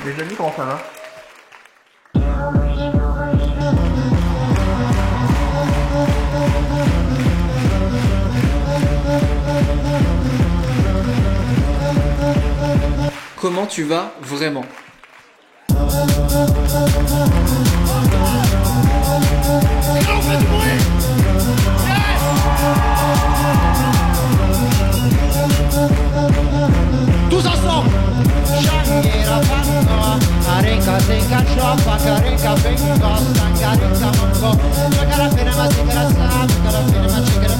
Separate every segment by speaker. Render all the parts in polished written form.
Speaker 1: Les amis, comment ça va?
Speaker 2: Comment tu vas vraiment?
Speaker 3: Tous ensemble. Shangera Pangoa, Arenka Tenka Chopa, Karenka Bengo, Sangarenka Mongo, Macarafina Masigara Carafina Masigara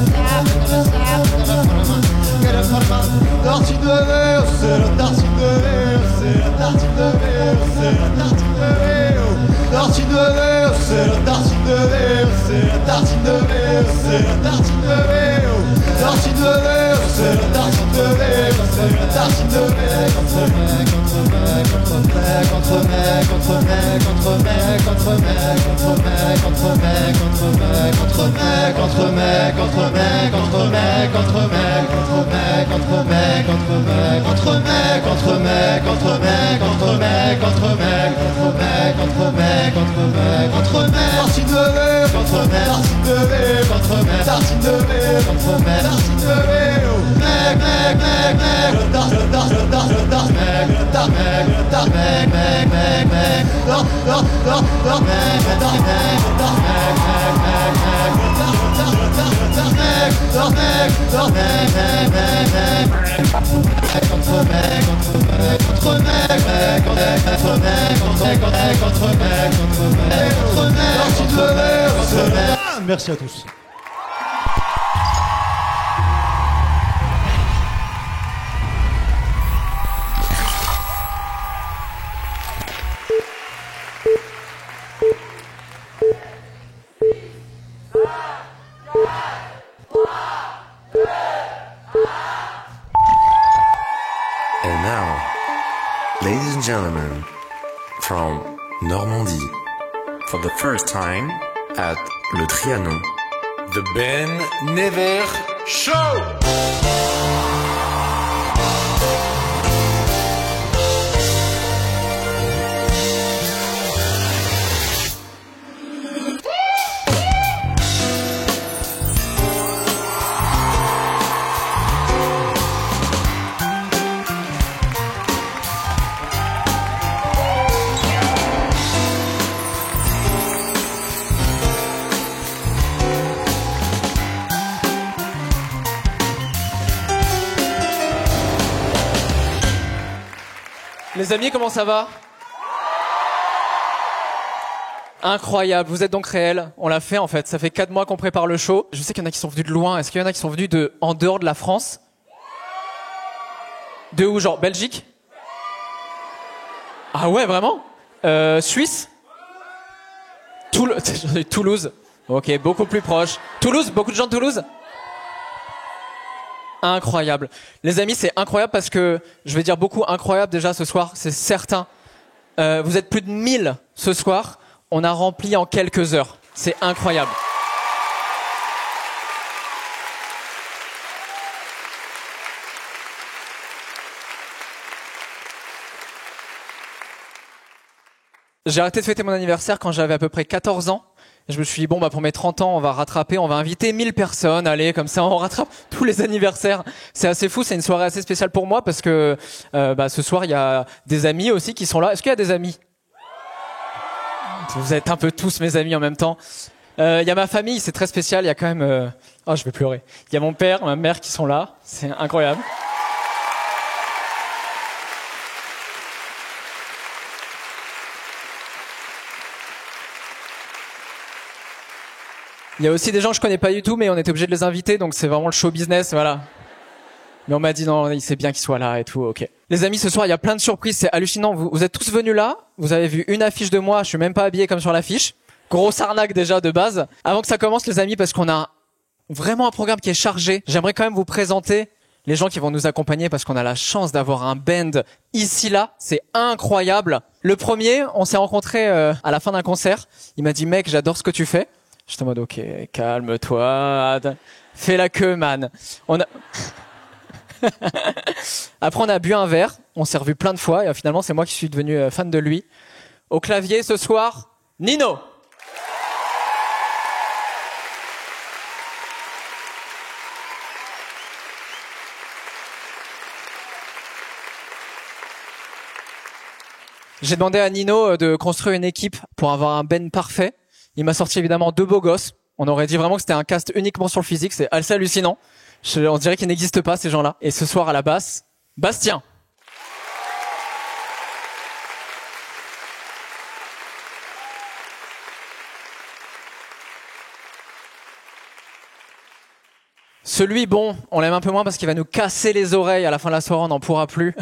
Speaker 3: Forma, Darty de Véo, c'est la Darty de Véo, c'est la Darty de Véo, c'est la Darty de Véo, Darty de Véo, c'est la Darty de Véo, c'est la Darty de Véo, c'est la Darty de Véo, Darty de Véo, c'est la Darty de Véo, c'est la Darty de Véo, Merci à tous.
Speaker 4: And now, ladies and gentlemen, from Normandie, for the first time at Le Trianon, the Ben Never Show!
Speaker 2: Les amis, comment ça va? Incroyable, vous êtes donc réels. On l'a fait en fait, ça fait 4 mois qu'on prépare le show. Je sais qu'il y en a qui sont venus de loin. Est-ce qu'il y en a qui sont venus en dehors de la France? De où, genre Belgique? Ah ouais, vraiment? Suisse? Toulouse. Ok, beaucoup plus proche. Toulouse, beaucoup de gens de Toulouse? Incroyable. Les amis, c'est incroyable parce que, je vais dire beaucoup incroyable déjà ce soir, c'est certain. Vous êtes plus de 1000 ce soir. On a rempli en quelques heures. C'est incroyable. J'ai arrêté de fêter mon anniversaire quand j'avais à peu près 14 ans. Je me suis dit, bon, bah, pour mes 30 ans, on va rattraper, on va inviter 1000 personnes. Allez, comme ça, on rattrape tous les anniversaires. C'est assez fou, c'est une soirée assez spéciale pour moi parce que, ce soir, il y a des amis aussi qui sont là. Est-ce qu'il y a des amis? Vous êtes un peu tous mes amis en même temps. Il y a ma famille, c'est très spécial. Il y a quand même, oh, je vais pleurer. Il y a mon père, ma mère qui sont là. C'est incroyable. Il y a aussi des gens que je connais pas du tout, mais on était obligé de les inviter, donc c'est vraiment le show business, voilà. Mais on m'a dit non, il sait bien qu'il soit là et tout, ok. Les amis, ce soir, il y a plein de surprises, c'est hallucinant. Vous êtes tous venus là, vous avez vu une affiche de moi, je suis même pas habillé comme sur l'affiche. Grosse arnaque déjà de base. Avant que ça commence, les amis, parce qu'on a vraiment un programme qui est chargé, j'aimerais quand même vous présenter les gens qui vont nous accompagner parce qu'on a la chance d'avoir un band ici là, c'est incroyable. Le premier, on s'est rencontrés à la fin d'un concert. Il m'a dit mec, j'adore ce que tu fais. J'étais en mode, ok, calme-toi, fais la queue, man. Après, on a bu un verre, on s'est revu plein de fois, et finalement, c'est moi qui suis devenu fan de lui. Au clavier, ce soir, Nino. J'ai demandé à Nino de construire une équipe pour avoir un band parfait. Il m'a sorti évidemment 2 beaux gosses. On aurait dit vraiment que c'était un cast uniquement sur le physique. C'est assez hallucinant. On dirait qu'ils n'existent pas, ces gens-là. Et ce soir, à la basse, Bastien. Celui, bon, on l'aime un peu moins parce qu'il va nous casser les oreilles à la fin de la soirée, on n'en pourra plus.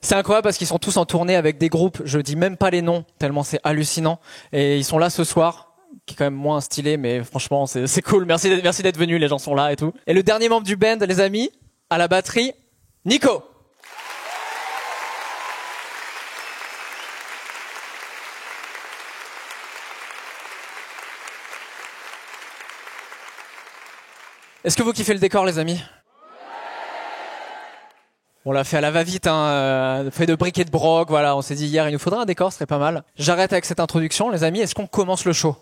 Speaker 2: C'est incroyable parce qu'ils sont tous en tournée avec des groupes, je dis même pas les noms, tellement c'est hallucinant. Et ils sont là ce soir, qui est quand même moins stylé, mais franchement, c'est cool. Merci d'être venus, les gens sont là et tout. Et le dernier membre du band, les amis, à la batterie, Nico. Est-ce que vous kiffez le décor, les amis? On l'a fait à la va-vite, fait de briques et de broc, voilà. On s'est dit hier, il nous faudra un décor, ce serait pas mal. J'arrête avec cette introduction, les amis. Est-ce qu'on commence le show?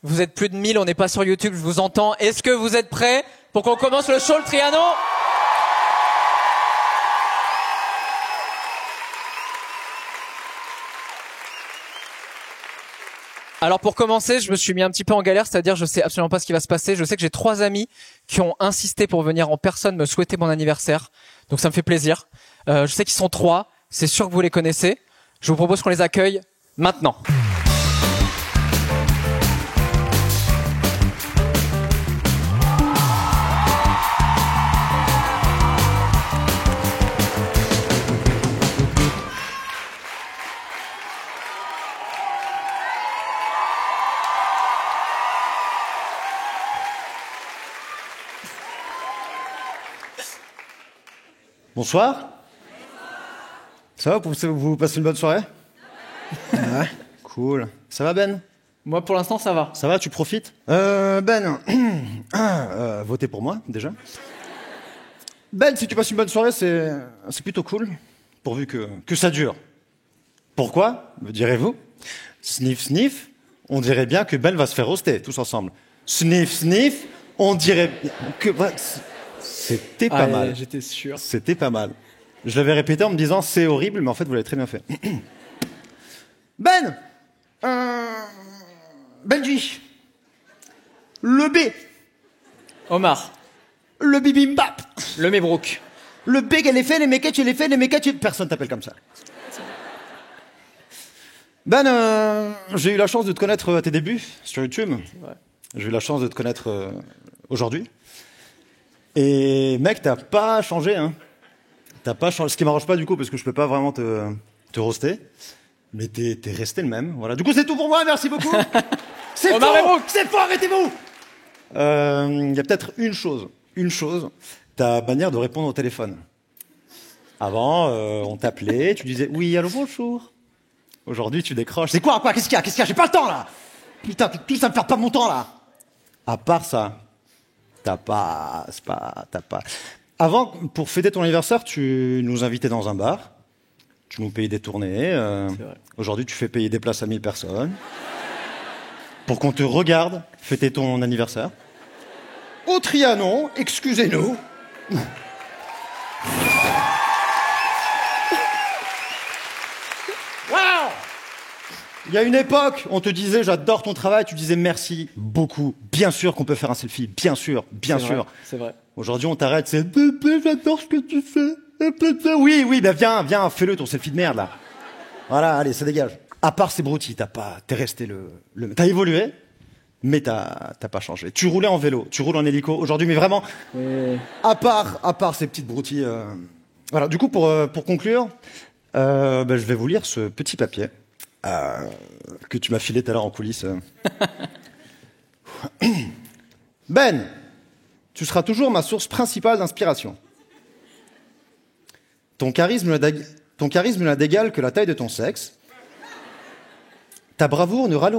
Speaker 2: Vous êtes plus de 1000, on n'est pas sur YouTube, je vous entends. Est-ce que vous êtes prêts pour qu'on commence le show, le Trianon? Alors pour commencer, je me suis mis un petit peu en galère, c'est-à-dire je sais absolument pas ce qui va se passer. Je sais que j'ai 3 amis qui ont insisté pour venir en personne me souhaiter mon anniversaire, donc ça me fait plaisir. Je sais qu'ils sont 3, c'est sûr que vous les connaissez. Je vous propose qu'on les accueille maintenant.
Speaker 3: Bonsoir. Ça va, vous passez une bonne soirée? Ouais, cool. Ça va, Ben?
Speaker 2: Moi pour l'instant ça va.
Speaker 3: Ça va, tu profites? Ben, votez pour moi, déjà. Ben, si tu passes une bonne soirée, c'est plutôt cool, pourvu que ça dure. Pourquoi, me direz-vous? Sniff, sniff, on dirait bien que Ben va se faire roaster, tous ensemble. Sniff, sniff, on dirait que... C'était pas mal.
Speaker 2: J'étais sûr.
Speaker 3: C'était pas mal. Je l'avais répété en me disant c'est horrible, mais en fait vous l'avez très bien fait. Ben, Benji, le B,
Speaker 2: Omar,
Speaker 3: le bibimbap,
Speaker 2: le Mebrook,
Speaker 3: le B qu'elle est fait, les mekettes, elle est fait, les mekettes, personne t'appelle comme ça. Ben, j'ai eu la chance de te connaître à tes débuts sur YouTube.
Speaker 2: Ouais.
Speaker 3: J'ai eu la chance de te connaître aujourd'hui. Et mec, t'as pas changé, hein. T'as pas changé. Ce qui m'arrange pas du coup, parce que je peux pas vraiment te roaster. Mais t'es resté le même. Voilà. Du coup, c'est tout pour moi. Merci beaucoup. C'est faux. C'est faux. Arrêtez-vous. Il y a peut-être une chose. Ta manière de répondre au téléphone. Avant, on t'appelait, tu disais oui, allô, bonjour. Aujourd'hui, tu décroches. C'est quoi? Qu'est-ce qu'il y a? J'ai pas le temps là. Putain, tout ça me perd pas mon temps là. À part ça. T'as pas. Avant, pour fêter ton anniversaire, tu nous invitais dans un bar. Tu nous payais des tournées. Aujourd'hui, tu fais payer des places à 1000 personnes. Pour qu'on te regarde fêter ton anniversaire. Au Trianon, excusez-nous. Waouh! Il y a une époque, on te disait j'adore ton travail, tu disais merci beaucoup. Bien sûr qu'on peut faire un selfie, bien sûr.
Speaker 2: C'est vrai.
Speaker 3: Aujourd'hui, on t'arrête, c'est j'adore ce que tu fais. Oui, bah viens, fais-le ton selfie de merde là. Voilà, allez, ça dégage. À part ces broutilles, t'es resté le. T'as évolué, mais t'as pas changé. Tu roulais en vélo, tu roules en hélico aujourd'hui, mais vraiment. À part ces petites broutilles. Voilà. Du coup, pour conclure, je vais vous lire ce petit papier. Que tu m'as filé tout à l'heure en coulisses. Ben, tu seras toujours ma source principale d'inspiration. Ton charisme n'a d'égal que la taille de ton sexe. Ta bravoure ne râle...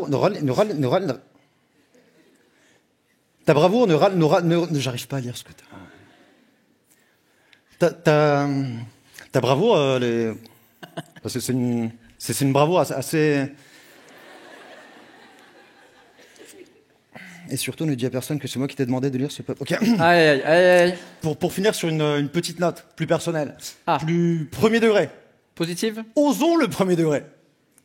Speaker 3: Ta bravoure ne râle... J'arrive pas à lire ce que t'as... Ta bravoure, parce que c'est une bravoure assez... Et surtout, ne dis à personne que c'est moi qui t'ai demandé de lire ce peuple. Ok.
Speaker 2: Aïe.
Speaker 3: Pour finir sur une petite note, plus personnelle, plus premier degré.
Speaker 2: Positive?
Speaker 3: Osons le premier degré.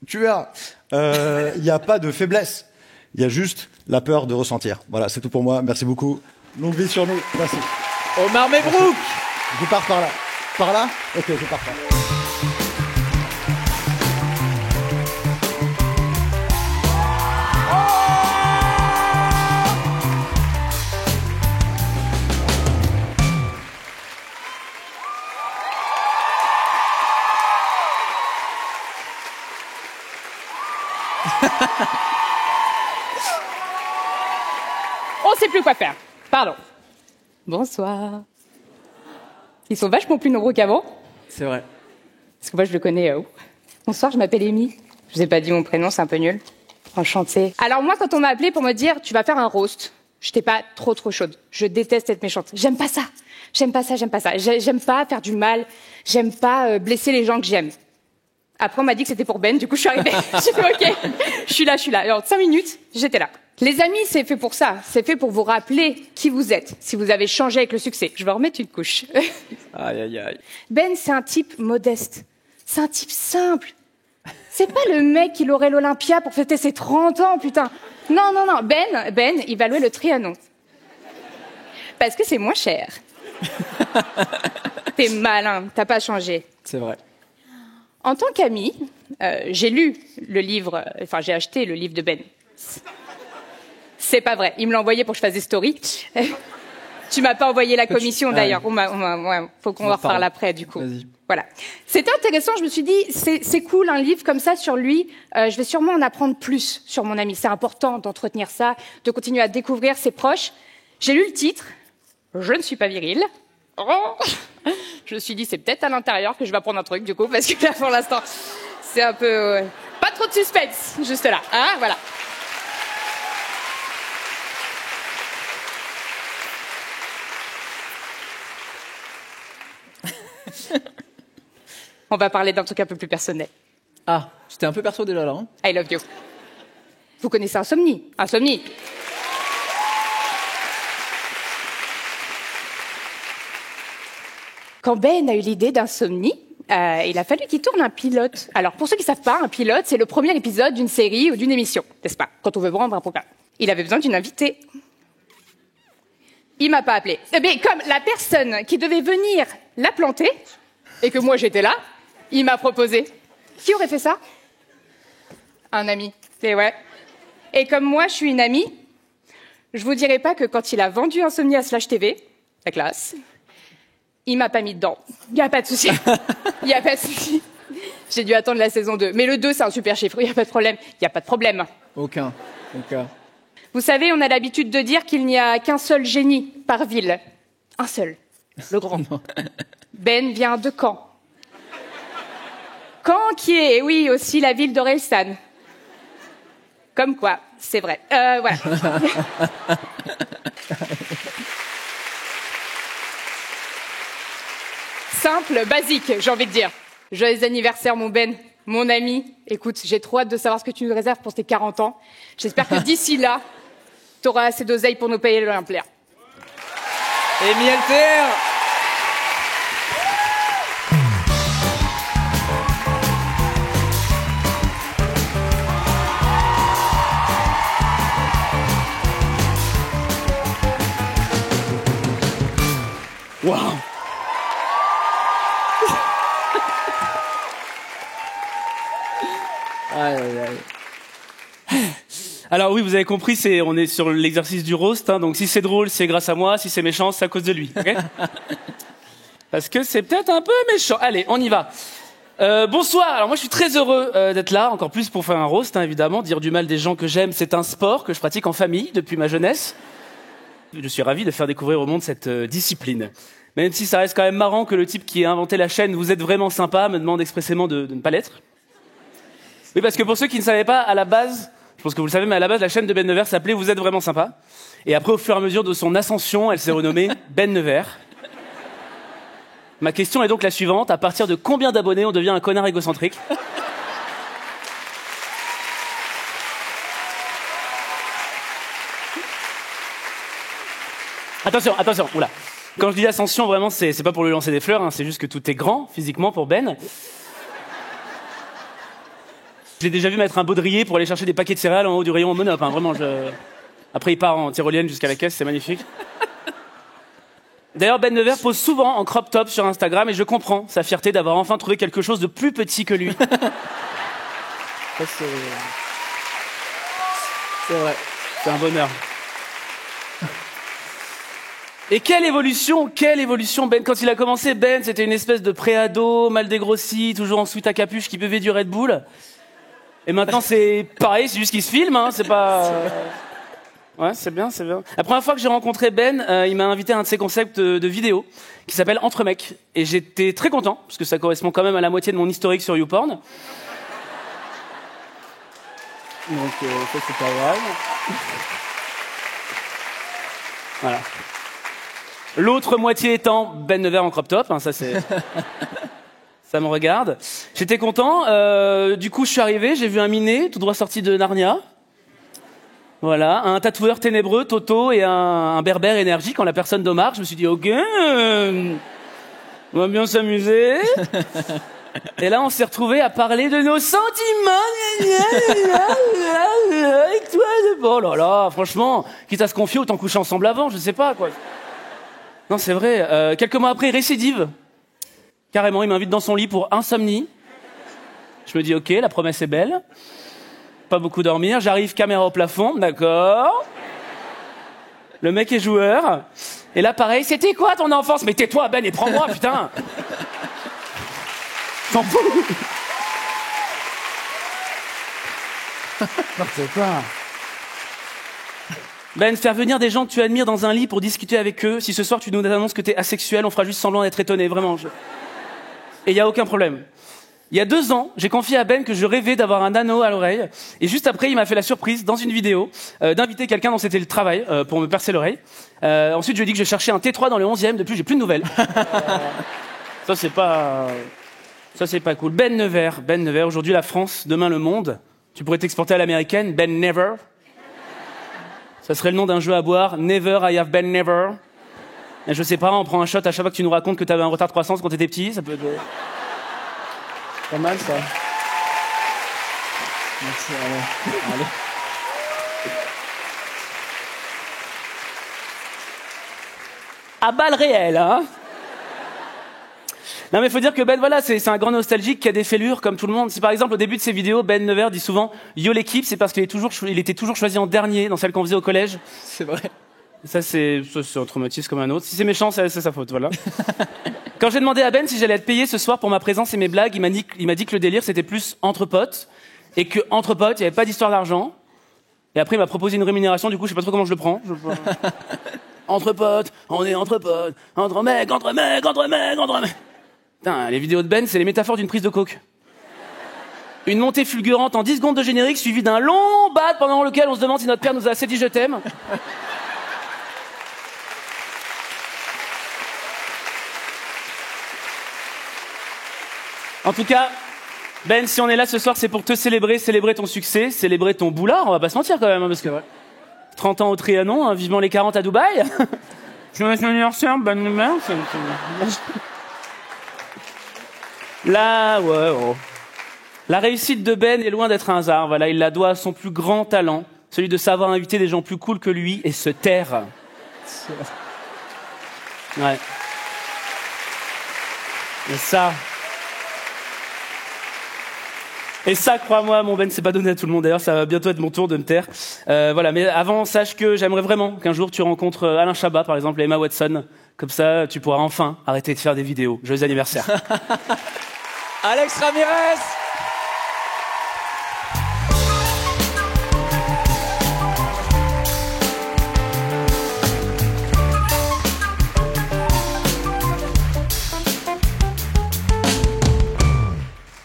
Speaker 3: Tu verras. Il n'y a pas de faiblesse. Il y a juste la peur de ressentir. Voilà, c'est tout pour moi. Merci beaucoup. Longue vie sur nous. Merci.
Speaker 2: Omar Mebrouk!
Speaker 3: Je pars par là. Par là? Ok, je pars par là.
Speaker 5: On sait plus quoi faire. Pardon. Bonsoir. Ils sont vachement plus nombreux qu'avant.
Speaker 2: C'est vrai.
Speaker 5: Parce que moi, je le connais. Bonsoir, je m'appelle Amy. Je vous ai pas dit mon prénom, c'est un peu nul. Enchantée. Alors moi, quand on m'a appelée pour me dire, tu vas faire un roast, j'étais pas trop chaude. Je déteste être méchante. J'aime pas ça. J'aime pas faire du mal. J'aime pas blesser les gens que j'aime. Après, on m'a dit que c'était pour Ben, du coup, je suis arrivée. J'ai fait OK, je suis là. Et en 5 minutes, j'étais là. Les amis, c'est fait pour ça. C'est fait pour vous rappeler qui vous êtes, si vous avez changé avec le succès. Je vais remettre une couche.
Speaker 2: Aïe.
Speaker 5: Ben, c'est un type modeste. C'est un type simple. C'est pas le mec qui aurait l'Olympia pour fêter ses 30 ans, putain. Non. Ben, il va louer le Trianon. Parce que c'est moins cher. T'es malin, t'as pas changé.
Speaker 2: C'est vrai.
Speaker 5: En tant qu'ami, j'ai acheté le livre de Ben. C'est pas vrai. Il me l'a envoyé pour que je fasse des stories. Tu m'as pas envoyé la commission d'ailleurs. Faut qu'on en reparle après du coup.
Speaker 2: Vas-y.
Speaker 5: Voilà. C'était intéressant. Je me suis dit, c'est cool un livre comme ça sur lui. Je vais sûrement en apprendre plus sur mon ami. C'est important d'entretenir ça, de continuer à découvrir ses proches. J'ai lu le titre. Je ne suis pas viril. Oh, je me suis dit, c'est peut-être à l'intérieur que je vais apprendre un truc du coup, parce que là pour l'instant, c'est un peu pas trop de suspense, juste là. Hein, voilà. On va parler d'un truc un peu plus personnel.
Speaker 2: Ah, c'était un peu perso déjà là. Hein.
Speaker 5: I love you. Vous connaissez Insomnie? Insomnie. Quand Ben a eu l'idée d'Insomnie, il a fallu qu'il tourne un pilote. Alors, pour ceux qui ne savent pas, un pilote, c'est le premier épisode d'une série ou d'une émission, n'est-ce pas? Quand on veut vendre un programme. Il avait besoin d'une invitée. Il m'a pas appelé. Mais comme la personne qui devait venir l'a planté, et que moi j'étais là, il m'a proposé. Qui aurait fait ça? Un ami. Et ouais. Et comme moi, je suis une amie, je vous dirai pas que quand il a vendu Insomnie à Slash TV, la classe, il m'a pas mis dedans. Il y a pas de souci. Il y a pas de souci. J'ai dû attendre la saison 2. Mais le 2, c'est un super chiffre. Il y a pas de problème. Il y a pas de problème.
Speaker 2: Aucun.
Speaker 5: Vous savez, on a l'habitude de dire qu'il n'y a qu'un seul génie par ville. Un seul. Le grand. Ben vient de Caen. Caen qui est, oui, aussi la ville d'Orelsan. Comme quoi, c'est vrai. Voilà. Simple, basique, j'ai envie de dire. Joyeux anniversaire, mon Ben, mon ami. Écoute, j'ai trop hâte de savoir ce que tu nous réserves pour tes 40 ans. J'espère que d'ici là, t'auras assez d'oseille pour nous payer l'Olympia.
Speaker 2: Amy Alter.
Speaker 6: Waouh. Alors oui, vous avez compris, on est sur l'exercice du roast, hein, donc si c'est drôle, c'est grâce à moi, si c'est méchant, c'est à cause de lui. Okay. Parce que c'est peut-être un peu méchant. Allez, on y va. Bonsoir, alors moi je suis très heureux d'être là, encore plus pour faire un roast, hein, évidemment. Dire du mal des gens que j'aime, c'est un sport que je pratique en famille depuis ma jeunesse. Je suis ravi de faire découvrir au monde cette discipline. Même si ça reste quand même marrant que le type qui a inventé la chaîne « Vous êtes vraiment sympa » me demande expressément de ne pas l'être. Oui, parce que pour ceux qui ne savaient pas, à la base, je pense que vous le savez, mais à la base, la chaîne de Ben Nevers s'appelait Vous êtes vraiment sympa. Et après, au fur et à mesure de son ascension, elle s'est renommée Ben Nevers. Ma question est donc la suivante. À partir de combien d'abonnés on devient un connard égocentrique? Attention, attention, oula. Quand je dis ascension, vraiment, c'est pas pour lui lancer des fleurs, hein, c'est juste que tout est grand, physiquement, pour Ben. Je l'ai déjà vu mettre un baudrier pour aller chercher des paquets de céréales en haut du rayon au Monop, hein, vraiment, Après, il part en tyrolienne jusqu'à la caisse, c'est magnifique. D'ailleurs, Ben Nevers pose souvent en crop top sur Instagram et je comprends sa fierté d'avoir enfin trouvé quelque chose de plus petit que lui. Ça, c'est vrai. C'est un bonheur. Et quelle évolution, Ben. Quand il a commencé, Ben, c'était une espèce de pré-ado, mal dégrossi, toujours en sweat à capuche qui buvait du Red Bull. Et maintenant, c'est pareil, c'est juste qu'il se filme, hein, c'est pas... Ouais, c'est bien, c'est bien. La première fois que j'ai rencontré Ben, il m'a invité à un de ses concepts de vidéo qui s'appelle Entre mecs. Et j'étais très content, parce que ça correspond quand même à la moitié de mon historique sur YouPorn. Donc, ça, c'est pas grave. Voilà. L'autre moitié étant Ben Nevers en crop top, hein, ça c'est... ça me regarde. J'étais content, du coup je suis arrivé, j'ai vu un minet, tout droit sorti de Narnia. Voilà, un tatoueur ténébreux, Toto, et un berbère énergique en la personne d'Omar. Je me suis dit, ok, on va bien s'amuser. Et là on s'est retrouvés à parler de nos sentiments. Avec toi, oh là là, franchement, quitte à se confier, autant coucher ensemble avant, je sais pas quoi. Non, c'est vrai. Quelques mois après, récidive. Carrément, il m'invite dans son lit pour insomnie. Je me dis, ok, la promesse est belle. Pas beaucoup dormir. J'arrive, caméra au plafond, d'accord. Le mec est joueur. Et là, pareil, c'était quoi ton enfance? Mais tais-toi, Ben, et prends-moi, putain. T'en fous. Non, c'est quoi? Ben, faire venir des gens que tu admires dans un lit pour discuter avec eux. Si ce soir tu nous annonces que t'es asexuel, on fera juste semblant d'être étonné, vraiment. Et il y a aucun problème. Il y a 2 ans, j'ai confié à Ben que je rêvais d'avoir un anneau à l'oreille. Et juste après, il m'a fait la surprise, dans une vidéo, d'inviter quelqu'un dont c'était le travail, pour me percer l'oreille. Ensuite, je lui ai dit que je cherchais un T3 dans le 11e. Depuis, j'ai plus de nouvelles. Ça, c'est pas cool. Ben Nevers, aujourd'hui la France, demain le monde. Tu pourrais t'exporter à l'américaine, Ben Never. Ça serait le nom d'un jeu à boire, Never I have been never. Et je sais pas, on prend un shot à chaque fois que tu nous racontes que t'avais un retard de croissance quand t'étais petit, ça peut être... Pas mal, ça. Merci, allez. À balles réelles, hein. Non mais faut dire que Ben, voilà, c'est un grand nostalgique qui a des fêlures comme tout le monde. Si par exemple au début de ses vidéos, Ben Nevers dit souvent « Yo l'équipe », c'est parce qu'il était toujours choisi en dernier dans celle qu'on faisait au collège.
Speaker 2: C'est vrai.
Speaker 6: Ça c'est un traumatisme comme un autre. Si c'est méchant, c'est sa faute, voilà. Quand j'ai demandé à Ben si j'allais être payé ce soir pour ma présence et mes blagues, il m'a dit que le délire c'était plus entre potes et que entre potes, il n'y avait pas d'histoire d'argent. Et après il m'a proposé une rémunération, du coup je sais pas trop comment je le prends. Entre potes, on est entre potes, entre mecs. Putain, les vidéos de Ben, c'est les métaphores d'une prise de coke. Une montée fulgurante en 10 secondes de générique, suivie d'un long bad pendant lequel on se demande si notre père nous a assez dit je t'aime. En tout cas, Ben, si on est là ce soir, c'est pour te célébrer ton succès, célébrer ton boulard, on va pas se mentir quand même, hein, parce que 30 ans au Trianon, hein, vivement les 40 à Dubaï. Joyeux anniversaire, Ben Nevers. Là, ouais, oh. La réussite de Ben est loin d'être un hasard. Voilà, il la doit à son plus grand talent, celui de savoir inviter des gens plus cool que lui et se taire. Ouais. Et ça, crois-moi, mon Ben, c'est pas donné à tout le monde. D'ailleurs, ça va bientôt être mon tour de me taire. Voilà, mais avant, sache que j'aimerais vraiment qu'un jour tu rencontres Alain Chabat, par exemple, et Emma Watson. Comme ça, tu pourras enfin arrêter de faire des vidéos. Joyeux anniversaire.
Speaker 2: Alex Ramirez.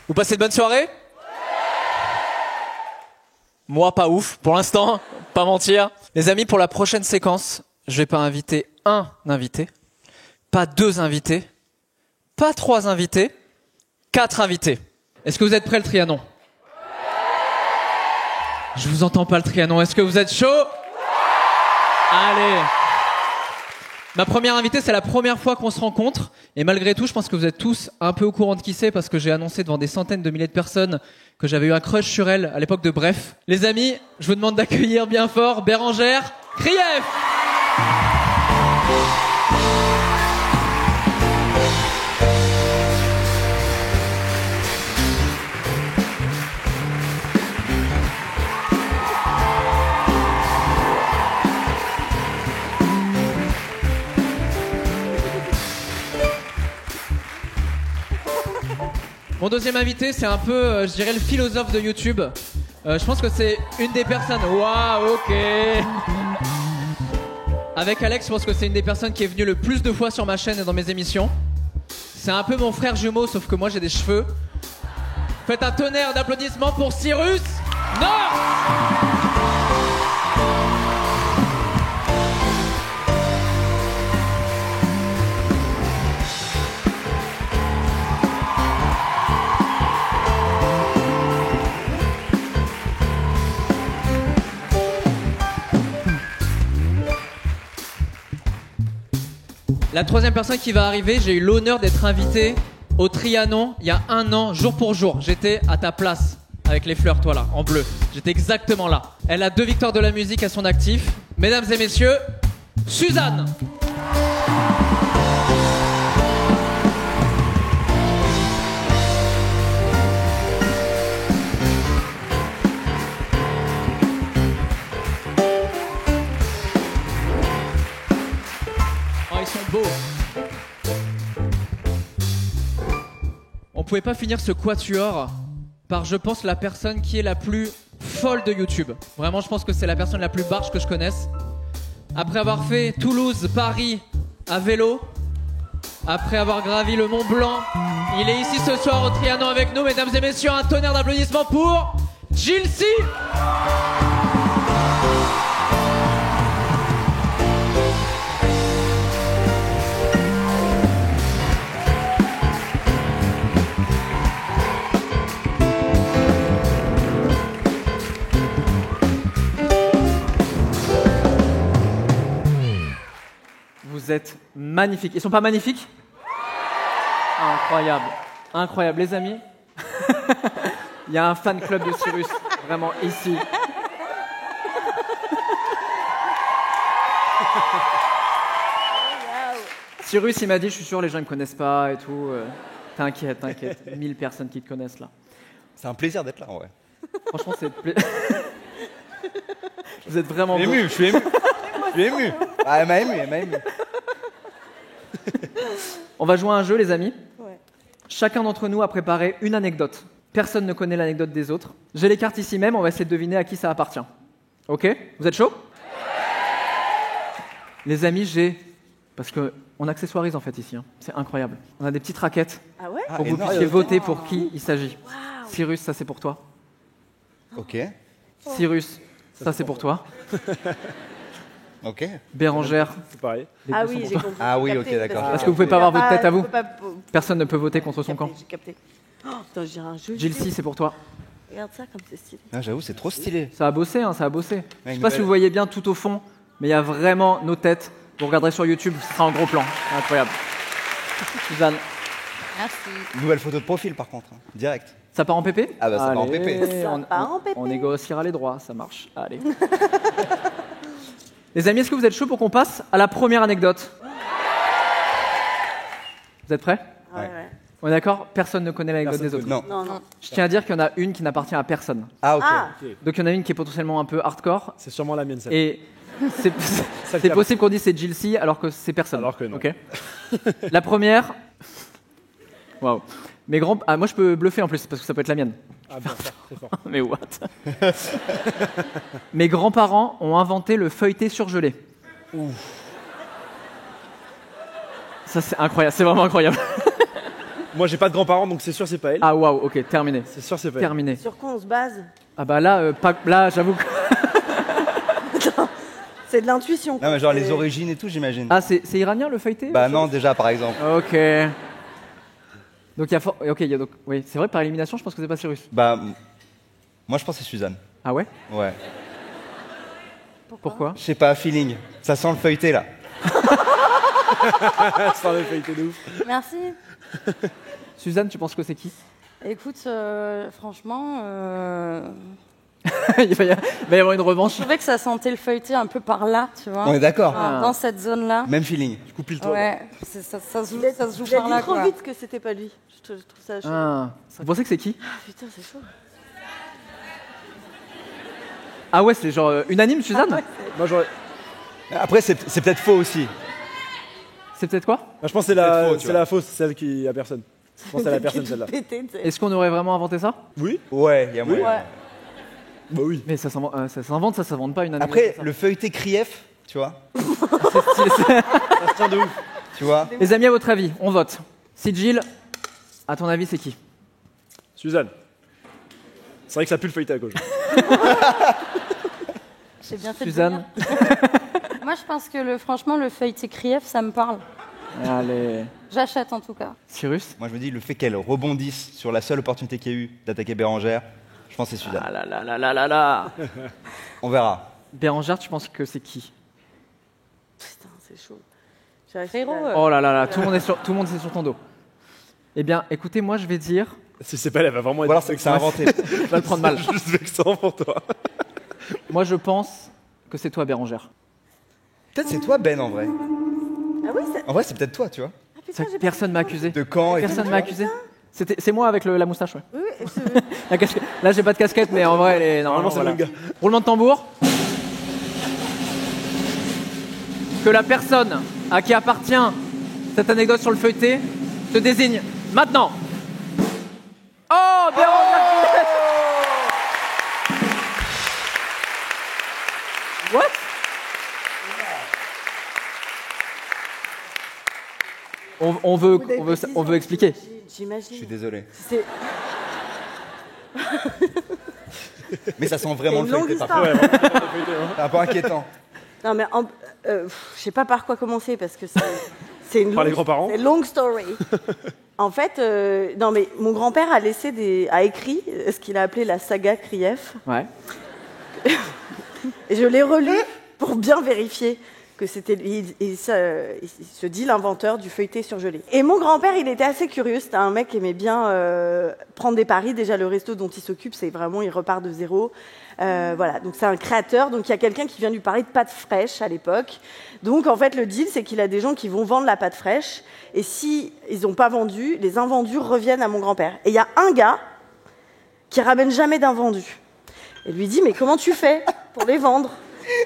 Speaker 2: Vous passez de bonnes soirées ? Moi, pas ouf, pour l'instant, pas mentir. Les amis, pour la prochaine séquence, je vais pas inviter un invité, pas 2 invités, pas 3 invités, 4 invités. Est-ce que vous êtes prêts, le Trianon? Je vous entends pas, le Trianon. Est-ce que vous êtes chaud? Allez. Ma première invitée, c'est la première fois qu'on se rencontre. Et malgré tout, je pense que vous êtes tous un peu au courant de qui c'est parce que j'ai annoncé devant des centaines de milliers de personnes que j'avais eu un crush sur elle à l'époque de Bref. Les amis, je vous demande d'accueillir bien fort Bérangère Krief. Mon deuxième invité, c'est un peu, je dirais, le philosophe de YouTube. Je pense que c'est une des personnes... Waouh, ok. Avec Alex, je pense que c'est une des personnes qui est venue le plus de fois sur ma chaîne et dans mes émissions. C'est un peu mon frère jumeau, sauf que moi j'ai des cheveux. Faites un tonnerre d'applaudissements pour Cyrus North. La troisième personne qui va arriver, j'ai eu l'honneur d'être invité au Trianon il y a 1 an, jour pour jour. J'étais à ta place, avec les fleurs, toi là, en bleu. J'étais exactement là. Elle a 2 victoires de la musique à son actif. Mesdames et messieurs, Suzanne. Beau. On pouvait pas finir ce quatuor par, je pense, la personne qui est la plus folle de YouTube. Vraiment, je pense que c'est la personne la plus barge que je connaisse. Après avoir fait Toulouse, Paris à vélo, après avoir gravi le Mont Blanc, il est ici ce soir au Trianon avec nous. Mesdames et messieurs, un tonnerre d'applaudissements pour Jilcy. Vous êtes magnifiques. Ils sont pas magnifiques? Incroyable. Incroyable. Les amis, il y a un fan club de Cyrus, vraiment, ici. Cyrus, il m'a dit, je suis sûr, les gens ne me connaissent pas et tout. T'inquiète, t'inquiète. 1000 personnes qui te connaissent là.
Speaker 7: C'est un plaisir d'être là, en vrai.
Speaker 2: Franchement, Vous êtes vraiment beau.
Speaker 7: Je suis ému. Je suis ému. Ah, elle m'a ému.
Speaker 2: On va jouer à un jeu, les amis. Ouais. Chacun d'entre nous a préparé une anecdote. Personne ne connaît l'anecdote des autres. J'ai les cartes ici même, on va essayer de deviner à qui ça appartient. Ok? Vous êtes chaud? Les amis, parce qu'on accessoirise en fait ici, hein. C'est incroyable. On a des petites raquettes pour que vous puissiez voter pour qui il s'agit. Wow. Cyrus, ça c'est pour toi.
Speaker 7: Ok.
Speaker 2: Cyrus, ça c'est pour toi.
Speaker 7: Ok.
Speaker 2: Bérangère.
Speaker 8: C'est pareil.
Speaker 9: Ah oui, j'ai compris.
Speaker 7: Ah oui, ok, d'accord.
Speaker 2: Est-ce que vous pouvez pas avoir votre tête à vous? Personne ne peut voter contre son camp.
Speaker 9: J'ai capté. Oh, attends, je dirais un jeu.
Speaker 2: Jilcy, c'est pour toi.
Speaker 9: Regarde ça comme c'est stylé.
Speaker 7: Ah, j'avoue, c'est trop stylé.
Speaker 2: Ça a bossé, hein, ça a bossé. Je sais pas si vous voyez bien tout au fond, mais il y a vraiment nos têtes. Vous regarderez sur YouTube, ce sera en gros plan. Incroyable. Suzanne.
Speaker 9: Merci.
Speaker 7: Nouvelle photo de profil, par contre. Direct.
Speaker 2: Ça part en pépé?
Speaker 7: Ah bah ça part en pépé.
Speaker 2: On négociera les droits, ça marche. Allez. Les amis, est-ce que vous êtes chauds pour qu'on passe à la première anecdote? Vous êtes prêts?
Speaker 9: Ouais.
Speaker 2: On est d'accord? Personne ne connaît l'anecdote des autres.
Speaker 7: Non.
Speaker 2: Je tiens à dire qu'il y en a une qui n'appartient à personne.
Speaker 7: Ah, ok.
Speaker 2: Donc il y en a une qui est potentiellement un peu hardcore.
Speaker 8: C'est sûrement la mienne, celle.
Speaker 2: Et c'est possible qu'on dise c'est Jilcy alors que c'est personne.
Speaker 8: Alors que non.
Speaker 2: Okay. La première. Waouh. Moi je peux bluffer en plus parce que ça peut être la mienne.
Speaker 8: Ah bien, c'est fort.
Speaker 2: Mais what? Mes grands-parents ont inventé le feuilleté surgelé.
Speaker 8: Ouf.
Speaker 2: Ça c'est incroyable, c'est vraiment incroyable.
Speaker 8: Moi j'ai pas de grands-parents donc c'est sûr c'est pas elle.
Speaker 2: Ah waouh, ok, terminé.
Speaker 8: C'est sûr c'est pas elle.
Speaker 2: Terminé.
Speaker 9: Sur quoi on se base?
Speaker 2: Ah bah là, là j'avoue que...
Speaker 9: C'est de l'intuition.
Speaker 7: Non, mais genre les origines et tout, j'imagine.
Speaker 2: Ah, c'est iranien le feuilleté?
Speaker 7: Bah non, déjà, par exemple.
Speaker 2: Ok. Donc il y a... Ok, il y a donc... Oui, c'est vrai, par élimination, je pense que c'est pas Cyrus.
Speaker 7: Bah, moi, je pense que c'est Suzanne.
Speaker 2: Ah ouais?
Speaker 7: Ouais.
Speaker 2: Pourquoi?
Speaker 7: Je sais pas, feeling. Ça sent le feuilleté, là.
Speaker 8: Ça le feuilleté de ouf.
Speaker 9: Merci.
Speaker 2: Suzanne, tu penses que c'est qui?
Speaker 9: Écoute, franchement,
Speaker 2: Il va y avoir une revanche.
Speaker 9: je trouvais que ça sentait le feuilleté un peu par là, tu vois.
Speaker 7: On est d'accord.
Speaker 9: Dans cette zone-là.
Speaker 7: Même feeling.
Speaker 8: Du coup, pile-toi.
Speaker 9: Ouais, ça se joue, ça se joue
Speaker 10: Il a
Speaker 9: par
Speaker 10: dit
Speaker 9: là,
Speaker 10: trop
Speaker 9: quoi.
Speaker 10: vite que c'était pas lui. Je trouve ça chaud.
Speaker 2: Ah. Vous pensez que c'est qui?
Speaker 10: Putain, c'est chaud.
Speaker 2: Ah ouais, c'est genre unanime, Suzanne?
Speaker 8: Moi, j'aurais.
Speaker 7: Après, c'est peut-être faux aussi.
Speaker 2: C'est peut-être quoi?
Speaker 8: Moi, je pense que
Speaker 7: C'est faux, tu
Speaker 8: c'est
Speaker 7: vois.
Speaker 8: la fausse, celle qui a personne. Je pense que c'est la personne, celle-là.
Speaker 10: Pété, tu sais.
Speaker 2: Est-ce qu'on aurait vraiment inventé ça?
Speaker 8: Oui.
Speaker 7: Ouais, il y a moyen.
Speaker 10: Ouais.
Speaker 8: Bah oui.
Speaker 2: Mais ça s'invente, ça s'invente pas unanime.
Speaker 7: Après, le feuilleté Krief, tu vois.
Speaker 8: Ça se tient de ouf.
Speaker 7: Tu vois.
Speaker 2: Les amis, à votre avis, on vote. Sigil, à ton avis, c'est qui?
Speaker 8: Suzanne. C'est vrai que ça pue le feuilleté à gauche.
Speaker 9: J'ai bien fait de
Speaker 2: Suzanne?
Speaker 9: venir. Moi, je pense que franchement, le feuilleté Krief, ça me parle.
Speaker 2: Allez.
Speaker 9: J'achète en tout cas.
Speaker 2: Cyrus?
Speaker 7: Moi, je me dis, le fait qu'elle rebondisse sur la seule opportunité qu'il y a eu d'attaquer Bérangère, je pense que c'est Suzanne.
Speaker 2: Ah là là là là là là.
Speaker 7: On verra.
Speaker 2: Bérangère, tu penses que c'est qui?
Speaker 10: Putain, c'est chaud. J'arrive
Speaker 9: Frérot,
Speaker 10: pas.
Speaker 2: Oh là là là, tout le monde est sur ton dos. Eh bien, écoutez, moi je vais dire...
Speaker 8: Si c'est pas elle, elle va vraiment
Speaker 7: Ou
Speaker 8: être.
Speaker 7: alors c'est que c'est inventé.
Speaker 2: Je vais le prendre mal.
Speaker 8: Juste vexant pour toi.
Speaker 2: Moi je pense que c'est toi, Bérangère.
Speaker 7: Peut-être c'est toi, Ben, en vrai.
Speaker 10: Ah oui, c'est...
Speaker 7: En vrai, c'est peut-être toi, tu vois.
Speaker 10: Ah putain, j'ai
Speaker 2: Personne m'a accusé.
Speaker 7: De quand et
Speaker 2: Personne
Speaker 7: tout.
Speaker 2: m'a accusé. C'est moi avec la moustache, ouais.
Speaker 10: Oui, oui, c'est-
Speaker 2: La casquette. Là, j'ai pas de casquette, mais en vrai, elle est normalement.
Speaker 8: Normalement, c'est le
Speaker 2: voilà.
Speaker 8: même gars.
Speaker 2: Roulement de tambour. Que la personne à qui appartient cette anecdote sur le feuilleté se désigne maintenant. Oh, Bérangère. What? On veut expliquer.
Speaker 10: J'imagine.
Speaker 7: Je suis désolé.
Speaker 10: C'est
Speaker 7: Mais ça sent vraiment
Speaker 10: une
Speaker 7: le
Speaker 10: longue
Speaker 7: feuilleté,
Speaker 10: histoire.
Speaker 7: par contre. C'est un peu inquiétant.
Speaker 10: Non, mais je sais pas par quoi commencer parce que c'est une
Speaker 8: Par les
Speaker 10: longue-
Speaker 8: grands-parents.
Speaker 10: c'est une longue story. En fait, non, mais mon grand-père a écrit ce qu'il a appelé la saga Krief.
Speaker 2: Ouais.
Speaker 10: Et je l'ai relu pour bien vérifier que c'était lui. Il se dit l'inventeur du feuilleté surgelé. Et mon grand-père, il était assez curieux. C'était un mec qui aimait bien prendre des paris. Déjà, le resto dont il s'occupe, c'est vraiment, il repart de zéro. Voilà, donc c'est un créateur. Donc il y a quelqu'un qui vient lui parler de pâte fraîche à l'époque. Donc en fait, le deal, c'est qu'il a des gens qui vont vendre la pâte fraîche. Et si ils n'ont pas vendu, les invendus reviennent à mon grand-père. Et il y a un gars qui ramène jamais d'invendus. Et lui dit, mais comment tu fais pour les vendre?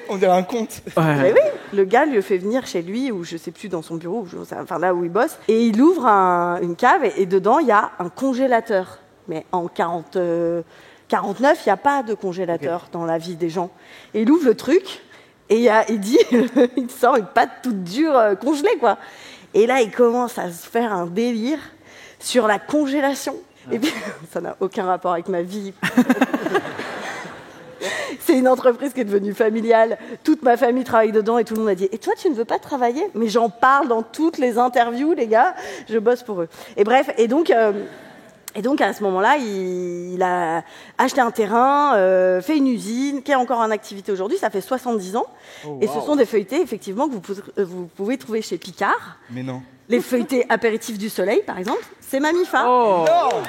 Speaker 7: On dirait un conte.
Speaker 10: Mais oui, le gars lui fait venir chez lui, ou je sais plus, dans son bureau, enfin là où il bosse, et il ouvre une cave, et dedans, il y a un congélateur. Mais en 49, il n'y a pas de congélateur dans la vie des gens. Et il ouvre le truc, et il dit, il sort une pâte toute dure, congelée, quoi. Et là, il commence à se faire un délire sur la congélation. Et puis, ça n'a aucun rapport avec ma vie. C'est une entreprise qui est devenue familiale. Toute ma famille travaille dedans et tout le monde a dit « Et toi, tu ne veux pas travailler ?» Mais j'en parle dans toutes les interviews, les gars. Je bosse pour eux. Et bref, et donc à ce moment-là, il a acheté un terrain, fait une usine, qui est encore en activité aujourd'hui. Ça fait 70 ans.
Speaker 7: Oh,
Speaker 10: et ce sont des feuilletés, effectivement, que vous pouvez trouver chez Picard.
Speaker 7: Mais non.
Speaker 10: Les feuilletés apéritifs du soleil, par exemple, c'est Mamifa.
Speaker 2: Oh.
Speaker 7: Non.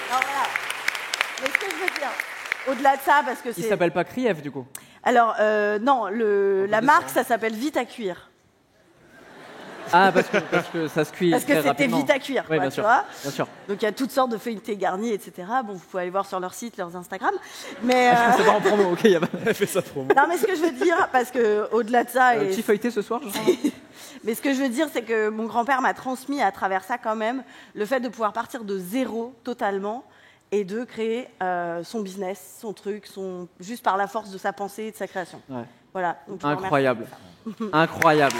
Speaker 10: Alors voilà. Mais ce que je veux dire, au-delà de ça, parce que
Speaker 2: Il
Speaker 10: c'est...
Speaker 2: s'appelle pas Krief, du coup.
Speaker 10: Alors, non, la marque, ça s'appelle Vite à cuire.
Speaker 2: Ah, parce que ça se cuit
Speaker 10: Parce que
Speaker 2: très
Speaker 10: c'était
Speaker 2: rapidement.
Speaker 10: vite à cuire,
Speaker 2: Oui,
Speaker 10: quoi,
Speaker 2: bien
Speaker 10: tu
Speaker 2: sûr.
Speaker 10: vois.
Speaker 2: Bien sûr.
Speaker 10: Donc il y a toutes sortes de feuilletés garnis, etc. Bon, vous pouvez aller voir sur leur site, leurs Instagram. Mais
Speaker 2: C'est pas en promo, ok. Y a pas...
Speaker 8: Elle fait sa promo.
Speaker 10: non, mais ce que je veux dire, parce que au-delà de ça, et...
Speaker 2: Petit feuilleté ce soir, je crois.
Speaker 10: mais ce que je veux dire, c'est que mon grand-père m'a transmis à travers ça quand même le fait de pouvoir partir de zéro totalement et de créer son business, son truc, juste par la force de sa pensée et de sa création.
Speaker 2: Ouais.
Speaker 10: Voilà. Donc, je vous remercie.
Speaker 2: Incroyable. Incroyable.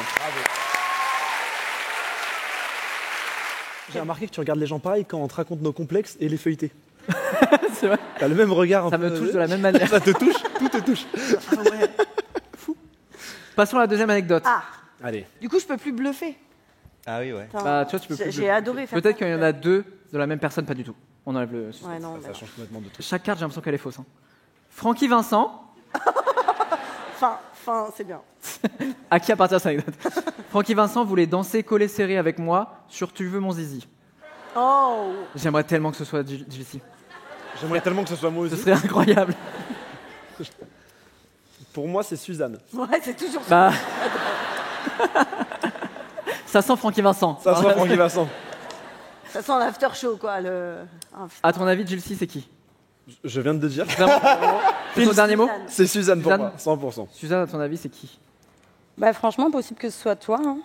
Speaker 8: J'ai remarqué que tu regardes les gens pareil quand on te raconte nos complexes et les feuilletés.
Speaker 2: C'est vrai.
Speaker 8: T'as le même regard.
Speaker 2: Ça me touche de la même manière.
Speaker 8: Ça te touche, tout te touche.
Speaker 10: Ah ouais.
Speaker 2: Passons à la deuxième anecdote.
Speaker 10: Ah,
Speaker 8: Allez.
Speaker 10: du coup, je peux plus bluffer.
Speaker 7: Ah oui, ouais.
Speaker 10: Putain,
Speaker 2: Bah, tu vois, tu peux plus.
Speaker 10: j'ai adoré faire
Speaker 2: Peut-être
Speaker 10: ça.
Speaker 2: qu'il y en a deux de la même personne, pas du tout. On enlève le.
Speaker 10: Ouais, non,
Speaker 8: Ça change complètement de truc.
Speaker 2: Chaque carte, j'ai l'impression qu'elle est fausse. Hein. Francky Vincent.
Speaker 10: Fin, c'est bien.
Speaker 2: À qui appartient cette anecdote? Francky Vincent voulait danser collé serré avec moi sur Tu veux mon zizi.
Speaker 10: Oh.
Speaker 2: J'aimerais tellement que ce soit J.C.
Speaker 8: J'aimerais tellement que ce soit moi aussi.
Speaker 2: Ce serait incroyable.
Speaker 8: Pour moi, c'est Suzanne.
Speaker 10: Ouais, c'est toujours
Speaker 2: Bah. Ça sent Francky Vincent.
Speaker 8: Ça sent Francky Vincent.
Speaker 10: Ça sent l'after show, quoi.
Speaker 2: À ton avis, J.C. c'est qui?
Speaker 8: Je viens de te dire.
Speaker 2: C'est ton dernier mot?
Speaker 10: Suzanne.
Speaker 8: C'est Suzanne pour
Speaker 2: Suzanne.
Speaker 8: moi, 100%.
Speaker 2: Suzanne, à ton avis, c'est qui?
Speaker 9: Bah franchement, possible que ce soit toi. Hein.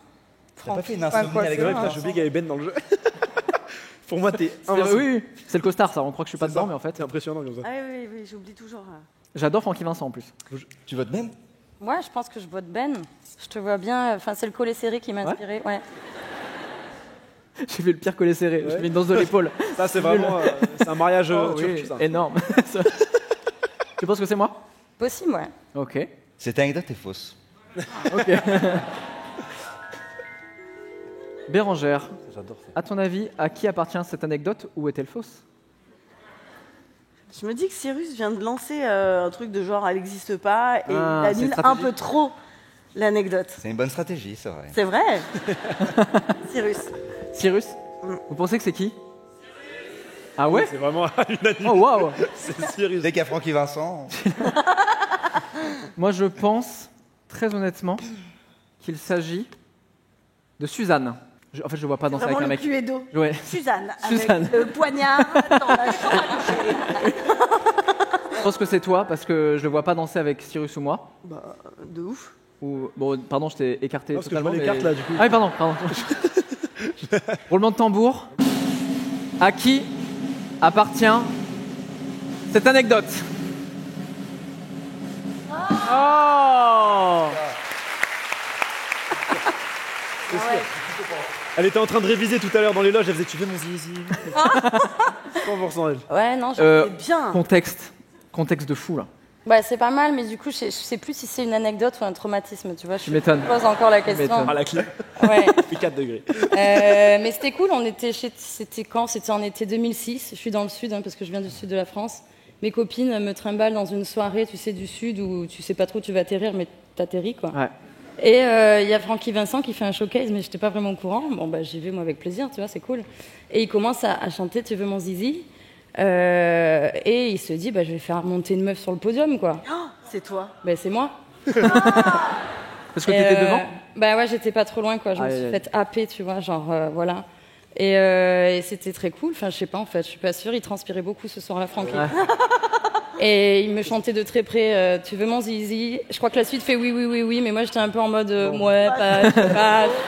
Speaker 7: T'as pas fait une
Speaker 9: Pas
Speaker 7: insomnie
Speaker 9: quoi
Speaker 7: avec
Speaker 8: C'est
Speaker 9: faire,
Speaker 8: vrai que
Speaker 9: hein.
Speaker 8: là, j'ai oublié qu'il y avait Ben dans le jeu. Pour moi, t'es
Speaker 2: Oui,
Speaker 8: invincible.
Speaker 2: oui, c'est le costard, ça. On croit que je suis pas dedans, mais en fait.
Speaker 8: C'est impressionnant comme ça.
Speaker 10: Ah oui, j'oublie toujours.
Speaker 2: J'adore Francky Vincent en plus.
Speaker 7: Tu votes Ben?
Speaker 9: Ouais, je pense que je vote Ben. Je te vois bien. Enfin, c'est le collet serré qui m'a inspiré. Ouais.
Speaker 2: J'ai fait le pire collé serré. J'ai fait une danse de l'épaule.
Speaker 8: Ça, c'est vraiment. C'est un mariage
Speaker 2: Oh,
Speaker 8: turc,
Speaker 2: oui,
Speaker 8: ça.
Speaker 2: énorme. Tu penses que c'est moi?
Speaker 9: Possible, ouais.
Speaker 2: Ok.
Speaker 7: Cette anecdote est fausse.
Speaker 2: Ok. Bérangère,
Speaker 8: J'adore ça.
Speaker 2: à ton avis, à qui appartient cette anecdote ou est-elle fausse?
Speaker 10: Je me dis que Cyrus vient de lancer un truc de genre elle n'existe pas et
Speaker 2: Ah,
Speaker 10: il
Speaker 2: c'est
Speaker 10: annule un
Speaker 2: stratégique.
Speaker 10: peu trop l'anecdote.
Speaker 7: C'est une bonne stratégie, c'est vrai.
Speaker 10: C'est vrai Cyrus.
Speaker 2: Cyrus? Vous pensez que c'est qui? Ah ouais?
Speaker 8: C'est vraiment unanime.
Speaker 2: Oh waouh!
Speaker 8: C'est Cyrus.
Speaker 7: Dès qu'il y a Francky Vincent.
Speaker 2: Moi je pense, très honnêtement, qu'il s'agit de Suzanne. En fait, je vois pas danser avec
Speaker 10: Vraiment
Speaker 2: un
Speaker 10: le
Speaker 2: mec.
Speaker 10: Cluedo.
Speaker 2: Ouais.
Speaker 10: Suzanne,
Speaker 2: Suzanne.
Speaker 10: avec le poignard dans la chambre à coucher.
Speaker 2: Je pense que c'est toi parce que je le vois pas danser avec Cyrus ou moi.
Speaker 10: Bah, de ouf.
Speaker 2: Ou bon, pardon, je t'ai écarté
Speaker 8: Non, parce que je
Speaker 2: totalement.
Speaker 8: vois les
Speaker 2: mais-
Speaker 8: cartes, là, du coup.
Speaker 2: Ah oui, pardon. Roulement de tambour. À qui appartient cette anecdote? Oh!
Speaker 8: Elle était en train de réviser tout à l'heure dans les loges, elle faisait tu veux mon zizi 100% elle.
Speaker 9: Ouais, non,
Speaker 10: bien.
Speaker 2: Contexte de fou là.
Speaker 9: Bah, c'est pas mal, mais du coup, je sais plus si c'est une anecdote ou un traumatisme, tu vois. Je
Speaker 2: m'étonnes.
Speaker 9: pose encore la question.
Speaker 2: m'étonnes.
Speaker 8: Ah la clé.
Speaker 9: Ouais.
Speaker 8: Fait 4 degrés.
Speaker 9: Mais c'était cool, c'était quand? C'était en été 2006. Je suis dans le sud, hein, parce que je viens du sud de la France. Mes copines me trimballent dans une soirée, tu sais, du sud, où tu sais pas trop où tu vas atterrir, mais t'atterris, quoi.
Speaker 2: Ouais.
Speaker 9: Et il y a Francky Vincent qui fait un showcase, mais j'étais pas vraiment au courant. Bon, bah, j'y vais, moi, avec plaisir, tu vois, c'est cool. Et il commence à chanter Tu veux mon zizi. Et il se dit, bah, je vais faire monter une meuf sur le podium, quoi.
Speaker 10: Oh, c'est toi.
Speaker 9: Ben, c'est moi.
Speaker 2: Parce que t'étais devant?
Speaker 9: Bah ouais, j'étais pas trop loin, quoi. Je me
Speaker 2: Aïe,
Speaker 9: suis
Speaker 2: aïe.
Speaker 9: faite happer, tu vois, genre, voilà. Et c'était très cool. Enfin, je sais pas, en fait, je suis pas sûre. Il transpirait beaucoup ce soir-là, Francky.
Speaker 2: Ouais.
Speaker 9: Et il me chantait de très près, tu veux mon zizi? Je crois que la suite fait oui, oui, oui, oui, mais moi j'étais un peu en mode, ouais, pas,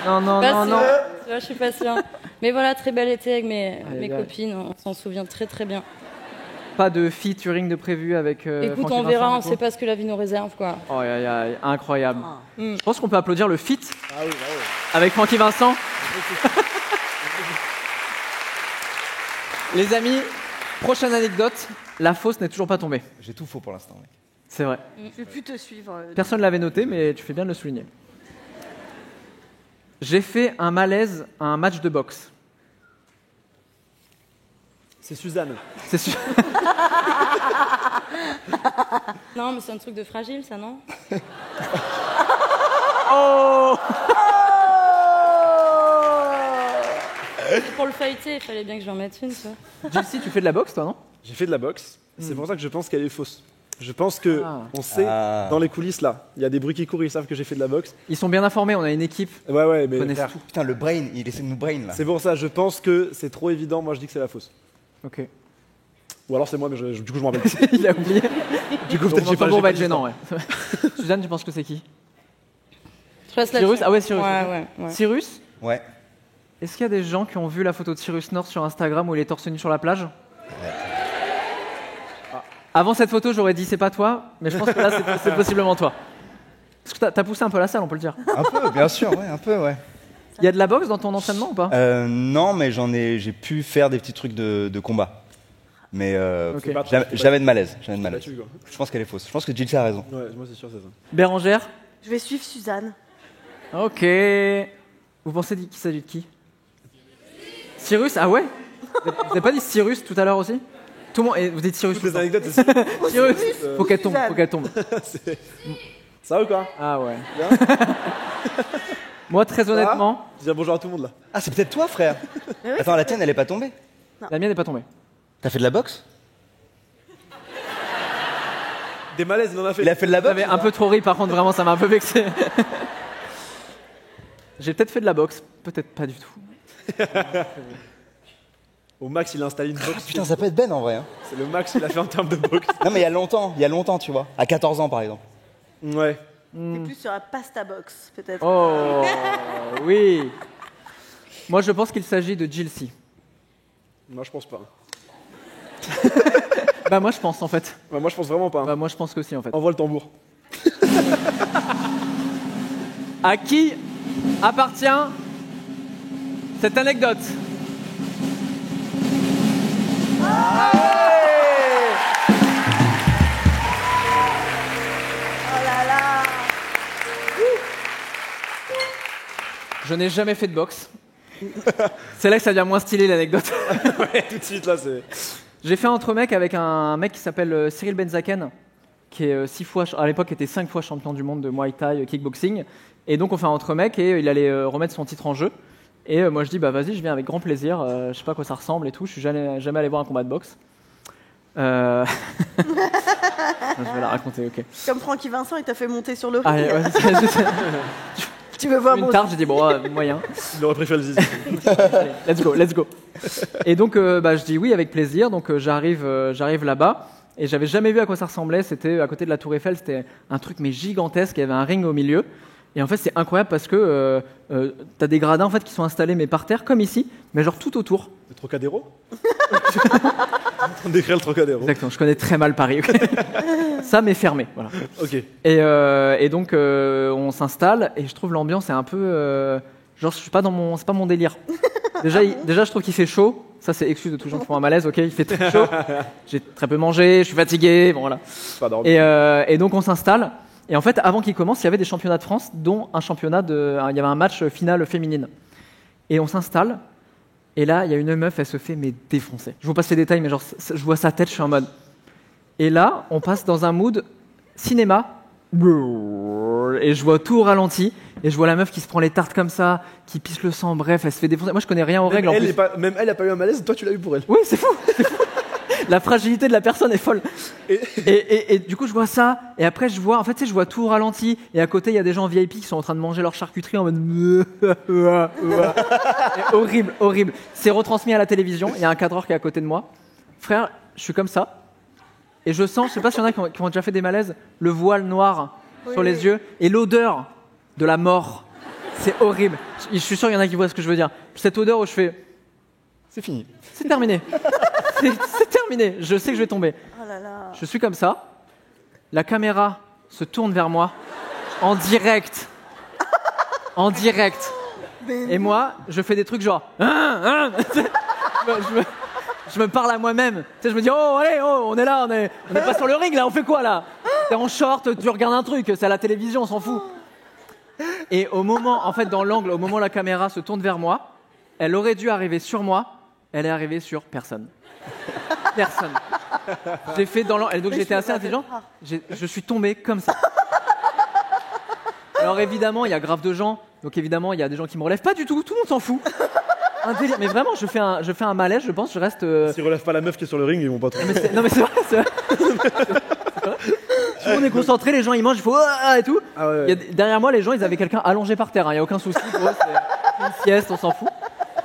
Speaker 2: Non, non,
Speaker 9: pas
Speaker 2: non,
Speaker 9: sûre.
Speaker 2: non.
Speaker 9: Tu vois, je suis pas sûre. Mais voilà, très bel été avec mes
Speaker 2: aïe.
Speaker 9: copines, on s'en souvient très très bien.
Speaker 2: Pas de featuring de prévu avec.
Speaker 9: Écoute,
Speaker 2: Francky
Speaker 9: on verra,
Speaker 2: Vincent,
Speaker 9: on
Speaker 2: du
Speaker 9: sait
Speaker 2: coup
Speaker 9: pas ce que la vie nous réserve, quoi.
Speaker 2: Oh, aïe, aïe, aïe, incroyable.
Speaker 9: Mm.
Speaker 2: Je pense qu'on peut applaudir le feat
Speaker 8: Ah oui, bah ouais.
Speaker 2: avec Francky Vincent. Les amis, prochaine anecdote. La fausse n'est toujours pas tombée.
Speaker 7: J'ai tout faux pour l'instant, mec.
Speaker 2: C'est vrai.
Speaker 10: Je vais plus te suivre.
Speaker 2: Personne ne l'avait noté, mais tu fais bien de le souligner. J'ai fait un malaise à un match de boxe.
Speaker 8: C'est Suzanne.
Speaker 2: C'est sûr.
Speaker 9: Non, mais c'est un truc de fragile, ça, non?
Speaker 2: Oh!
Speaker 9: Pour le feuilleter, il fallait bien que je lui en mette une, tu vois.
Speaker 2: J.C., tu fais de la boxe, toi, non?
Speaker 8: J'ai fait de la boxe. C'est pour ça que je pense qu'elle est fausse. Je pense que on sait
Speaker 7: Ah.
Speaker 8: dans les coulisses là, il y a des bruits qui courent, ils savent que j'ai fait de la boxe.
Speaker 2: Ils sont bien informés, on a une équipe.
Speaker 8: Ouais, mais
Speaker 2: Connaissent
Speaker 8: frère,
Speaker 2: tout.
Speaker 7: Putain, le brain, il essaie de nous brain là.
Speaker 8: c'est pour ça, je pense que c'est trop évident. Moi, je dis que c'est la fausse.
Speaker 2: Ok.
Speaker 8: Ou alors c'est moi, mais du coup, je m'en rappelle plus.
Speaker 2: Il a oublié.
Speaker 8: Du coup,
Speaker 2: Bon,
Speaker 8: peut-être j'ai pas.
Speaker 2: va
Speaker 8: j'ai pas
Speaker 2: être
Speaker 8: dit
Speaker 2: gênant,
Speaker 8: ça.
Speaker 2: ouais. Suzanne, tu penses que c'est qui?
Speaker 9: Je passe
Speaker 2: Cyrus?
Speaker 9: là-dessus.
Speaker 2: Ah ouais, Cyrus.
Speaker 9: Ouais, ouais.
Speaker 2: Cyrus?
Speaker 7: Ouais.
Speaker 2: Est-ce qu'il y a des gens qui ont vu la photo de Cyrus North sur Instagram où il est torse nu sur la plage? Avant cette photo, j'aurais dit c'est pas toi, mais je pense que là, c'est possiblement toi. Parce que t'as poussé un peu la salle, on peut le dire.
Speaker 7: Un peu, bien sûr, ouais, un peu, ouais.
Speaker 2: Il y a de la boxe dans ton entraînement ou pas?
Speaker 7: Non, mais j'ai pu faire des petits trucs de combat. Mais
Speaker 2: Ok.
Speaker 7: j'avais de malaise.
Speaker 8: T'es battu, quoi.
Speaker 7: Je pense qu'elle est fausse. Je pense que Gilles a raison.
Speaker 8: Ouais, moi c'est sûr, c'est ça.
Speaker 2: Bérangère?
Speaker 10: Je vais suivre Suzanne.
Speaker 2: Ok. Vous pensez qu'il s'agit de qui? Cyrus? Ah ouais? Vous avez pas dit Cyrus tout à l'heure aussi? Tout le monde. Et vous dites Cyrus.
Speaker 8: Toutes
Speaker 2: tout
Speaker 8: les
Speaker 2: le temps.
Speaker 8: anecdotes, c'est
Speaker 2: Cyrus. Faut qu'elle tombe.
Speaker 10: Suzanne.
Speaker 2: Faut qu'elle tombe.
Speaker 8: ça va ou quoi?
Speaker 2: Ah ouais. Moi, très honnêtement,
Speaker 8: Dis bonjour à tout le monde là.
Speaker 7: Ah, c'est peut-être toi, frère.
Speaker 10: Mais oui,
Speaker 7: Attends, la tienne, elle est pas tombée.
Speaker 2: la mienne n'est pas tombée.
Speaker 7: T'as fait de la boxe?
Speaker 8: Des malaises, il en a fait.
Speaker 7: Il a fait de la boxe?
Speaker 2: J'avais un peu trop ri, par contre, vraiment, ça m'a un peu vexé. J'ai peut-être fait de la boxe, peut-être pas du tout.
Speaker 8: Au max, il a installé une boxe.
Speaker 7: Putain, ça peut être Ben en vrai. Hein.
Speaker 8: C'est le max qu'il a fait en termes de boxe.
Speaker 7: Non, mais il y a longtemps, tu vois. À 14 ans, par exemple.
Speaker 8: Ouais.
Speaker 10: c'est plus sur la pasta box, peut-être.
Speaker 2: Oh, oui. Moi, je pense qu'il s'agit de Jill C.
Speaker 8: Moi, je pense pas.
Speaker 2: Bah, moi, je pense, en fait.
Speaker 8: Ouais, moi, je pense vraiment pas.
Speaker 2: Bah, moi, je pense que si, en fait.
Speaker 8: Envoie le tambour.
Speaker 2: À qui appartient cette anecdote?
Speaker 10: Oh là là.
Speaker 2: Je n'ai jamais fait de boxe. C'est là que ça devient moins stylé, l'anecdote.
Speaker 8: Ouais, tout de suite là, c'est.
Speaker 2: J'ai fait un entre mec avec un mec qui s'appelle Cyril Benzaken, qui est 6 fois, à l'époque était 5 fois champion du monde de Muay Thai kickboxing. Et donc on fait un entre mec et il allait remettre son titre en jeu. Et moi je dis bah vas-y, je viens avec grand plaisir. Je sais pas à quoi ça ressemble et tout. Je suis jamais allé voir un combat de boxe. Je vais la raconter, ok.
Speaker 10: Comme Francky Vincent, il t'a fait monter sur le
Speaker 2: Ah,
Speaker 10: ring.
Speaker 2: ouais,
Speaker 10: Tu veux voir
Speaker 2: une
Speaker 10: mon...
Speaker 2: tarte, j'ai dit bon moyen.
Speaker 8: Il aurait préféré le zizi.
Speaker 2: Allez, let's go. Et donc, je dis oui avec plaisir. Donc, j'arrive là-bas et j'avais jamais vu à quoi ça ressemblait. C'était à côté de la Tour Eiffel. C'était un truc mais gigantesque. Il y avait un ring au milieu. Et en fait, c'est incroyable parce que t'as des gradins en fait qui sont installés mais par terre comme ici, mais genre tout autour.
Speaker 8: Le Trocadéro. En train d'écrire le Trocadéro.
Speaker 2: Exactement. Je connais très mal Paris. Okay. Ça m'est fermé. Voilà.
Speaker 8: Ok.
Speaker 2: Et donc, on s'installe et je trouve l'ambiance est un peu genre je suis pas dans c'est pas mon délire. Déjà, je trouve qu'il fait chaud. Ça, c'est excuse de tous les gens qui font un malaise, ok. Il fait très chaud. J'ai très peu mangé, je suis fatigué, bon voilà.
Speaker 8: Pas dormi.
Speaker 2: Et donc on s'installe. Et en fait, avant qu'il commence, il y avait des championnats de France, dont un championnat il y avait un match finale féminine. Et on s'installe. Et là, il y a une meuf, elle se fait mais défoncer. Je vous passe les détails, mais genre, je vois sa tête, je suis en mode. Et là, on passe dans un mood cinéma. Et je vois tout au ralenti. Et je vois la meuf qui se prend les tartes comme ça, qui pisse le sang, bref, elle se fait défoncer. Moi, je connais rien aux règles en plus.
Speaker 8: Même elle a pas eu un malaise, toi tu l'as eu pour elle.
Speaker 2: Oui, c'est fou. La fragilité de la personne est folle. Et du coup, je vois ça. Et après, je vois tout au ralenti. Et à côté, il y a des gens VIP qui sont en train de manger leur charcuterie en mode. Et horrible, horrible. C'est retransmis à la télévision. Il y a un cadreur qui est à côté de moi. Frère, je suis comme ça. Et je sens, je sais pas s'il y en a qui ont déjà fait des malaises, le voile noir sur les yeux et l'odeur de la mort. C'est horrible. Je suis sûr qu'il y en a qui voient ce que je veux dire. Cette odeur où je fais.
Speaker 8: C'est fini.
Speaker 2: C'est terminé. C'est terminé. Je sais que je vais tomber.
Speaker 10: Oh là là.
Speaker 2: Je suis comme ça. La caméra se tourne vers moi en direct. En direct. Et moi, je fais des trucs genre. Je me parle à moi-même. Tu sais, je me dis oh allez, oh, on est là, on est pas sur le ring là, on fait quoi là? T'es en short, tu regardes un truc, c'est à la télévision, on s'en fout. Et au moment, en fait, dans l'angle, au moment où la caméra se tourne vers moi, elle aurait dû arriver sur moi. Elle est arrivée sur personne. Personne. J'ai fait dans l'angle. Donc j'étais assez intelligent. Je suis tombé comme ça. Alors évidemment, il y a grave de gens. Donc évidemment, il y a des gens qui me relèvent. Pas du tout. Tout le monde s'en fout. Un délire. Mais vraiment, je fais un malaise. Je pense. Je reste.
Speaker 8: S'ils relèvent pas la meuf qui est sur le ring, ils vont pas trop.
Speaker 2: Non mais c'est vrai. C'est vrai. Tout le monde est concentré. Les gens ils mangent. Il faut et tout.
Speaker 8: Ah ouais.
Speaker 2: Il y a, derrière moi, les gens ils avaient quelqu'un allongé par terre. Il y a aucun souci. Pour eux, c'est une sieste. On s'en fout.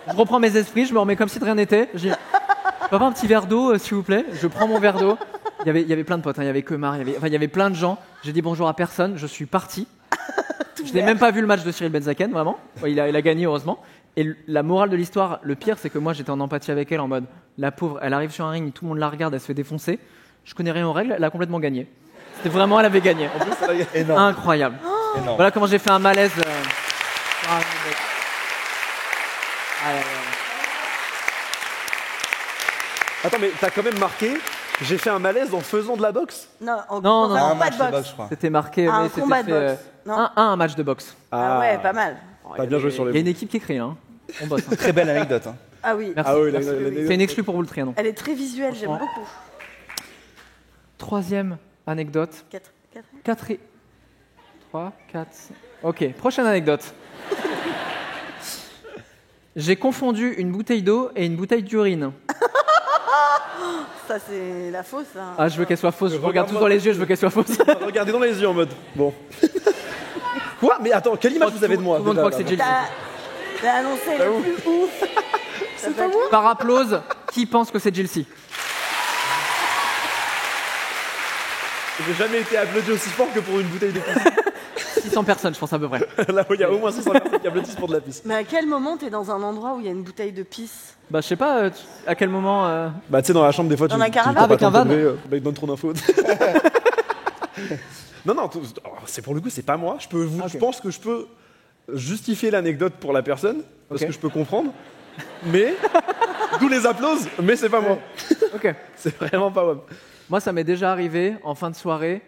Speaker 2: Je reprends mes esprits, je me remets comme si de rien n'était. Je dis, je peux avoir un petit verre d'eau, s'il vous plaît. Je prends mon verre d'eau. Il y avait plein de potes, hein. Il y avait Kemar, il y avait plein de gens. J'ai dit bonjour à personne, je suis parti. Je n'ai même pas vu le match de Cyril Benzaken, vraiment. Ouais, il a gagné, heureusement. Et la morale de l'histoire, le pire, c'est que moi, j'étais en empathie avec elle, en mode, la pauvre, elle arrive sur un ring, tout le monde la regarde, elle se fait défoncer. Je connais rien aux règles, elle a complètement gagné. C'était vraiment, elle avait gagné. En plus,
Speaker 7: Énorme.
Speaker 2: incroyable.
Speaker 7: Énorme.
Speaker 2: Voilà comment j'ai fait un malaise.
Speaker 8: Attends, mais t'as quand même marqué, j'ai fait un malaise en faisant de la boxe.
Speaker 10: Non,
Speaker 2: Non, non,
Speaker 10: vraiment
Speaker 2: non,
Speaker 10: pas de boxe.
Speaker 7: je crois.
Speaker 2: C'était marqué,
Speaker 10: Un
Speaker 2: mais c'était
Speaker 10: combat de
Speaker 2: fait,
Speaker 10: boxe. Non.
Speaker 2: un match de boxe.
Speaker 10: Ah ouais, pas mal.
Speaker 8: T'as bien joué sur
Speaker 2: Il y a
Speaker 8: les
Speaker 2: une
Speaker 8: mots.
Speaker 2: équipe qui écrit, hein. On bosse. Hein.
Speaker 7: Très belle anecdote. Hein.
Speaker 10: Ah oui.
Speaker 2: Merci.
Speaker 8: Ah oui,
Speaker 2: Merci.
Speaker 8: l'anecdote.
Speaker 2: C'est une exclue pour vous le Trianon.
Speaker 10: Elle est très visuelle, j'aime
Speaker 2: Franchement.
Speaker 10: beaucoup.
Speaker 2: Troisième anecdote.
Speaker 10: 4.
Speaker 2: 4 et... 3, 4... Ok, prochaine anecdote. J'ai confondu une bouteille d'eau et une bouteille d'urine.
Speaker 10: Ça, c'est la fausse. Hein.
Speaker 2: Ah, je veux qu'elle soit fausse. Je regarde
Speaker 8: Regarde-moi.
Speaker 2: tous dans les yeux, je veux qu'elle soit fausse.
Speaker 8: Regardez dans les yeux en mode. Bon. Quoi? Mais attends, quelle image vous avez de moi?
Speaker 2: Tout le monde croit que c'est Jill.
Speaker 10: T'as annoncé le plus ouf. C'est pas moi.
Speaker 2: Par applause, qui pense que c'est Jill C?
Speaker 8: J'ai jamais été applaudi aussi fort que pour une bouteille de pisse.
Speaker 2: 600 personnes, je pense à peu près.
Speaker 8: Là où il y a au moins 600 personnes qui applaudissent pour de la pisse.
Speaker 10: Mais à quel moment t'es dans un endroit où il y a une bouteille de pisse?
Speaker 2: Bah, je sais pas à quel moment...
Speaker 8: Bah, tu sais, dans la chambre, des fois,
Speaker 10: Dans
Speaker 8: tu.
Speaker 10: la caravane.
Speaker 8: tu-
Speaker 2: Avec un van.
Speaker 8: Mec, donne trop d'infos. Non, c'est pour le coup, c'est pas moi. Je pense que je peux justifier l'anecdote pour la personne, parce
Speaker 2: Ok.
Speaker 8: que je peux comprendre. Mais, d'où les applauses, mais c'est pas moi.
Speaker 2: Ok.
Speaker 8: C'est vraiment pas moi.
Speaker 2: Moi, ça m'est déjà arrivé en fin de soirée.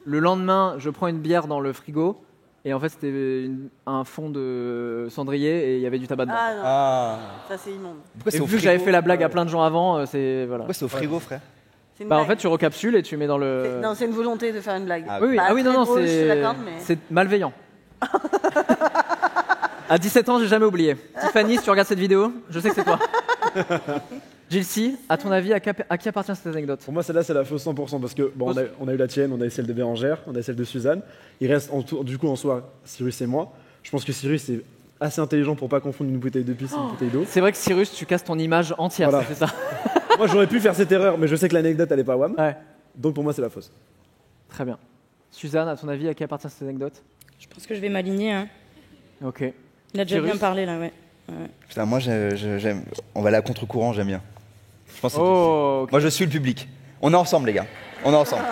Speaker 2: Le lendemain, je prends une bière dans le frigo. Et en fait, c'était un fond de cendrier et il y avait du tabac dedans.
Speaker 10: Ah non,
Speaker 7: Ah.
Speaker 10: ça c'est immonde.
Speaker 7: Pourquoi
Speaker 2: Et
Speaker 7: c'est au
Speaker 2: vu que
Speaker 7: frigo
Speaker 2: j'avais fait la blague à plein de gens avant, c'est... Voilà.
Speaker 7: Pourquoi c'est au frigo, frère?
Speaker 10: C'est une
Speaker 2: Bah, en
Speaker 10: blague.
Speaker 2: fait, tu recapsules et tu mets dans le...
Speaker 10: Non, c'est une volonté de faire une blague.
Speaker 7: Ah,
Speaker 2: Oui, oui.
Speaker 10: Bah,
Speaker 2: Ah oui, non,
Speaker 10: très
Speaker 2: non,
Speaker 10: drôle, je te
Speaker 2: c'est...
Speaker 10: l'accorde, mais-
Speaker 2: C'est malveillant. À 17 ans, j'ai jamais oublié. Tiffany, si tu regardes cette vidéo, je sais que c'est toi. Jill C, à ton avis, à qui appartient cette anecdote?
Speaker 8: Pour moi, celle-là, c'est la fausse 100%. Parce que, bon, on a eu la tienne, on a eu celle de Bérangère, on a eu celle de Suzanne. Il reste, du coup, en soi, Cyrus et moi. Je pense que Cyrus est assez intelligent pour pas confondre une bouteille de pisse et une bouteille d'eau.
Speaker 2: C'est vrai que Cyrus, tu casses ton image entière,
Speaker 8: Voilà.
Speaker 2: c'est ça.
Speaker 8: Moi, j'aurais pu faire cette erreur, mais je sais que l'anecdote, elle est pas wham.
Speaker 2: Ouais,
Speaker 8: Donc, pour moi, c'est la fausse.
Speaker 2: très bien. Suzanne, à ton avis, à qui appartient cette anecdote?
Speaker 9: Je pense que je vais m'aligner. Hein.
Speaker 2: Ok.
Speaker 9: Il a déjà
Speaker 2: Cyrus
Speaker 9: bien parlé là, ouais.
Speaker 7: Putain, moi, j'aime. On va aller à contre-courant, j'aime bien. Je pense que c'est
Speaker 2: Oh, ok.
Speaker 7: Moi, je suis le public. On est ensemble, les gars. On est ensemble.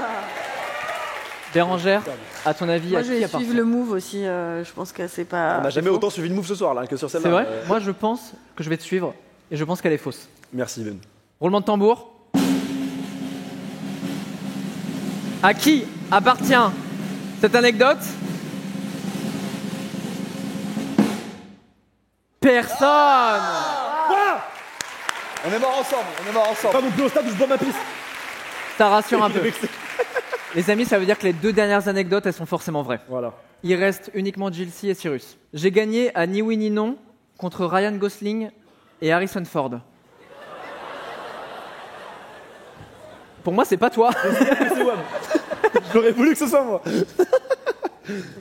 Speaker 2: Bérangère, à ton avis,
Speaker 10: Moi,
Speaker 2: à
Speaker 10: je
Speaker 2: qui
Speaker 10: vais
Speaker 2: appartient?
Speaker 10: suivre le move aussi. Je pense que c'est pas.
Speaker 8: On n'a jamais autant suivi une move ce soir, là, que sur celle-là.
Speaker 2: C'est vrai Moi, je pense que je vais te suivre et je pense qu'elle est fausse.
Speaker 8: Merci, Ben.
Speaker 2: Roulement de tambour. À qui appartient cette anecdote? Personne.
Speaker 7: On est morts ensemble. On est morts ensemble.
Speaker 8: Pas non plus au stade où je bois ma pisse.
Speaker 2: Ça rassure un peu. Les amis, ça veut dire que les deux dernières anecdotes, elles sont forcément vraies.
Speaker 8: Voilà.
Speaker 2: Il reste uniquement Jill C et Cyrus. J'ai gagné à ni oui ni non contre Ryan Gosling et Harrison Ford. Pour moi, c'est pas toi.
Speaker 8: C'est wham. J'aurais voulu que ce soit moi.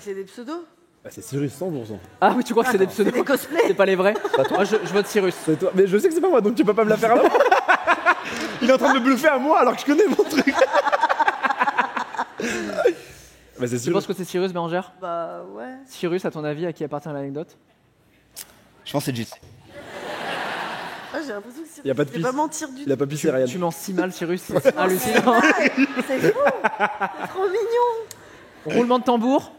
Speaker 10: C'est des pseudos.
Speaker 8: Bah, c'est Cyrus 100%.
Speaker 2: Ah oui, tu crois que c'est des pseudos?
Speaker 10: C'est des cosplays.
Speaker 2: C'est pas les vrais? Moi, je vote Cyrus.
Speaker 8: C'est toi. Mais je sais que c'est pas moi, donc tu peux pas me la faire à moi. Il est en train de me bluffer à moi alors que je connais mon truc. Bah, c'est
Speaker 2: Tu
Speaker 8: Cyrus.
Speaker 2: penses que c'est Cyrus, Bérangère?
Speaker 10: Bah ouais.
Speaker 2: Cyrus, à ton avis, à qui appartient l'anecdote?
Speaker 7: Je pense que c'est Jill.
Speaker 10: Ah, j'ai l'impression que
Speaker 8: Y a pas de
Speaker 10: c'est
Speaker 8: pisse.
Speaker 10: pas mentir du
Speaker 8: Il a pas pissé Ryan.
Speaker 2: Tu mens si mal, Cyrus, c'est hallucinant.
Speaker 10: C'est fou. C'est trop mignon.
Speaker 2: Roulement de tambour.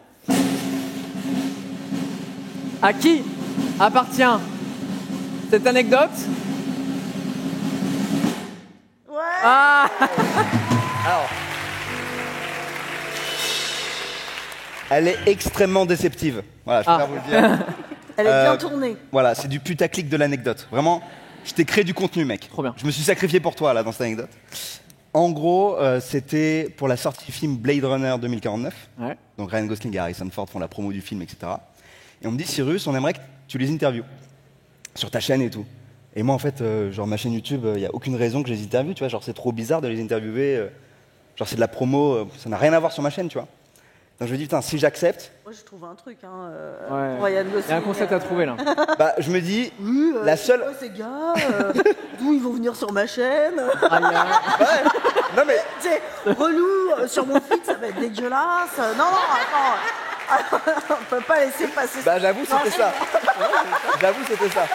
Speaker 2: À qui appartient cette anecdote?
Speaker 10: Ouais.
Speaker 2: Ah
Speaker 7: Alors. Elle est extrêmement déceptive. Voilà, je préfère vous le dire.
Speaker 10: Elle est bien tournée.
Speaker 7: Voilà, c'est du putaclic de l'anecdote. Vraiment, je t'ai créé du contenu, mec.
Speaker 2: Trop bien.
Speaker 7: Je me suis sacrifié pour toi, là, dans cette anecdote. En gros, c'était pour la sortie du film Blade Runner 2049.
Speaker 2: Ouais.
Speaker 7: Donc Ryan Gosling et Harrison Ford font la promo du film, etc. Et on me dit, Cyrus, on aimerait que tu les interviews sur ta chaîne et tout. Et moi, en fait, genre ma chaîne YouTube, il n'y a aucune raison que je les interviewe, tu vois. Genre, c'est trop bizarre de les interviewer. Genre, c'est de la promo, ça n'a rien à voir sur ma chaîne, tu vois. Donc je me dis, putain, si j'accepte,
Speaker 10: Moi, je trouve un truc. Hein,
Speaker 2: Ouais.
Speaker 10: pour Ryan Gosling.
Speaker 2: Il y a un concept à trouver là.
Speaker 7: bah, je me dis,
Speaker 10: Oui,
Speaker 7: la seule.
Speaker 10: oh, ces gars, d'où ils vont venir sur ma chaîne.
Speaker 7: Non, mais.
Speaker 10: Tu sais, relou, sur mon feed, ça va être dégueulasse. Non, attends. On peut pas laisser passer ça.
Speaker 7: Bah, j'avoue, c'était ça. J'avoue, c'était ça.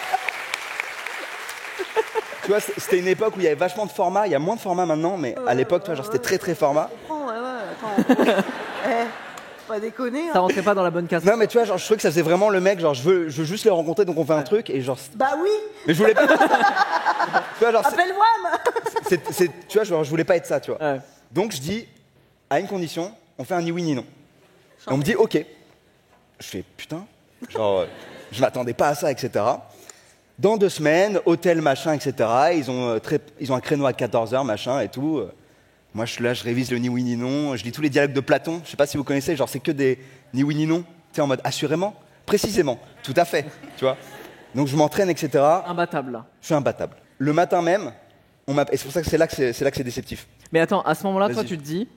Speaker 7: Tu vois, c'était une époque où il y avait vachement de formats. Il y a moins de formats maintenant, mais à l'époque, tu vois, genre, c'était très très format.
Speaker 10: Ouais, attends. Pas déconner.
Speaker 2: Ça
Speaker 10: Hein.
Speaker 2: rentrait pas dans la bonne case.
Speaker 7: Non, mais tu vois, genre, je trouvais que ça faisait vraiment le mec, genre, je veux juste le rencontrer, donc on fait un truc, et genre.
Speaker 10: Bah oui.
Speaker 7: Mais je voulais pas. Tu vois, genre,
Speaker 10: Appelle-moi.
Speaker 7: tu vois, genre, je voulais pas être ça, tu vois.
Speaker 2: Ouais.
Speaker 7: Donc je dis, à une condition, on fait un ni oui ni non. Et on me dit, ok. Je fais, putain, genre, je m'attendais pas à ça, etc. Dans 2 semaines, hôtel, machin, etc. Ils ont un créneau à 14h, machin, et tout. Moi, je suis là, je révise le ni oui ni non. Je lis tous les dialogues de Platon. Je sais pas si vous connaissez, genre, c'est que des ni oui ni non. Tu sais, en mode assurément, précisément, tout à fait, tu vois. Donc je m'entraîne, etc.
Speaker 2: Imbattable, là.
Speaker 7: Je suis imbattable. Le matin même, on m'appelle. Et c'est pour ça que c'est là que c'est déceptif.
Speaker 2: Mais attends, à ce moment-là, toi,
Speaker 7: Vas-y.
Speaker 2: tu te dis,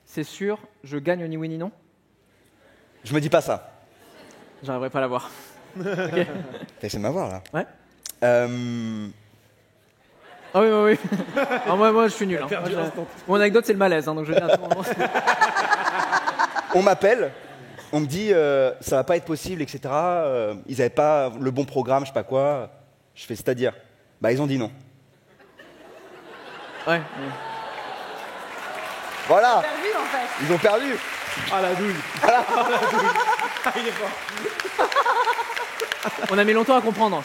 Speaker 2: c'est sûr, je gagne au ni oui ni non?
Speaker 7: Je me dis pas ça.
Speaker 2: J'arriverai pas à l'avoir. Ok.
Speaker 7: T'essaies de m'avoir, là.
Speaker 2: Ouais.
Speaker 7: Euh,
Speaker 2: Ah oui. Ah, moi, je suis nul. Hein. Mon anecdote, c'est le malaise, hein, donc je vais dire à tout moment.
Speaker 7: On m'appelle, on me dit ça va pas être possible, etc. Ils avaient pas le bon programme, je sais pas quoi. Je fais c'est-à-dire. Bah ils ont dit non.
Speaker 2: Ouais.
Speaker 7: Voilà.
Speaker 10: Perdu en fait.
Speaker 7: Ils ont perdu.
Speaker 8: Ah la douille. Il est fort.
Speaker 2: On a mis longtemps à comprendre.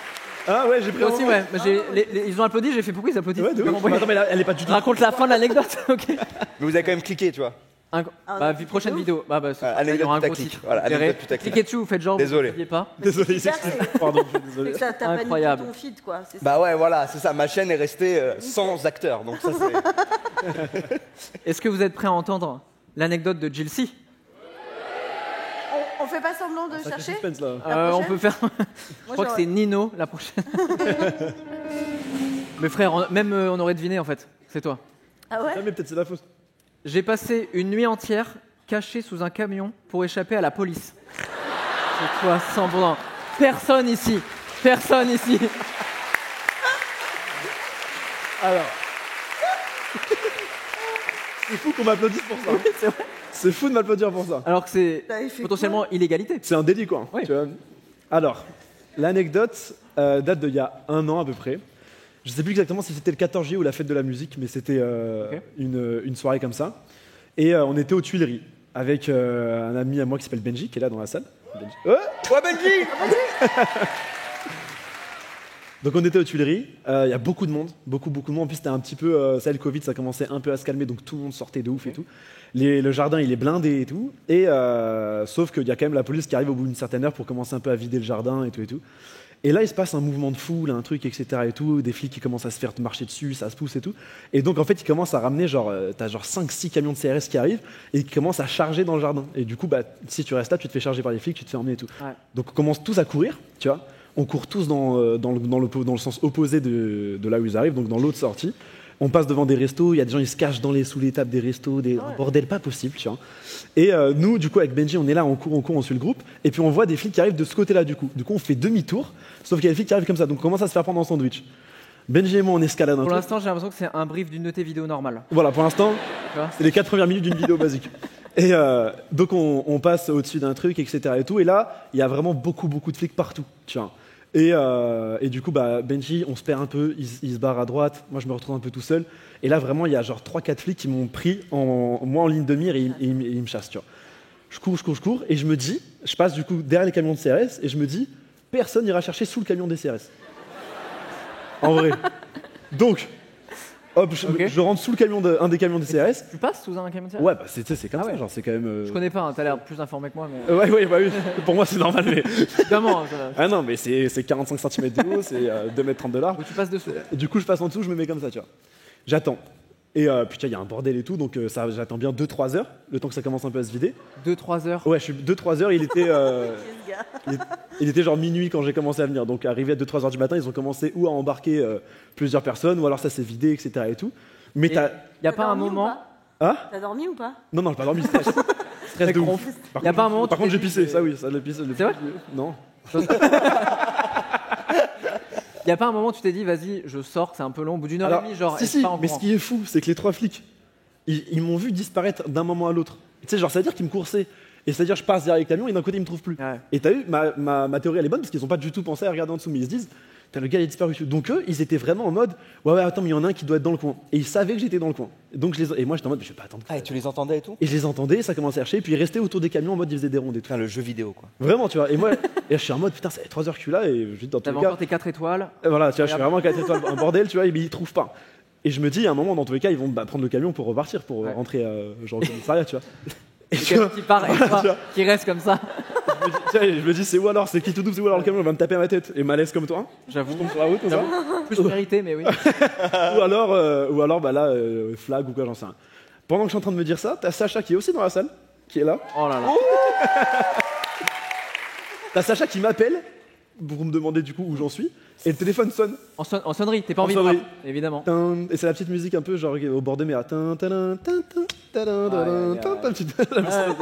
Speaker 8: Ah ouais, j'ai pris
Speaker 2: Moi
Speaker 8: un
Speaker 2: aussi,
Speaker 8: moment.
Speaker 2: ouais. Ils ont applaudi, j'ai fait pourquoi ils applaudissent?
Speaker 8: Ouais, de
Speaker 2: J'ai
Speaker 8: ouf.
Speaker 2: compris.
Speaker 8: Attends, mais elle est pas du tout.
Speaker 2: Raconte la fin de l'anecdote, ok.
Speaker 7: Mais vous avez quand même cliqué, tu vois.
Speaker 2: Bah, prochaine vidéo. Bah, il y aura un gros
Speaker 7: putaclic.
Speaker 2: titre.
Speaker 7: Voilà,
Speaker 2: Vous verrez.
Speaker 7: anecdote putaclic.
Speaker 2: Cliquez dessus, vous faites genre,
Speaker 7: Désolé.
Speaker 2: vous ne pas.
Speaker 8: Désolé, il s'excuse. Pardon, je suis
Speaker 10: C'est
Speaker 8: désolé.
Speaker 10: que ça t'a paniqué
Speaker 2: Incroyable.
Speaker 10: ton feed, quoi. C'est ça.
Speaker 7: Bah ouais, voilà, c'est ça. Ma chaîne est restée sans acteur, donc ça c'est.
Speaker 2: Est-ce que vous êtes prêts à entendre l'anecdote de Jill C?
Speaker 10: On fait pas semblant de
Speaker 8: Sacré
Speaker 10: chercher.
Speaker 8: suspense là.
Speaker 10: La
Speaker 2: On
Speaker 10: prochaine
Speaker 2: peut faire. Je crois que c'est Nino la prochaine. Mais frère, même on aurait deviné en fait. C'est toi.
Speaker 10: Ah ouais.
Speaker 8: Ah, mais peut-être c'est la fausse.
Speaker 2: J'ai passé une nuit entière caché sous un camion pour échapper à la police. C'est toi, semblant. Personne ici. Personne ici.
Speaker 8: Alors. C'est fou qu'on m'applaudisse pour ça.
Speaker 2: C'est vrai.
Speaker 8: C'est fou de m'applaudir pour ça.
Speaker 2: Alors que c'est
Speaker 10: T'avais fait
Speaker 2: potentiellement illégalité.
Speaker 8: C'est un délit quoi.
Speaker 2: Oui.
Speaker 8: Tu vois. Alors, l'anecdote date d'il y a 1 an à peu près. Je sais plus exactement si c'était le 14 juillet ou la fête de la musique, mais c'était une soirée comme ça. Et on était aux Tuileries avec un ami à moi qui s'appelle Benji, qui est là dans la salle. Benji.
Speaker 7: Ouais, Benji.
Speaker 8: Donc on était aux Tuileries, il y a beaucoup de monde, beaucoup de monde. En plus c'était un petit peu, ça le Covid, ça commençait un peu à se calmer, donc tout le monde sortait de ouf et tout. Le jardin il est blindé et tout, et sauf qu'il y a quand même la police qui arrive au bout d'une certaine heure pour commencer un peu à vider le jardin et tout et tout. Et là il se passe un mouvement de foule, un truc, etc. et tout, des flics qui commencent à se faire marcher dessus, ça se pousse et tout. Et donc en fait ils commencent à ramener t'as genre 5-6 camions de CRS qui arrivent et qui commencent à charger dans le jardin. Et du coup bah si tu restes là, tu te fais charger par les flics, tu te fais emmener et tout.
Speaker 2: Ouais.
Speaker 8: Donc on commence tous à courir, tu vois. On court tous dans le sens opposé de là où ils arrivent, donc dans l'autre sortie. On passe devant des restos, il y a des gens, ils se cachent sous les tables des restos, un bordel pas possible, tu vois. Et nous, du coup, avec Benji, on est là, on court, on suit le groupe, et puis on voit des flics qui arrivent de ce côté-là, du coup. Du coup, on fait demi-tour, sauf qu'il y a des flics qui arrivent comme ça, donc on commence à se faire prendre en sandwich. Benji et moi, on escalade un
Speaker 2: Pour
Speaker 8: truc.
Speaker 2: l'instant, j'ai l'impression que c'est un brief d'une de tes vidéos normales.
Speaker 8: Voilà, pour l'instant,
Speaker 2: Tu vois
Speaker 8: c'est les 4 premières minutes d'une vidéo basique. Et donc, on passe au-dessus d'un truc, etc. Et tout, et là, il y a vraiment beaucoup de flics partout, tu vois. Et du coup, bah, Benji, on se perd un peu, il se barre à droite, moi je me retrouve un peu tout seul. Et là, vraiment, il y a genre 3-4 flics qui m'ont pris, moi en ligne de mire, et ils me chassent, tu vois. Je cours, et je me dis, je passe du coup derrière les camions de CRS, et je me dis, personne n'ira chercher sous le camion des CRS. En vrai. Donc, hop, je rentre sous un des camions des CRS.
Speaker 2: Tu passes sous un camion de CRS?
Speaker 8: Ouais, bah c'est comme
Speaker 2: Ah
Speaker 8: ça,
Speaker 2: ouais.
Speaker 8: genre c'est quand même.
Speaker 2: Je connais pas, hein, t'as l'air plus informé que moi. Mais...
Speaker 8: Ouais, bah oui, pour moi c'est normal, mais.
Speaker 2: Évidemment.
Speaker 8: Ah non, mais c'est 45 cm de haut, c'est 2,30 m de large.
Speaker 2: Donc tu passes dessous.
Speaker 8: Du coup, je passe en dessous, je me mets comme ça, tu vois. J'attends. Et putain, il y a un bordel et tout, donc j'attends bien 2-3 heures, le temps que ça commence un peu à se vider.
Speaker 2: 2-3 heures.
Speaker 8: Ouais, je suis 2-3 heures, il était genre minuit quand j'ai commencé à venir. Donc arrivé à 2-3 heures du matin, ils ont commencé ou à embarquer plusieurs personnes, ou alors ça s'est vidé, etc. et tout. Mais
Speaker 2: Il y a pas un moment.
Speaker 8: Ah
Speaker 10: T'as dormi ou pas?
Speaker 8: Non, j'ai pas dormi, stress. Stress de ouf.
Speaker 2: Il y a pas un moment.
Speaker 8: Par contre, j'ai pissé, ça oui, ça le pisse.
Speaker 2: C'est vrai?
Speaker 8: Non.
Speaker 2: Il y a pas un moment où tu t'es dit, vas-y, je sors, c'est un peu long, au bout d'une heure et demie, genre.
Speaker 8: Si,
Speaker 2: est-ce
Speaker 8: si,
Speaker 2: pas en
Speaker 8: mais
Speaker 2: courant
Speaker 8: ce qui est fou, c'est que les 3 flics, ils m'ont vu disparaître d'un moment à l'autre. Tu sais, genre, c'est-à-dire qu'ils me coursaient. Et c'est-à-dire, je passe derrière les camions et d'un côté, ils me trouvent plus.
Speaker 2: Ouais.
Speaker 8: Et t'as vu, ma théorie, elle est bonne parce qu'ils ont pas du tout pensé à regarder en dessous. Mais ils se disent, Putain, le gars il est disparu. Donc eux, ils étaient vraiment en mode ouais, attends, mais il y en a un qui doit être dans le coin. Et ils savaient que j'étais dans le coin. Donc et moi j'étais en mode je vais pas attendre.
Speaker 7: Ah, et tu les entendais et tout?
Speaker 8: Et je les entendais, ça commençait à chercher, puis ils restaient autour des camions en mode ils faisaient des rondes et tout.
Speaker 7: Putain, le jeu vidéo, quoi.
Speaker 8: Vraiment, tu vois. Et moi, je suis en mode putain, ça fait 3 heures que je suis là et je dis dans tous
Speaker 2: T'avais
Speaker 8: les cas.
Speaker 2: encore tes 4 étoiles.
Speaker 8: Voilà, tu vois, je suis vraiment 4 étoiles, un bordel, tu vois, et ils trouvent pas. Et je me dis, à un moment, dans tous les cas, ils vont prendre le camion pour repartir, pour rentrer genre au commissariat, tu vois. Et tu vois,
Speaker 2: Qui part et toi, qui reste comme ça.
Speaker 8: je me dis, c'est où alors? C'est qui tout double, c'est où alors le camion? Il va me taper à ma tête. Et malaise comme toi.
Speaker 2: J'avoue.
Speaker 8: Je tombe sur la route, comme ça.
Speaker 2: Plus mérité, mais oui.
Speaker 8: ou alors, bah là, flag ou quoi, j'en sais rien. Pendant que je suis en train de me dire ça, t'as Sacha qui est aussi dans la salle, qui est là.
Speaker 2: Oh là là.
Speaker 8: T'as Sacha qui m'appelle pour me demander du coup où j'en suis. Et le téléphone sonne.
Speaker 2: En sonnerie, t'es pas
Speaker 8: En
Speaker 2: en vibre,
Speaker 8: sonnerie.
Speaker 2: évidemment.
Speaker 8: Et c'est la petite musique un peu genre au bord de mer. La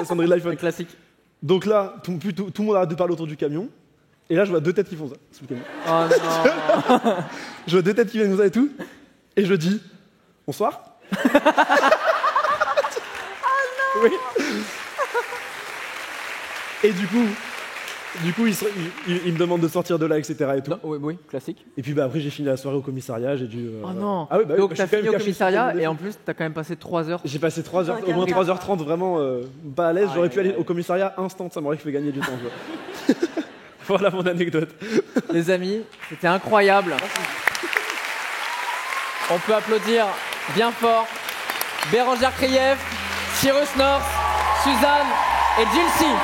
Speaker 8: sonnerie de l'iPhone.
Speaker 2: Classique.
Speaker 8: Donc là, tout le monde arrête de parler autour du camion. Et là, je vois 2 têtes qui font ça. Sous le camion.
Speaker 2: Oh non.
Speaker 8: Je vois 2 têtes qui viennent comme ça et tout. Et je dis bonsoir. Oui. Et du coup, il me demande de sortir de là, etc. Et tout.
Speaker 2: Non, oui, classique.
Speaker 8: Et puis bah, après, j'ai fini la soirée au commissariat. J'ai dû.
Speaker 2: Oh non.
Speaker 8: Ah oui, bah,
Speaker 2: Donc
Speaker 8: je
Speaker 2: t'as
Speaker 8: suis quand même
Speaker 2: fini au
Speaker 8: caché
Speaker 2: commissariat
Speaker 8: sous le
Speaker 2: et en plus t'as quand même passé 3 heures.
Speaker 8: J'ai passé 3 heures, au moins 3h30 vraiment pas à l'aise. J'aurais pu aller au commissariat instant, ça m'aurait fait gagner du temps. Tu vois. Voilà mon anecdote.
Speaker 2: Les amis, c'était incroyable. On peut applaudir bien fort Bérangère Krief, Cyrus North, Suzanne et Gilsey.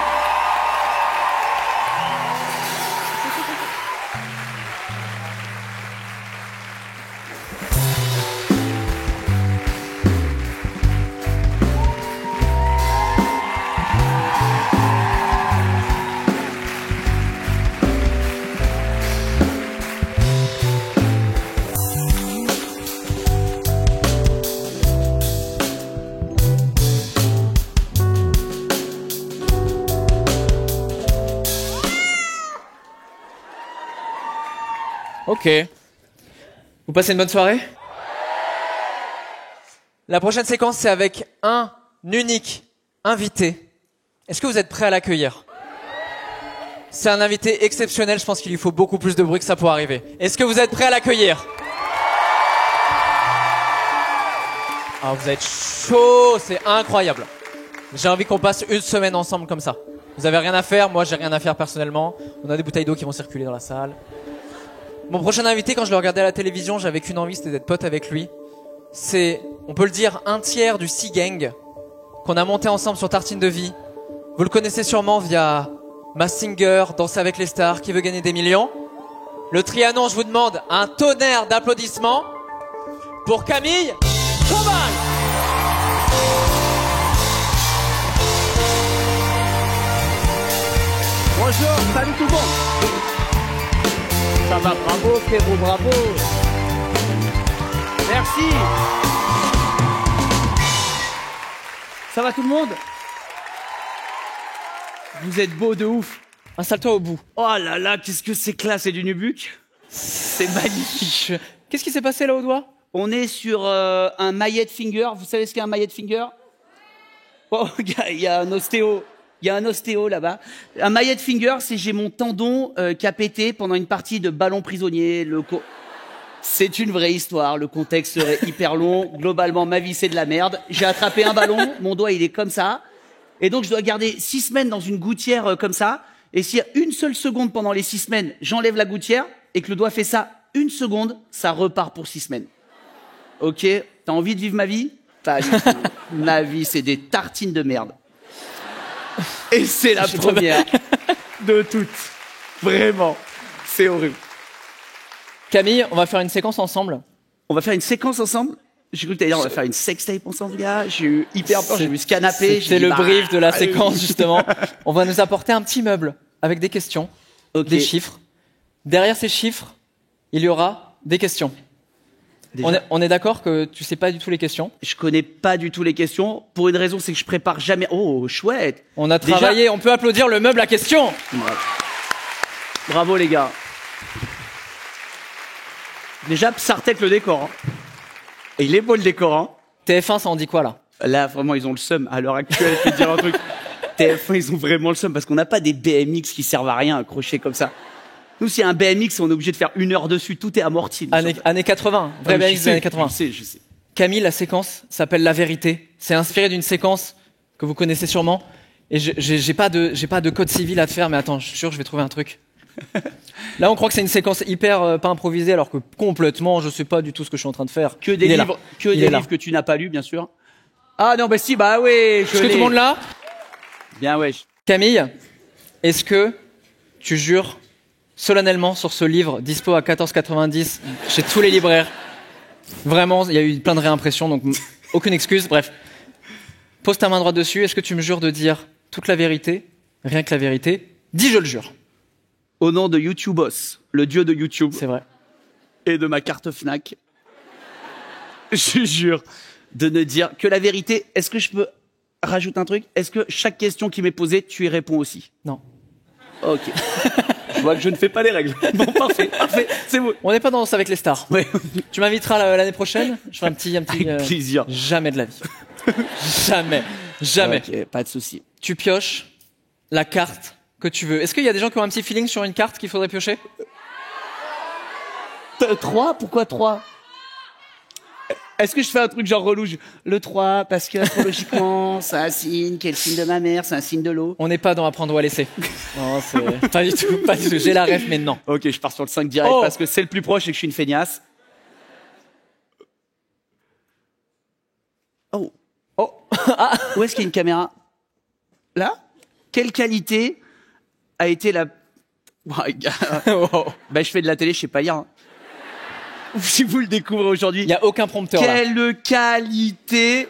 Speaker 2: Ok. Vous passez une bonne soirée? La prochaine séquence, c'est avec un unique invité. Est-ce que vous êtes prêts à l'accueillir? C'est un invité exceptionnel, je pense qu'il lui faut beaucoup plus de bruit que ça pour arriver. Est-ce que vous êtes prêts à l'accueillir? Ah, vous êtes chaud, c'est incroyable. J'ai envie qu'on passe une semaine ensemble comme ça. Vous avez rien à faire, moi j'ai rien à faire personnellement. On a des bouteilles d'eau qui vont circuler dans la salle. Mon prochain invité, quand je le regardais à la télévision, j'avais qu'une envie, c'était d'être pote avec lui. C'est, on peut le dire, un tiers du Sea Gang qu'on a monté ensemble sur Tartine de Vie. Vous le connaissez sûrement via Masked Singer, Danser avec les stars, Qui veut gagner des millions. Le Trianon, je vous demande un tonnerre d'applaudissements pour Camille Combal.
Speaker 11: Bonjour, salut tout le monde. Ça va, bravo frérot, bravo. Merci. Ça va tout le monde? Vous êtes beau de ouf.
Speaker 2: Installe-toi au bout.
Speaker 11: Oh là là, qu'est-ce que c'est classe, c'est du Nubuck. C'est magnifique.
Speaker 2: Qu'est-ce qui s'est passé là au doigt?
Speaker 11: On est sur un maillet finger. Vous savez ce qu'est un maillet finger? Oh, il y a un ostéo. Il y a un ostéo là-bas. Un maillet finger, c'est j'ai mon tendon qui a pété pendant une partie de ballon prisonnier. C'est une vraie histoire. Le contexte serait hyper long. Globalement, ma vie, c'est de la merde. J'ai attrapé un ballon. Mon doigt, il est comme ça. Et donc, je dois garder 6 semaines dans une gouttière comme ça. Et s'il y a une seule seconde pendant les 6 semaines, j'enlève la gouttière et que le doigt fait ça 1 seconde, ça repart pour 6 semaines. Ok? T'as envie de vivre ma vie? Pas du tout. Ma vie, c'est des tartines de merde. Et c'est la première de toutes. Vraiment. C'est horrible.
Speaker 2: Camille, on va faire une séquence ensemble.
Speaker 11: On va faire une séquence ensemble? J'ai cru que t'allais dire on va faire une sextape ensemble, gars. J'ai eu hyper peur, j'ai vu ce canapé.
Speaker 2: C'est le brief de la séquence, justement. On va nous apporter un petit meuble avec des questions, des chiffres. Derrière ces chiffres, il y aura des questions. On est d'accord que tu sais pas du tout les questions?
Speaker 11: Je connais pas du tout les questions. Pour une raison, c'est que je prépare jamais. Oh, chouette.
Speaker 2: On a travaillé, on peut applaudir le meuble à questions.
Speaker 11: Bravo les gars. Déjà, Psartek le décor. Hein. Et il est beau le décor. Hein.
Speaker 2: TF1, ça en dit quoi là?
Speaker 11: Là, vraiment, ils ont le seum. À l'heure actuelle, je vais te dire un truc. TF1, ils ont vraiment le seum parce qu'on n'a pas des BMX qui servent à rien accrochés comme ça. Nous, s'il y a un BMX, on est obligé de faire 1 heure dessus. Tout est amorti.
Speaker 2: Années 80, vrai BMX des années 80.
Speaker 11: Je sais.
Speaker 2: Camille, la séquence s'appelle La Vérité. C'est inspiré d'une séquence que vous connaissez sûrement. Et j'ai pas de code civil à te faire, mais attends, je suis sûr, je vais trouver un truc. Là, on croit que c'est une séquence hyper pas improvisée, alors que complètement, je sais pas du tout ce que je suis en train de faire.
Speaker 11: Que des livres que tu n'as pas lus, bien sûr. Ah non, bah si, bah oui.
Speaker 2: Est-ce que tout le monde là?
Speaker 11: Bien, ouais.
Speaker 2: Camille, est-ce que tu jures solennellement sur ce livre dispo à 14,90 chez tous les libraires? Vraiment, il y a eu plein de réimpressions, donc aucune excuse. Bref, pose ta main droite dessus. Est-ce que tu me jures de dire toute la vérité, rien que la vérité? Dis, je le jure.
Speaker 11: Au nom de YouTubeos, le dieu de YouTube.
Speaker 2: C'est vrai.
Speaker 11: Et de ma carte Fnac, je jure de ne dire que la vérité. Est-ce que je peux rajouter un truc? Est-ce que chaque question qui m'est posée, tu y réponds aussi?
Speaker 2: Non.
Speaker 11: Ok. Je vois que je ne fais pas les règles. Bon, parfait, c'est bon.
Speaker 2: On n'est pas dans ça avec les stars.
Speaker 11: Ouais.
Speaker 2: Tu m'inviteras l'année prochaine. Je ferai un petit
Speaker 11: Avec plaisir.
Speaker 2: Jamais de la vie. Jamais.
Speaker 11: Ok, pas de souci.
Speaker 2: Tu pioches la carte que tu veux. Est-ce qu'il y a des gens qui ont un petit feeling sur une carte qu'il faudrait piocher?
Speaker 11: 3? Pourquoi 3? Est-ce que je fais un truc genre relou? Le 3, parce que astrologiquement, c'est un signe, qui est le signe de ma mère, c'est un signe de l'eau.
Speaker 2: On n'est pas dans apprendre ou à laisser. Non, c'est pas du tout, pas du tout. J'ai la ref, mais non.
Speaker 11: Ok, je pars sur le 5 direct parce que c'est le plus proche et que je suis une feignasse. Oh. Ah. Où est-ce qu'il y a une caméra? Là? Quelle qualité a été la... Bah, je fais de la télé, je sais pas lire. Hein. Si vous le découvrez aujourd'hui.
Speaker 2: Il n'y a aucun prompteur là.
Speaker 11: Quelle qualité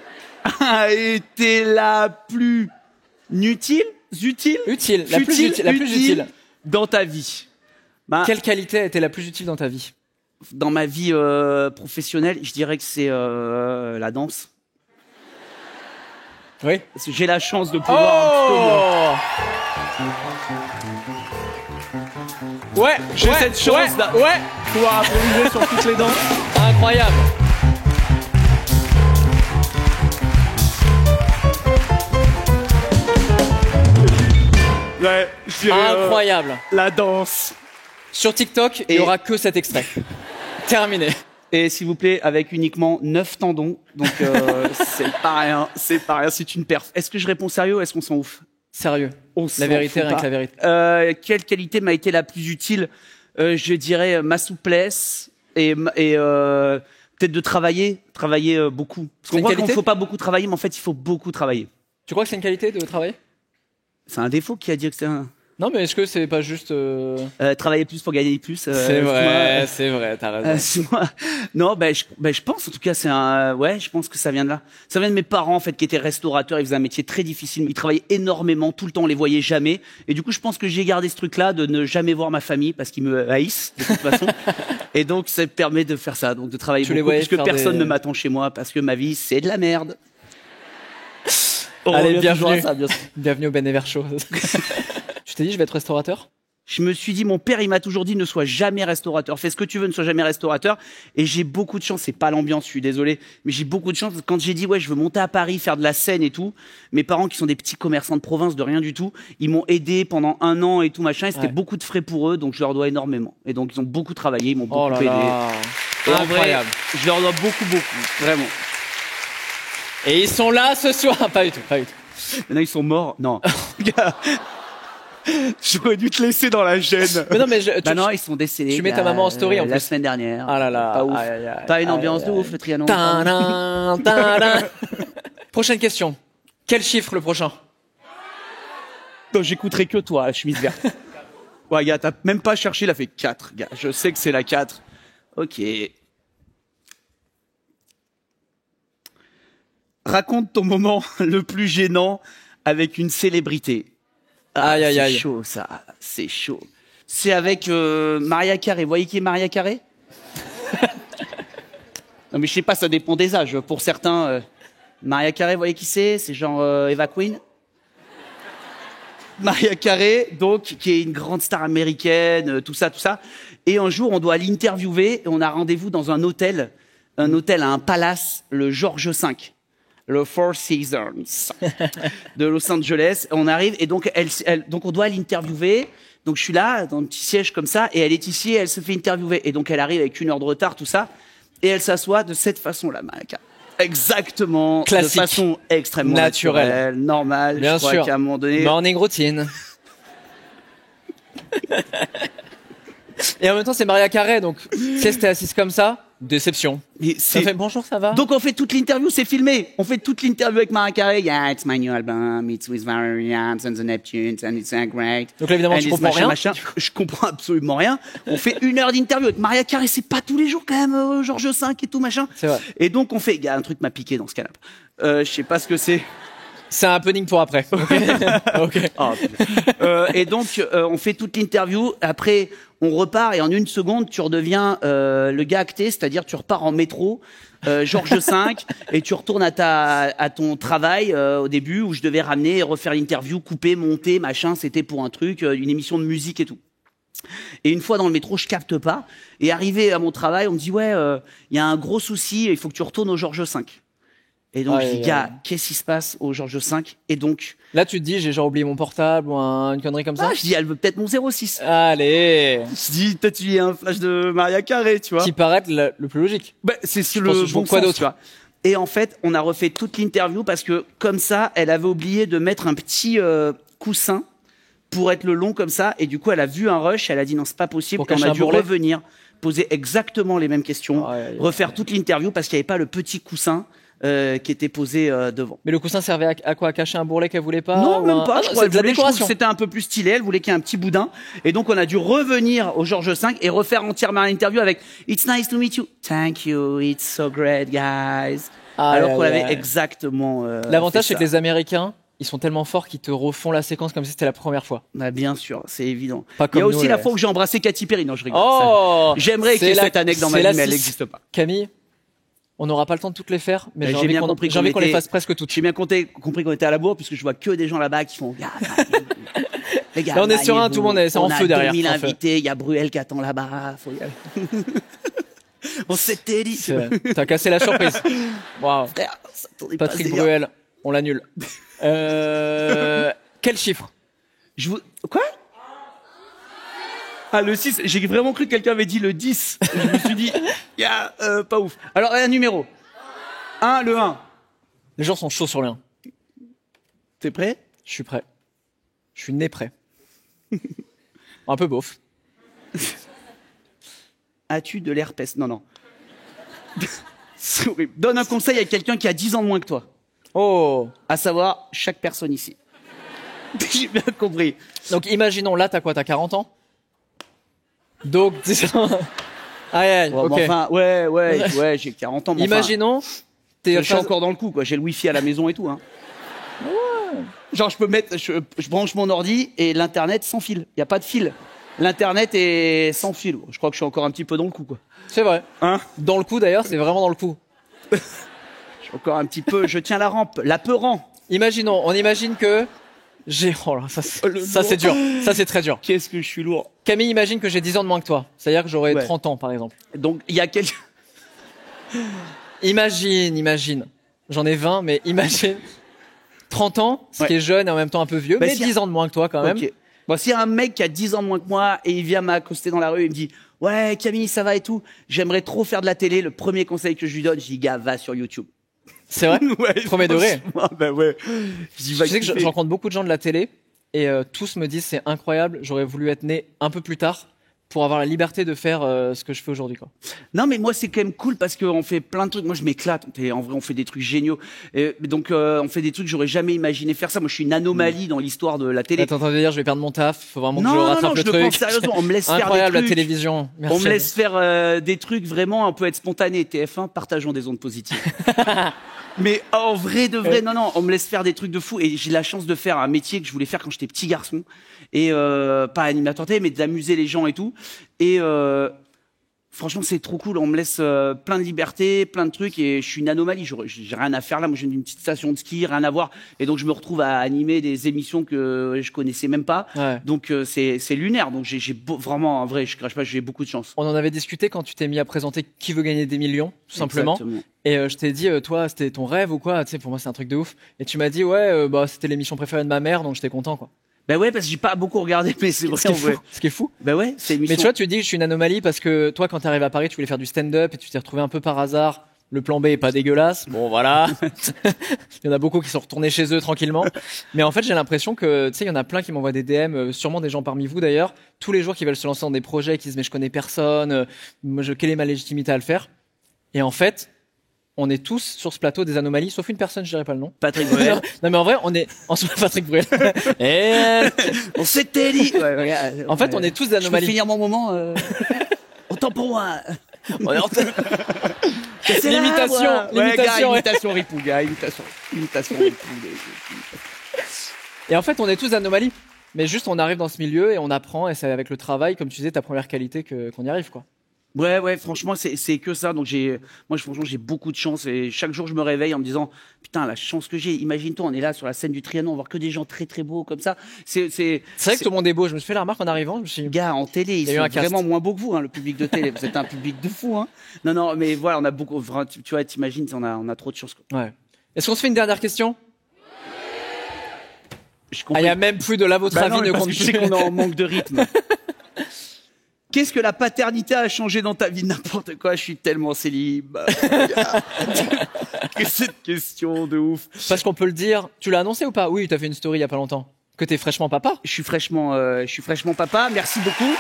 Speaker 11: a été la plus utile
Speaker 2: la plus utile
Speaker 11: dans ta vie? Bah,
Speaker 2: quelle qualité a été la plus utile dans ta vie?
Speaker 11: Dans ma vie professionnelle, je dirais que c'est la danse.
Speaker 2: Oui.
Speaker 11: Parce que j'ai la chance de pouvoir...
Speaker 2: Ouais,
Speaker 11: j'ai cette chance de pouvoir improviser sur toutes les danses.
Speaker 2: Incroyable.
Speaker 11: Ouais, je dirais,
Speaker 2: incroyable.
Speaker 11: La danse.
Speaker 2: Sur TikTok, il n'y aura que cet extrait. Terminé.
Speaker 11: Et s'il vous plaît, avec uniquement 9 tendons. Donc, c'est pas rien. C'est pas rien, c'est une perf. Est-ce que je réponds sérieux ou est-ce qu'on s'en ouf?
Speaker 2: Sérieux. La vérité, rien que la vérité.
Speaker 11: Quelle qualité m'a été la plus utile? Je dirais ma souplesse et peut-être de travailler beaucoup. Parce qu'on croit qu'il ne faut pas beaucoup travailler, mais en fait, il faut beaucoup travailler.
Speaker 2: Tu crois que c'est une qualité de travailler?
Speaker 11: C'est un défaut qui a dit que c'est un...
Speaker 2: Non, mais est-ce que c'est pas juste...
Speaker 11: travailler plus pour gagner plus
Speaker 2: c'est vrai, t'as raison.
Speaker 11: Non, je pense, en tout cas, c'est un... Ouais, je pense que ça vient de là. Ça vient de mes parents, en fait, qui étaient restaurateurs. Ils faisaient un métier très difficile. Ils travaillaient énormément, tout le temps, on les voyait jamais. Et du coup, je pense que j'ai gardé ce truc-là de ne jamais voir ma famille parce qu'ils me haïssent, de toute façon. Et donc, ça me permet de faire ça, donc de travailler beaucoup, puisque personne ne m'attend chez moi parce que ma vie, c'est de la merde.
Speaker 2: Allez, bienvenue. Bienvenue au Ben Ever Show. Tu t'es dit, je vais être restaurateur?
Speaker 11: Je me suis dit, mon père, il m'a toujours dit, ne sois jamais restaurateur. Fais ce que tu veux, ne sois jamais restaurateur. Et j'ai beaucoup de chance. C'est pas l'ambiance, je suis désolé. Mais j'ai beaucoup de chance. Quand j'ai dit, ouais, je veux monter à Paris, faire de la scène et tout, mes parents, qui sont des petits commerçants de province, de rien du tout, ils m'ont aidé pendant 1 an et tout, machin. Et c'était beaucoup de frais pour eux. Donc, je leur dois énormément. Et donc, ils ont beaucoup travaillé. Ils m'ont beaucoup aidé. Et en vrai, je leur dois beaucoup, vraiment.
Speaker 2: Et ils sont là ce soir. Pas du tout.
Speaker 11: Maintenant, ils sont morts. Non. J'aurais dû te laisser dans la gêne.
Speaker 2: Mais non, mais
Speaker 11: non, ils sont décédés.
Speaker 2: Tu mets ta maman en story en plus.
Speaker 11: La semaine dernière.
Speaker 2: Ah là là.
Speaker 11: Pas ouf. Pas une ambiance de ouf, le Trianon.
Speaker 2: Prochaine question. Quel chiffre le prochain?
Speaker 11: Non, j'écouterai que toi, la chemise verte. Ouais, gars, t'as même pas cherché, il a fait 4. Gars, je sais que c'est la 4. Ok. Raconte ton moment le plus gênant avec une célébrité.
Speaker 2: Aïe.
Speaker 11: C'est chaud, ça. C'est chaud. C'est avec Maria Carré. Vous voyez qui est Maria Carré? Non, mais je sais pas, ça dépend des âges. Pour certains, Maria Carré, vous voyez qui c'est? C'est genre Eva Queen. Maria Carré, donc, qui est une grande star américaine, tout ça. Et un jour, on doit l'interviewer et on a rendez-vous dans un hôtel à un palace, le George V. Le Four Seasons de Los Angeles. On arrive et donc donc on doit l'interviewer, Donc je suis là, dans un petit siège comme ça, et elle est ici, et elle se fait interviewer. Et donc elle arrive avec 1 heure de retard, tout ça, et elle s'assoit de cette façon-là, Mariah Carey. Exactement,
Speaker 2: Classique.
Speaker 11: de façon extrêmement naturelle, normale.
Speaker 2: Bien
Speaker 11: je crois
Speaker 2: sûr.
Speaker 11: qu'à un moment donné...
Speaker 2: Morning routine. Et en même temps, c'est Mariah Carey, donc si elle s'était assise comme ça, déception.
Speaker 11: Et
Speaker 2: Ça fait bonjour, ça va?
Speaker 11: Donc on fait toute l'interview, c'est filmé. On fait toute l'interview avec Mariah Carey. Yeah, it's my new album. It's with Valerie Williams and the Neptunes and it's great.
Speaker 2: Donc là, évidemment,
Speaker 11: And
Speaker 2: tu
Speaker 11: it's
Speaker 2: comprends rien.
Speaker 11: Je comprends absolument rien. On fait 1 heure d'interview avec Mariah Carey. C'est pas tous les jours quand même, Georges V et tout machin.
Speaker 2: C'est vrai.
Speaker 11: Et donc on fait. Il y a un truc m'a piqué dans ce canapé. Je sais pas ce que c'est.
Speaker 2: C'est un happening pour après. Ok.
Speaker 11: Oh, putain. Et donc, on fait toute l'interview. Après, on repart et en 1 seconde, tu redeviens le gars acté, c'est-à-dire tu repars en métro, Georges V, et tu retournes à ton travail au début où je devais ramener et refaire l'interview, couper, monter, machin. C'était pour un truc, une émission de musique et tout. Et une fois dans le métro, je capte pas. Et arrivé à mon travail, on me dit ouais, il y a un gros souci, il faut que tu retournes au Georges V. Et donc, je dis, gars, qu'est-ce qui se passe au Georges V? Et donc...
Speaker 2: Là, tu te dis, j'ai genre oublié mon portable ou une connerie comme ça?
Speaker 11: Je dis, elle veut peut-être mon 06.
Speaker 2: Allez!
Speaker 11: Je dis, peut-être tu y as un flash de Mariah Carey, tu vois.
Speaker 2: Qui paraît être le plus logique.
Speaker 11: Bah, c'est sur
Speaker 2: Je pense
Speaker 11: le
Speaker 2: que je
Speaker 11: bon
Speaker 2: vois quoi
Speaker 11: sens,
Speaker 2: d'autre
Speaker 11: tu vois. Et en fait, on a refait toute l'interview parce que, comme ça, elle avait oublié de mettre un petit coussin pour être le long comme ça. Et du coup, elle a vu un rush, elle a dit, non, c'est pas possible.
Speaker 2: Pour
Speaker 11: Et on
Speaker 2: cacher
Speaker 11: a
Speaker 2: un
Speaker 11: dû
Speaker 2: bourrelet.
Speaker 11: revenir, poser exactement les mêmes questions,
Speaker 2: Aïe, aïe, aïe.
Speaker 11: refaire toute l'interview parce qu'il n'y avait pas le petit coussin qui était posé devant.
Speaker 2: Mais le coussin servait à quoi? À cacher un bourrelet qu'elle voulait pas?
Speaker 11: Non,
Speaker 2: ou
Speaker 11: même
Speaker 2: un-
Speaker 11: pas.
Speaker 2: Ah,
Speaker 11: Je
Speaker 2: non,
Speaker 11: crois
Speaker 2: c'est de la
Speaker 11: qu'elle voulait- je trouve
Speaker 2: décoration.
Speaker 11: que c'était un peu plus stylé. Elle voulait qu'il y ait un petit boudin. Et donc, on a dû revenir au Georges V et refaire entièrement l'interview avec It's nice to meet you. Thank you. It's so great, guys. Alors qu'on avait exactement.
Speaker 2: L'avantage,
Speaker 11: fait
Speaker 2: c'est que
Speaker 11: ça.
Speaker 2: les Américains, ils sont tellement forts qu'ils te refont la séquence comme si c'était la première fois.
Speaker 11: Bah, bien sûr, c'est évident.
Speaker 2: Pas
Speaker 11: Il y a
Speaker 2: comme
Speaker 11: aussi
Speaker 2: nous,
Speaker 11: la
Speaker 2: là.
Speaker 11: fois où j'ai embrassé Katy Perry. Non, je rigole.
Speaker 2: Oh!
Speaker 11: J'aimerais qu'il y ait
Speaker 2: C'est la-
Speaker 11: cette anecdote dans ma
Speaker 2: c'est
Speaker 11: vie,
Speaker 2: la
Speaker 11: mais elle
Speaker 2: six.
Speaker 11: n'existe pas.
Speaker 2: Camille, on n'aura pas le temps de toutes les faire, mais
Speaker 11: J'ai bien compris
Speaker 2: j'ai envie qu'on les
Speaker 11: était-
Speaker 2: fasse presque toutes.
Speaker 11: J'ai bien compris qu'on était à la bourre, puisque je vois que des gens là-bas qui font. Les gars,
Speaker 2: Là, on est sur un,
Speaker 11: mariez-vous.
Speaker 2: tout le monde est- c'est en feu derrière,
Speaker 11: On a 2000
Speaker 2: c'est en feu.
Speaker 11: invités, il y a Bruel qui attend là-bas. Faut y aller. On s'était dit.
Speaker 2: T'as cassé la surprise. Waouh.
Speaker 11: Frère, ça tournait
Speaker 2: Patrick
Speaker 11: pas à se dire.
Speaker 2: Bruel, on l'annule. Quel chiffre?
Speaker 11: Quoi? Ah, le 6, j'ai vraiment cru que quelqu'un avait dit le 10. Je me suis dit, pas ouf. Alors, un numéro. Le 1.
Speaker 2: Les gens sont chauds sur le 1.
Speaker 11: T'es prêt?
Speaker 2: Je suis prêt. Je suis né prêt. Un peu beauf.
Speaker 11: As-tu de l'herpès? Non. C'est horrible. Donne un conseil à quelqu'un qui a 10 ans de moins que toi.
Speaker 2: Oh.
Speaker 11: À savoir, chaque personne ici. J'ai bien compris.
Speaker 2: Donc, imaginons, là, t'as quoi? T'as 40 ans? Donc, 10 ans. Aïe, aïe,
Speaker 11: Ouais,
Speaker 2: ok.
Speaker 11: mais enfin, ouais, j'ai 40 ans. Mais enfin,
Speaker 2: Imaginons,
Speaker 11: je suis encore dans le coup, quoi. J'ai le wifi à la maison et tout, hein. Genre, je branche mon ordi et l'internet sans fil. Il y a pas de fil. L'internet est sans fil. Je crois que je suis encore un petit peu dans le coup, quoi.
Speaker 2: C'est vrai.
Speaker 11: Hein?
Speaker 2: Dans le coup, d'ailleurs, c'est vraiment dans le coup.
Speaker 11: Je suis encore un petit peu. Je tiens la rampe, l'apeurant.
Speaker 2: Imaginons, on imagine que j'ai. Oh là, ça c'est dur. Ça c'est très dur.
Speaker 11: Qu'est-ce que je suis lourd.
Speaker 2: Camille, imagine que j'ai 10 ans de moins que toi. C'est-à-dire que j'aurais
Speaker 11: Ouais.
Speaker 2: 30 ans, par exemple.
Speaker 11: Donc, il y a quelqu'un.
Speaker 2: Imagine. J'en ai 20, mais imagine. 30 ans, ce
Speaker 11: Ouais.
Speaker 2: qui est jeune et en même temps un peu vieux,
Speaker 11: Bah,
Speaker 2: mais
Speaker 11: si-
Speaker 2: 10 ans de moins que toi quand même.
Speaker 11: Ok. Bon, s'il y a un mec qui a 10 ans moins que moi et il vient m'accoster dans la rue et me dit ouais Camille ça va et tout, j'aimerais trop faire de la télé, le premier conseil que je lui donne, je dis gars va sur YouTube.
Speaker 2: C'est vrai?
Speaker 11: Ouais,
Speaker 2: Premier degré.
Speaker 11: franchement, bah ouais. Je dis,
Speaker 2: Tu
Speaker 11: va
Speaker 2: sais que
Speaker 11: kiffer.
Speaker 2: je rencontre beaucoup de gens de la télé et tous me disent c'est incroyable, j'aurais voulu être né un peu plus tard pour avoir la liberté de faire ce que je fais aujourd'hui, quoi.
Speaker 11: Non mais moi c'est quand même cool parce qu'on fait plein de trucs. Moi je m'éclate. En vrai on fait des trucs géniaux. Et donc on fait des trucs que j'aurais jamais imaginé faire ça. Moi je suis une anomalie dans l'histoire de la télé.
Speaker 2: Là, t'es en train de dire je vais perdre mon taf, faut vraiment que je
Speaker 11: Non,
Speaker 2: rattrape
Speaker 11: non,
Speaker 2: le
Speaker 11: je le
Speaker 2: truc.
Speaker 11: pense sérieusement. On me laisse faire des
Speaker 2: Incroyable la
Speaker 11: trucs.
Speaker 2: télévision. Merci.
Speaker 11: On me laisse faire des trucs vraiment, on peut être spontané. TF1, partageons des ondes positives. Mais en vrai de vrai, non, on me laisse faire des trucs de fou. Et j'ai la chance de faire un métier que je voulais faire quand j'étais petit garçon. Et pas animateur télé, mais d'amuser les gens et tout. Et franchement, c'est trop cool. On me laisse plein de liberté, plein de trucs. Et je suis une anomalie. J'ai rien à faire là. Moi, j'ai une petite station de ski, rien à voir. Et donc, je me retrouve à animer des émissions que je connaissais même pas.
Speaker 2: Ouais.
Speaker 11: Donc, c'est lunaire. Donc, vraiment, en vrai, je crache pas, j'ai beaucoup de chance.
Speaker 2: On en avait discuté quand tu t'es mis à présenter Qui veut gagner des millions, tout simplement.
Speaker 11: Exactement.
Speaker 2: Et je t'ai dit, toi, c'était ton rêve ou quoi? Tu sais, pour moi, c'est un truc de ouf. Et tu m'as dit, ouais, bah, c'était l'émission préférée de ma mère, donc j'étais content, quoi.
Speaker 11: Bah ouais, parce que j'ai pas beaucoup regardé, mais c'est vrai.
Speaker 2: Ce qui est fou.
Speaker 11: Bah ouais, c'est une émission.
Speaker 2: Mais tu vois, tu dis je suis une anomalie parce que toi, quand t'arrives à Paris, tu voulais faire du stand-up et tu t'es retrouvé un peu par hasard. Le plan B est pas dégueulasse. Bon, voilà. Il y en a beaucoup qui sont retournés chez eux tranquillement. Mais en fait, j'ai l'impression que, tu sais, il y en a plein qui m'envoient des DM, sûrement des gens parmi vous d'ailleurs, tous les jours qui veulent se lancer dans des projets, qui disent mais je connais personne, quelle est ma légitimité à le faire? Et en fait, on est tous sur ce plateau des anomalies, sauf une personne, je dirais pas le nom.
Speaker 11: Patrick Bruel.
Speaker 2: Non, mais en vrai, on est en Patrick Bruel.
Speaker 11: On s'était dit.
Speaker 2: En fait, on est tous des anomalies.
Speaker 11: Je peux finir mon moment. Autant pour moi. Imitation Ripou, gars, imitation Ripou.
Speaker 2: Et en fait, on est tous des anomalies. Mais juste, on arrive dans ce milieu et on apprend, et c'est avec le travail, comme tu disais, ta première qualité qu'on y arrive, quoi.
Speaker 11: Ouais, franchement, c'est que ça. Donc franchement, j'ai beaucoup de chance et chaque jour, je me réveille en me disant, putain, la chance que j'ai. Imagine-toi, on est là sur la scène du Trianon, on va voir que des gens très très beaux comme ça. C'est vrai
Speaker 2: que tout le monde est beau. Je me suis fait la remarque en arrivant. Je me suis dit,
Speaker 11: gars, en télé, ils sont vraiment moins beaux que vous, hein, le public de télé. Vous êtes un public de fou, hein. Non, mais voilà, on a beaucoup. Tu vois, t'imagines, on a trop de chance, quoi.
Speaker 2: Ouais. Est-ce qu'on se fait une dernière question? Il y a même plus de là, votre avis ne compte plus.
Speaker 11: Je sais qu'on est en manque de rythme. Qu'est-ce que la paternité a changé dans ta vie? N'importe quoi, je suis tellement célib. Que cette question de ouf.
Speaker 2: Parce qu'on peut le dire. Tu l'as annoncé ou pas? Oui, t'as fait une story il y a pas longtemps. Que t'es fraîchement papa?
Speaker 11: Je suis fraîchement papa. Merci beaucoup.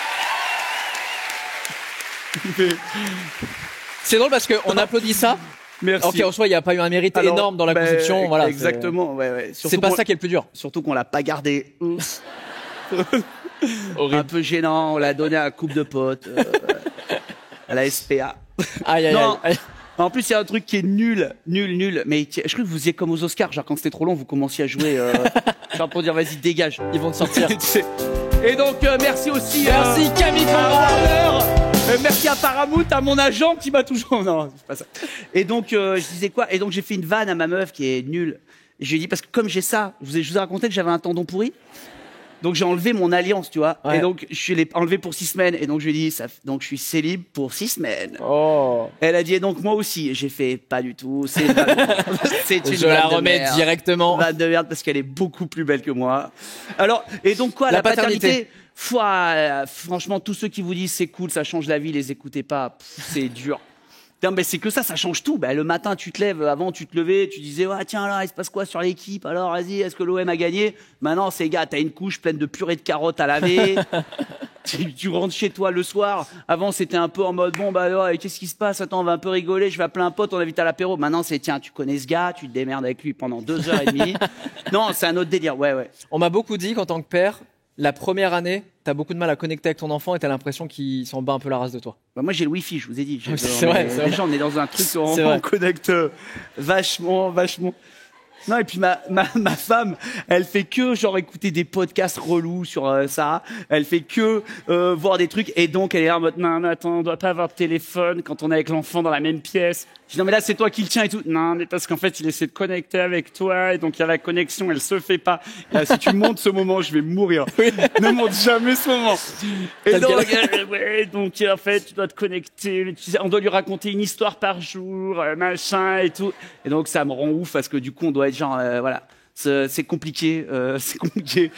Speaker 2: C'est drôle parce qu'on applaudit ça.
Speaker 11: Merci.
Speaker 2: Ok, en soi, il n'y a pas eu un mérite énorme dans la conception. Voilà.
Speaker 11: Exactement, ouais.
Speaker 2: C'est pas ça qui est le plus dur.
Speaker 11: Surtout qu'on l'a pas gardé. Un peu gênant, on l'a donné à la coupe de potes, à la SPA.
Speaker 2: Aïe.
Speaker 11: En plus, il y a un truc qui est nul. Mais je crois que vous êtes comme aux Oscars, genre quand c'était trop long, vous commenciez à jouer, genre pour dire vas-y dégage,
Speaker 2: ils vont te sortir.
Speaker 11: Et donc merci aussi.
Speaker 2: Merci Camille
Speaker 11: Warner. Merci à Paramount, à mon agent qui m'a toujours. Non, c'est pas ça. Et donc je disais quoi? Et donc j'ai fait une vanne à ma meuf qui est nulle. Et je lui ai dit parce que comme j'ai ça, je vous ai raconté que j'avais un tendon pourri. Donc j'ai enlevé mon alliance, tu vois. Ouais. Et donc je l'ai enlevé pour 6 semaines. Et donc je lui ai dit, donc je suis célib pour 6 semaines.
Speaker 2: Oh.
Speaker 11: Elle a dit, et donc moi aussi. Et j'ai fait, pas du tout. C'est une
Speaker 2: je la remets directement.
Speaker 11: Vanne de merde parce qu'elle est beaucoup plus belle que moi. Alors, et donc quoi, la paternité franchement, tous ceux qui vous disent c'est cool, ça change la vie, les écoutez pas. C'est dur. Non, mais c'est que ça change tout. Ben, le matin, tu te lèves, avant, tu te levais, tu disais, ouais, tiens, là, il se passe quoi sur l'équipe? Alors, vas-y, est-ce que l'OM a gagné? Maintenant, c'est gars, t'as une couche pleine de purée de carottes à laver. tu rentres chez toi le soir. Avant, c'était un peu en mode, bon, bah, alors, qu'est-ce qui se passe? Attends, on va un peu rigoler, je vais appeler un pote, on invite à l'apéro. Maintenant, c'est, tiens, tu connais ce gars, tu te démerdes avec lui pendant 2h30. Non, c'est un autre délire, ouais.
Speaker 2: On m'a beaucoup dit qu'en tant que père, la première année, t'as beaucoup de mal à connecter avec ton enfant et t'as l'impression qu'il s'en bat un peu la race de toi.
Speaker 11: Bah moi j'ai le wifi, je vous ai dit.
Speaker 2: C'est vrai.
Speaker 11: Déjà on est dans un truc où on connecte vachement. Non, et puis ma femme, elle fait que genre écouter des podcasts relous sur ça. Elle fait que voir des trucs et donc elle est là en mode non mais attends, on doit pas avoir de téléphone quand on est avec l'enfant dans la même pièce. Je dis non mais là c'est toi qui le tiens et tout. Non mais parce qu'en fait il essaie de connecter avec toi et donc il y a la connexion, elle se fait pas. Là, si tu montes ce moment, je vais mourir. Oui. Ne monte jamais ce moment. Et donc en fait tu dois te connecter. On doit lui raconter une histoire par jour, machin et tout. Et donc ça me rend ouf parce que du coup on doit être genre voilà. C'est compliqué,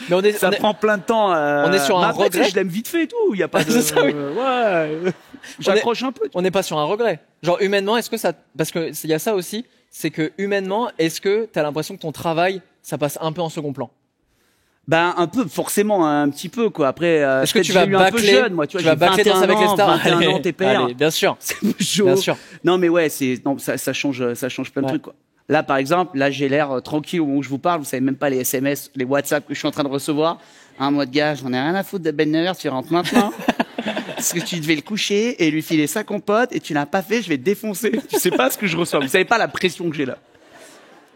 Speaker 11: Mais ça prend plein de temps.
Speaker 2: On est sur un regret.
Speaker 11: Je l'aime vite fait et tout. Il y a pas de.
Speaker 2: C'est ça, oui.
Speaker 11: Ouais. J'accroche un peu.
Speaker 2: On n'est pas sur un regret. Genre humainement, est-ce que ça, parce que il y a ça aussi, c'est que humainement, est-ce que t'as l'impression que ton travail, ça passe un peu en second plan?
Speaker 11: Ben un peu, forcément, un petit peu quoi. Après,
Speaker 2: est-ce que tu vas bâcler, un peu jeune, moi, tu vas bâcler Danse avec les stars?
Speaker 11: 21 ans, t'es père.
Speaker 2: Allez, bien sûr.
Speaker 11: C'est chaud.
Speaker 2: Bien sûr.
Speaker 11: Non mais ouais, ça change plein de trucs quoi. Là, par exemple, j'ai l'air tranquille au moment où je vous parle. Vous savez même pas les SMS, les WhatsApp que je suis en train de recevoir. Un mois de gars, j'en ai rien à foutre de Ben Neuer, tu rentres maintenant. Parce que tu devais le coucher et lui filer sa compote et tu l'as pas fait, je vais te défoncer. Tu sais pas ce que je reçois. Vous savez pas la pression que j'ai là.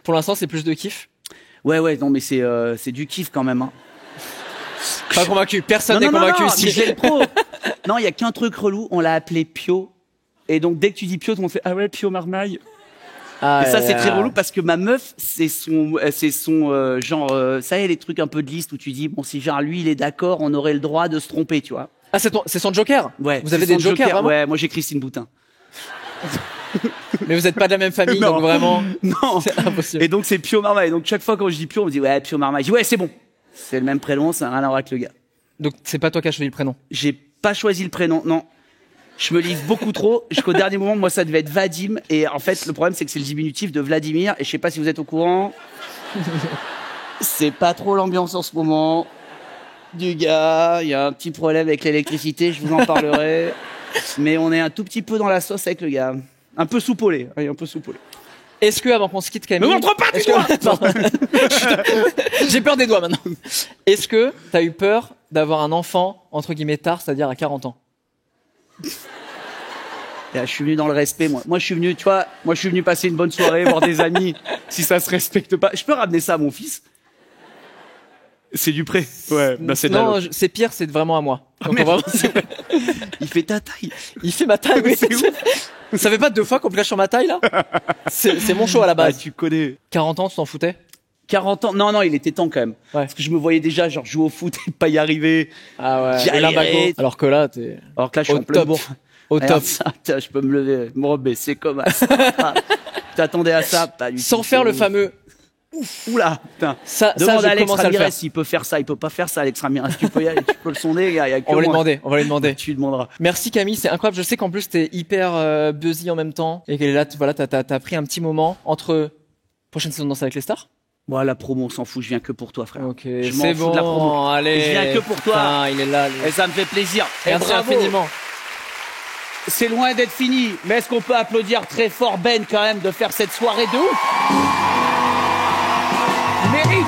Speaker 2: Pour l'instant, c'est plus de kiff.
Speaker 11: Ouais, non, mais c'est du kiff quand même, hein.
Speaker 2: Pas convaincu. Personne n'est convaincu ici.
Speaker 11: Mais j'ai le pro. Non, il y a qu'un truc relou. On l'a appelé Pio. Et donc, dès que tu dis Pio, tout le monde fait, ah ouais, Pio Marmaille. Et ça c'est très relou parce que ma meuf c'est son genre ça y est les trucs un peu de liste où tu dis bon si genre lui il est d'accord on aurait le droit de se tromper tu vois.
Speaker 2: Ah c'est son joker.
Speaker 11: Ouais.
Speaker 2: Vous avez des jokers vraiment.
Speaker 11: Ouais moi j'ai Christine Boutin.
Speaker 2: Mais vous êtes pas de la même famille donc vraiment
Speaker 11: non
Speaker 2: c'est impossible.
Speaker 11: Et donc c'est Pio Marmaille donc chaque fois quand je dis Pio on me dit ouais Pio Marmaille je dis ouais c'est bon C'est le même prénom, ça n'a rien à voir avec le gars.
Speaker 2: Donc c'est pas toi qui as choisi le prénom?
Speaker 11: J'ai pas choisi le prénom, non. Je me livre beaucoup trop. Jusqu'au dernier moment, moi, ça devait être Vadim. Et en fait, le problème, c'est que c'est le diminutif de Vladimir. Et je sais pas si vous êtes au courant. C'est pas trop l'ambiance en ce moment. Du gars, il y a un petit problème avec l'électricité, je vous en parlerai. Mais on est un tout petit peu dans la sauce avec le gars. Un peu soupolé. Oui, un peu soupolé.
Speaker 2: Est-ce que, avant qu'on se quitte, Camille...
Speaker 11: Ne montre pas tes doigts.
Speaker 2: J'ai peur des doigts maintenant. Est-ce que t'as eu peur d'avoir un enfant, entre guillemets, tard, c'est-à-dire à 40 ans?
Speaker 11: Là, je suis venu dans le respect, moi. Moi, je suis venu, tu vois, moi, je suis venu passer une bonne soirée, voir des amis. Si ça se respecte pas, je peux ramener ça à mon fils? C'est du prêt. Ouais, bah c'est de la
Speaker 2: Non,
Speaker 11: loque.
Speaker 2: c'est pire, c'est vraiment à moi.
Speaker 11: Ah,
Speaker 2: Donc,
Speaker 11: merde,
Speaker 2: on va-
Speaker 11: c'est vrai. Il fait ta taille.
Speaker 2: Il fait ma taille, oui. Vous savez pas 2 fois qu'on me clash sur ma taille, là? C'est mon show à la base.
Speaker 11: Ah, tu connais.
Speaker 2: 40 ans, tu t'en foutais?
Speaker 11: 40 ans. Non, non, il était temps quand même.
Speaker 2: Ouais.
Speaker 11: Parce que je me voyais déjà, genre, jouer au foot et pas y arriver.
Speaker 2: Ah ouais.
Speaker 11: J'y
Speaker 2: Et là,
Speaker 11: arriverai.
Speaker 2: alors que là, t'es
Speaker 11: Alors que là, je suis
Speaker 2: au
Speaker 11: en plein
Speaker 2: top.
Speaker 11: bourre.
Speaker 2: Au
Speaker 11: Regarde
Speaker 2: top.
Speaker 11: ça, tiens, je peux me lever, me rebaisser comme à ça. T'attendais à ça? Pas du
Speaker 2: Sans
Speaker 11: tout.
Speaker 2: faire le fameux...
Speaker 11: Oula, putain.
Speaker 2: Ça,
Speaker 11: Demande
Speaker 2: je
Speaker 11: à Alex
Speaker 2: commence à le
Speaker 11: Ramirez
Speaker 2: faire.
Speaker 11: s'il peut faire ça. Il peut pas faire ça, Alex Ramirez. Tu peux y aller, tu peux le sonder, il y a que
Speaker 2: On va lui
Speaker 11: moi.
Speaker 2: demander, on va lui demander.
Speaker 11: Tu lui demanderas.
Speaker 2: Merci Camille, c'est incroyable. Je sais qu'en plus t'es hyper buzzy en même temps et que là, voilà, t'as pris un petit moment entre prochaine saison de Danse avec les stars.
Speaker 11: Moi, la promo, on s'en fout. Je viens que pour toi, frère.
Speaker 2: Ok,
Speaker 11: Je m'en
Speaker 2: c'est
Speaker 11: fous de la promo.
Speaker 2: bon. Allez,
Speaker 11: Je viens que pour toi.
Speaker 2: Putain, il est là. lui.
Speaker 11: Et ça me fait plaisir. Et
Speaker 2: Merci
Speaker 11: bravo.
Speaker 2: infiniment.
Speaker 11: C'est loin d'être fini, mais est-ce qu'on peut applaudir très fort Ben quand même de faire cette soirée de ouf? Il mérite.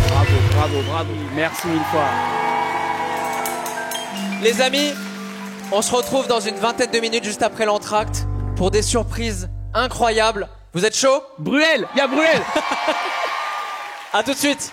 Speaker 11: Bravo, bravo, bravo. Merci mille fois.
Speaker 2: Les amis, on se retrouve dans une vingtaine de minutes juste après l'entracte pour des surprises incroyables. Vous êtes chaud?
Speaker 11: Bruel, il y a Bruel.
Speaker 2: À tout de suite.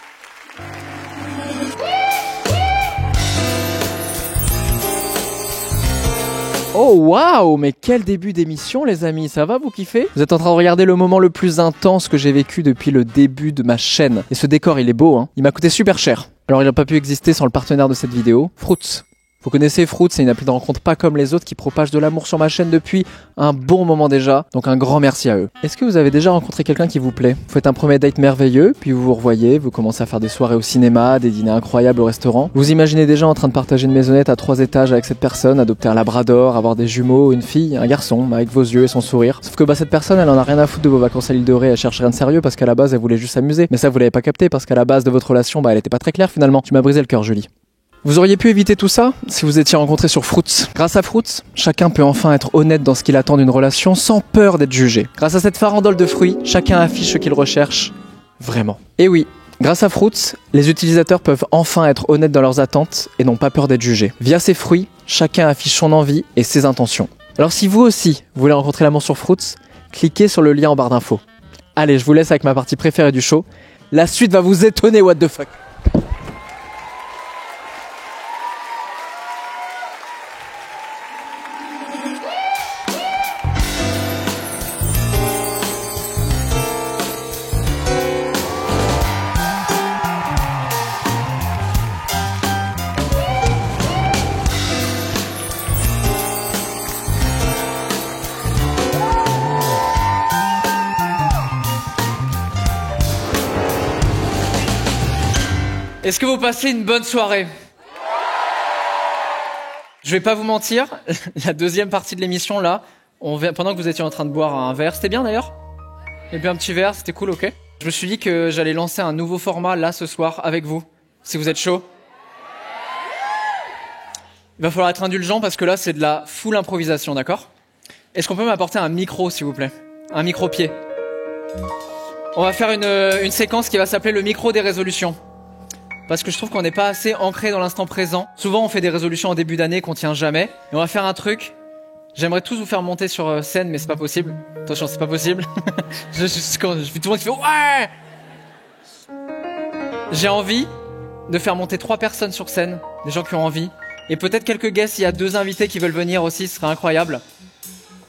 Speaker 2: Oh waouh, mais quel début d'émission les amis, ça va, vous kiffez? Vous êtes en train de regarder le moment le plus intense que j'ai vécu depuis le début de ma chaîne. Et ce décor il est beau hein, il m'a coûté super cher. Alors il n'a pas pu exister sans le partenaire de cette vidéo, Fruits. Vous connaissez Fruits, c'est une appli de rencontre pas comme les autres qui propage de l'amour sur ma chaîne depuis un bon moment déjà, donc un grand merci à eux. Est-ce que vous avez déjà rencontré quelqu'un qui vous plaît? Vous faites un premier date merveilleux, puis vous vous revoyez, vous commencez à faire des soirées au cinéma, des dîners incroyables au restaurant. Vous imaginez déjà en train de partager une maisonnette à 3 étages avec cette personne, adopter un labrador, avoir des jumeaux, une fille, un garçon, avec vos yeux et son sourire. Sauf que cette personne, elle en a rien à foutre de vos vacances à l'île de Ré, elle cherche rien de sérieux parce qu'à la base, elle voulait juste s'amuser. Mais ça, vous l'avez pas capté parce qu'à la base de votre relation, elle était pas très claire finalement. Tu m'as brisé le cœur, Julie. Vous auriez pu éviter tout ça si vous étiez rencontrés sur Fruits. Grâce à Fruits, chacun peut enfin être honnête dans ce qu'il attend d'une relation sans peur d'être jugé. Grâce à cette farandole de fruits, chacun affiche ce qu'il recherche vraiment. Et oui, grâce à Fruits, les utilisateurs peuvent enfin être honnêtes dans leurs attentes et n'ont pas peur d'être jugés. Via ces fruits, chacun affiche son envie et ses intentions. Alors si vous aussi voulez rencontrer l'amour sur Fruits, cliquez sur le lien en barre d'infos. Allez, je vous laisse avec ma partie préférée du show. La suite va vous étonner, what the fuck. Est-ce que vous passez une bonne soirée? Je vais pas vous mentir, la deuxième partie de l'émission là, pendant que vous étiez en train de boire un verre, c'était bien d'ailleurs? Et puis un petit verre, c'était cool, ok? Je me suis dit que j'allais lancer un nouveau format là ce soir avec vous, si vous êtes chaud. Il va falloir être indulgent parce que là c'est de la full improvisation, d'accord? Est-ce qu'on peut m'apporter un micro s'il vous plaît? Un micro-pied. On va faire une séquence qui va s'appeler le micro des résolutions. Parce que je trouve qu'on n'est pas assez ancré dans l'instant présent. Souvent, on fait des résolutions en début d'année qu'on tient jamais. Et on va faire un truc. J'aimerais tous vous faire monter sur scène, mais c'est pas possible. Attention, c'est pas possible. je vis tout le monde qui fait ouais. J'ai envie de faire monter 3 personnes sur scène, des gens qui ont envie. Et peut-être quelques guests, il y a 2 invités qui veulent venir aussi, ce serait incroyable.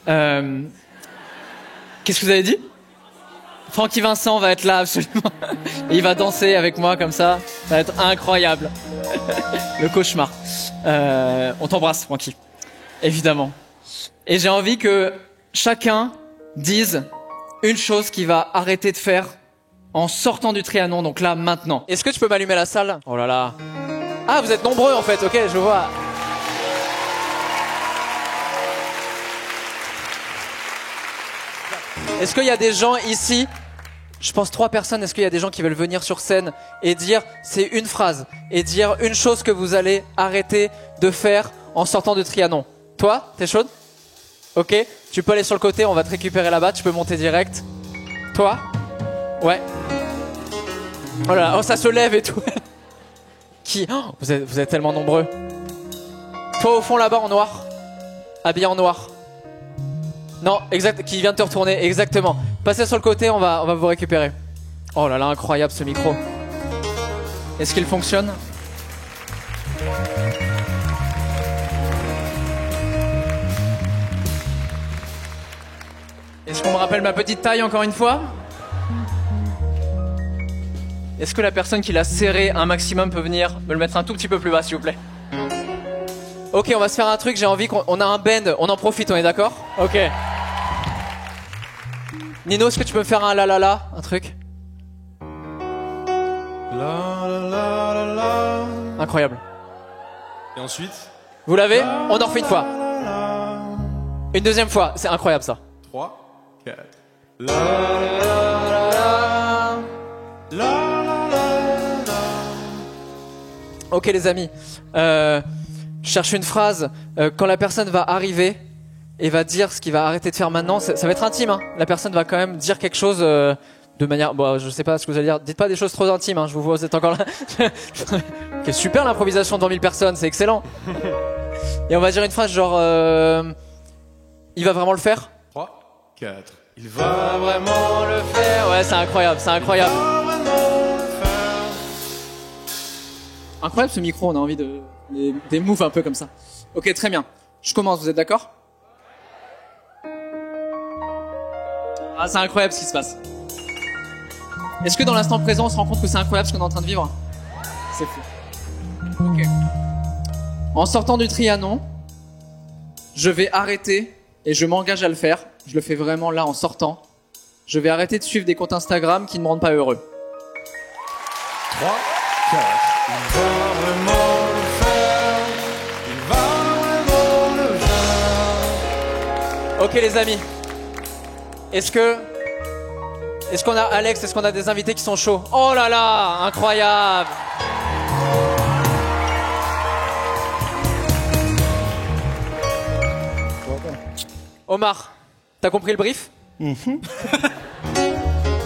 Speaker 2: Qu'est-ce que vous avez dit? Francky Vincent va être là absolument. Et il va danser avec moi comme ça. Ça va être incroyable. Le cauchemar. On t'embrasse, Francky. Évidemment. Et j'ai envie que chacun dise une chose qu'il va arrêter de faire en sortant du Trianon, donc là, maintenant. Est-ce que tu peux m'allumer la salle? Oh là là. Ah, vous êtes nombreux en fait, ok, je vois. Est-ce qu'il y a des gens ici, je pense 3 personnes, est-ce qu'il y a des gens qui veulent venir sur scène et dire, c'est une phrase, et dire une chose que vous allez arrêter de faire en sortant de Trianon? Toi, t'es chaude? Ok, tu peux aller sur le côté, on va te récupérer là-bas, tu peux monter direct. Toi? Ouais. Oh là là, oh ça se lève et tout. Qui? Oh, vous êtes tellement nombreux. Toi au fond là-bas en noir, habillé en noir. Non, exact, qui vient de te retourner, exactement. Passez sur le côté, on va vous récupérer. Oh là là, incroyable ce micro. Est-ce qu'il fonctionne? Est-ce qu'on me rappelle ma petite taille encore une fois? Est-ce que la personne qui l'a serré un maximum peut venir me le mettre un tout petit peu plus bas s'il vous plaît? Ok, on va se faire un truc, j'ai envie qu'on a un bend, on en profite, on est d'accord? Ok. Nino, est-ce que tu peux me faire un la la la, un truc? Incroyable.
Speaker 12: Et ensuite?
Speaker 2: Vous l'avez? On en refait une fois. Une deuxième fois, c'est incroyable ça.
Speaker 12: 3, 4.
Speaker 2: Ok les amis, je cherche une phrase. Quand la personne va arriver et va dire ce qu'il va arrêter de faire maintenant, ça va être intime. Hein. La personne va quand même dire quelque chose de manière... Bon, je sais pas ce que vous allez dire. Dites pas des choses trop intimes, hein. Je vous vois, vous êtes encore là. Ok, super l'improvisation devant 1000 personnes, c'est excellent. Et on va dire une phrase genre... il va vraiment le faire?
Speaker 12: 3, 4. Il va
Speaker 2: vraiment le faire. Ouais, c'est incroyable, c'est incroyable. Incroyable ce micro, on a envie des moves un peu comme ça. Ok, très bien. Je commence, vous êtes d'accord? Ah, c'est incroyable ce qui se passe. Est-ce que dans l'instant présent, on se rend compte que c'est incroyable ce qu'on est en train de vivre? C'est fou. Ok. En sortant du Trianon, je vais arrêter, et je m'engage à le faire, je le fais vraiment là en sortant, je vais arrêter de suivre des comptes Instagram qui ne me rendent pas heureux.
Speaker 12: 3, 4. Il va vraiment le faire. Il va vraiment le faire.
Speaker 2: Ok les amis. Est-ce qu'on a Alex, est-ce qu'on a des invités qui sont chauds? Oh là là, incroyable. Omar, t'as compris le brief?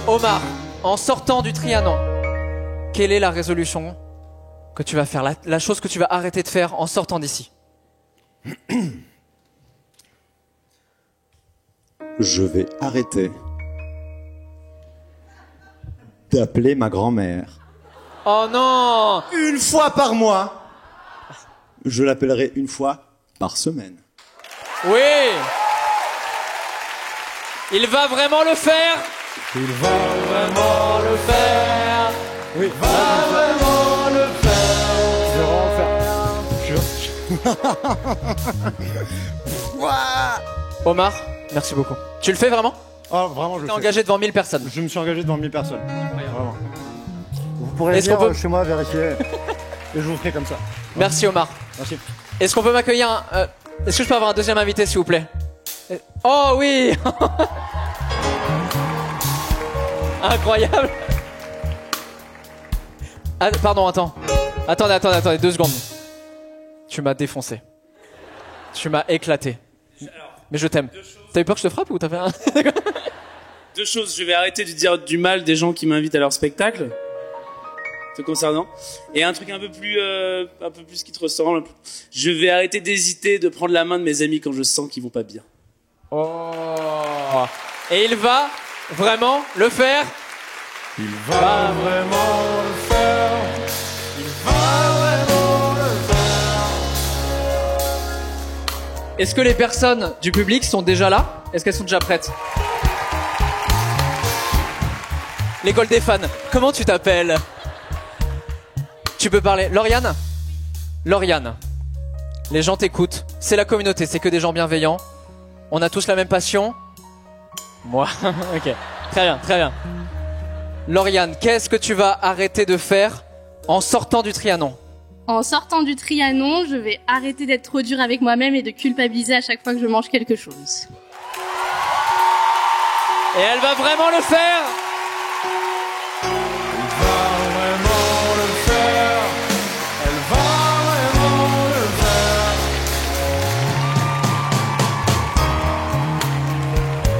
Speaker 2: Omar, en sortant du Trianon, quelle est la résolution que tu vas faire, la chose que tu vas arrêter de faire en sortant d'ici?
Speaker 13: Je vais arrêter d'appeler ma grand-mère.
Speaker 2: Oh non!
Speaker 13: Une fois par mois. Je l'appellerai une fois par semaine.
Speaker 2: Oui! Il va vraiment le faire!
Speaker 12: Il va vraiment le faire.
Speaker 8: Oui.
Speaker 12: Il va vraiment le faire.
Speaker 2: Omar, merci beaucoup. Tu le fais vraiment?
Speaker 14: Oh, vraiment, je le
Speaker 2: T'es
Speaker 14: fais.
Speaker 2: engagé devant 1000 personnes.
Speaker 14: Je me suis engagé devant 1000 personnes. Vraiment. Vous pourrez
Speaker 2: Est-ce
Speaker 14: venir
Speaker 2: qu'on peut-
Speaker 14: chez moi vérifier. Et je vous ferai comme ça.
Speaker 2: Merci Omar.
Speaker 14: Merci.
Speaker 2: Est-ce qu'on peut m'accueillir est-ce que je peux avoir un deuxième invité s'il vous plaît? Oh oui! Incroyable! Ah, pardon, attends. Attendez, 2 secondes. Tu m'as défoncé. Tu m'as éclaté. Mais je t'aime. T'as eu peur que je te frappe ou t'as fait un...
Speaker 6: 2 choses, je vais arrêter de dire du mal des gens qui m'invitent à leur spectacle, te concernant, et un truc un peu plus qui te ressemble. Je vais arrêter d'hésiter de prendre la main de mes amis quand je sens qu'ils vont pas bien.
Speaker 2: Oh. Et il va vraiment le faire?
Speaker 12: Il va vraiment le faire. Il va vraiment le faire.
Speaker 2: Est-ce que les personnes du public sont déjà là? Est-ce qu'elles sont déjà prêtes? L'école des fans. Comment tu t'appelles? Tu peux parler. Lauriane? Lauriane. Les gens t'écoutent. C'est la communauté, c'est que des gens bienveillants. On a tous la même passion. Moi. Ok. Très bien, très bien. Lauriane, qu'est-ce que tu vas arrêter de faire en sortant du Trianon?
Speaker 15: En sortant du Trianon, je vais arrêter d'être trop dur avec moi-même et de culpabiliser à chaque fois que je mange quelque chose.
Speaker 2: Et elle va vraiment le faire.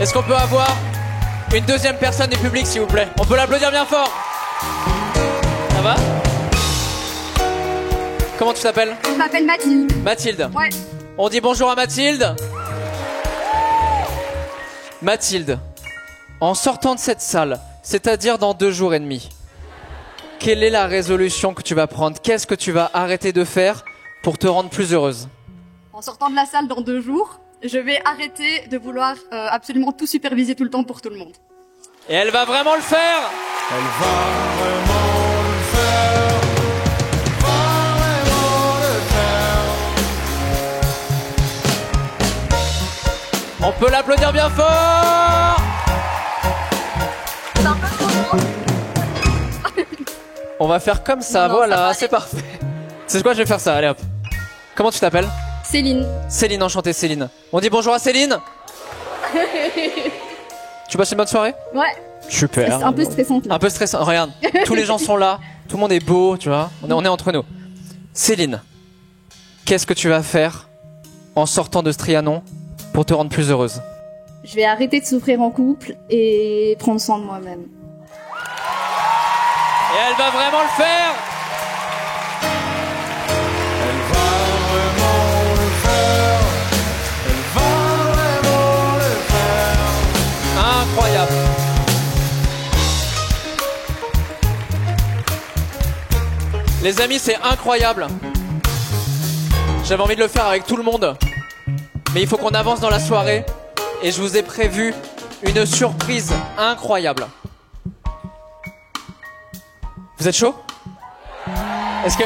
Speaker 2: Est-ce qu'on peut avoir une deuxième personne du public, s'il vous plaît? On peut l'applaudir bien fort. Ça va? Comment tu t'appelles?
Speaker 15: Je m'appelle Mathilde.
Speaker 2: Mathilde.
Speaker 15: Ouais.
Speaker 2: On dit bonjour à Mathilde. Mathilde, en sortant de cette salle, c'est-à-dire dans 2 jours et demi, quelle est la résolution que tu vas prendre? Qu'est-ce que tu vas arrêter de faire pour te rendre plus heureuse?
Speaker 15: En sortant de la salle dans 2 jours, je vais arrêter de vouloir absolument tout superviser tout le temps pour tout le monde.
Speaker 2: Et elle va vraiment le faire.
Speaker 12: Elle va vraiment le faire. Va vraiment le faire.
Speaker 2: On peut l'applaudir bien fort.
Speaker 15: C'est un peu trop long.
Speaker 2: On va faire comme ça,
Speaker 15: Non,
Speaker 2: voilà, c'est parfait. C'est quoi, je vais faire ça, allez hop. Comment tu t'appelles?
Speaker 15: Céline.
Speaker 2: Céline, enchantée Céline. On dit bonjour à Céline. Tu passes une bonne soirée?
Speaker 15: Ouais.
Speaker 2: Super.
Speaker 15: C'est un peu stressant.
Speaker 2: Un peu stressant, regarde. Tous les gens sont là, tout le monde est beau, tu vois. On est entre nous. Céline, qu'est-ce que tu vas faire en sortant de ce Trianon pour te rendre plus heureuse?
Speaker 15: Je vais arrêter de souffrir en couple et prendre soin de moi-même.
Speaker 2: Et elle va vraiment le faire.
Speaker 12: Elle va vraiment le faire. Elle va vraiment le faire.
Speaker 2: Incroyable. Les amis, c'est incroyable. J'avais envie de le faire avec tout le monde. Mais il faut qu'on avance dans la soirée. Et je vous ai prévu une surprise incroyable. Vous êtes chaud? Est-ce que...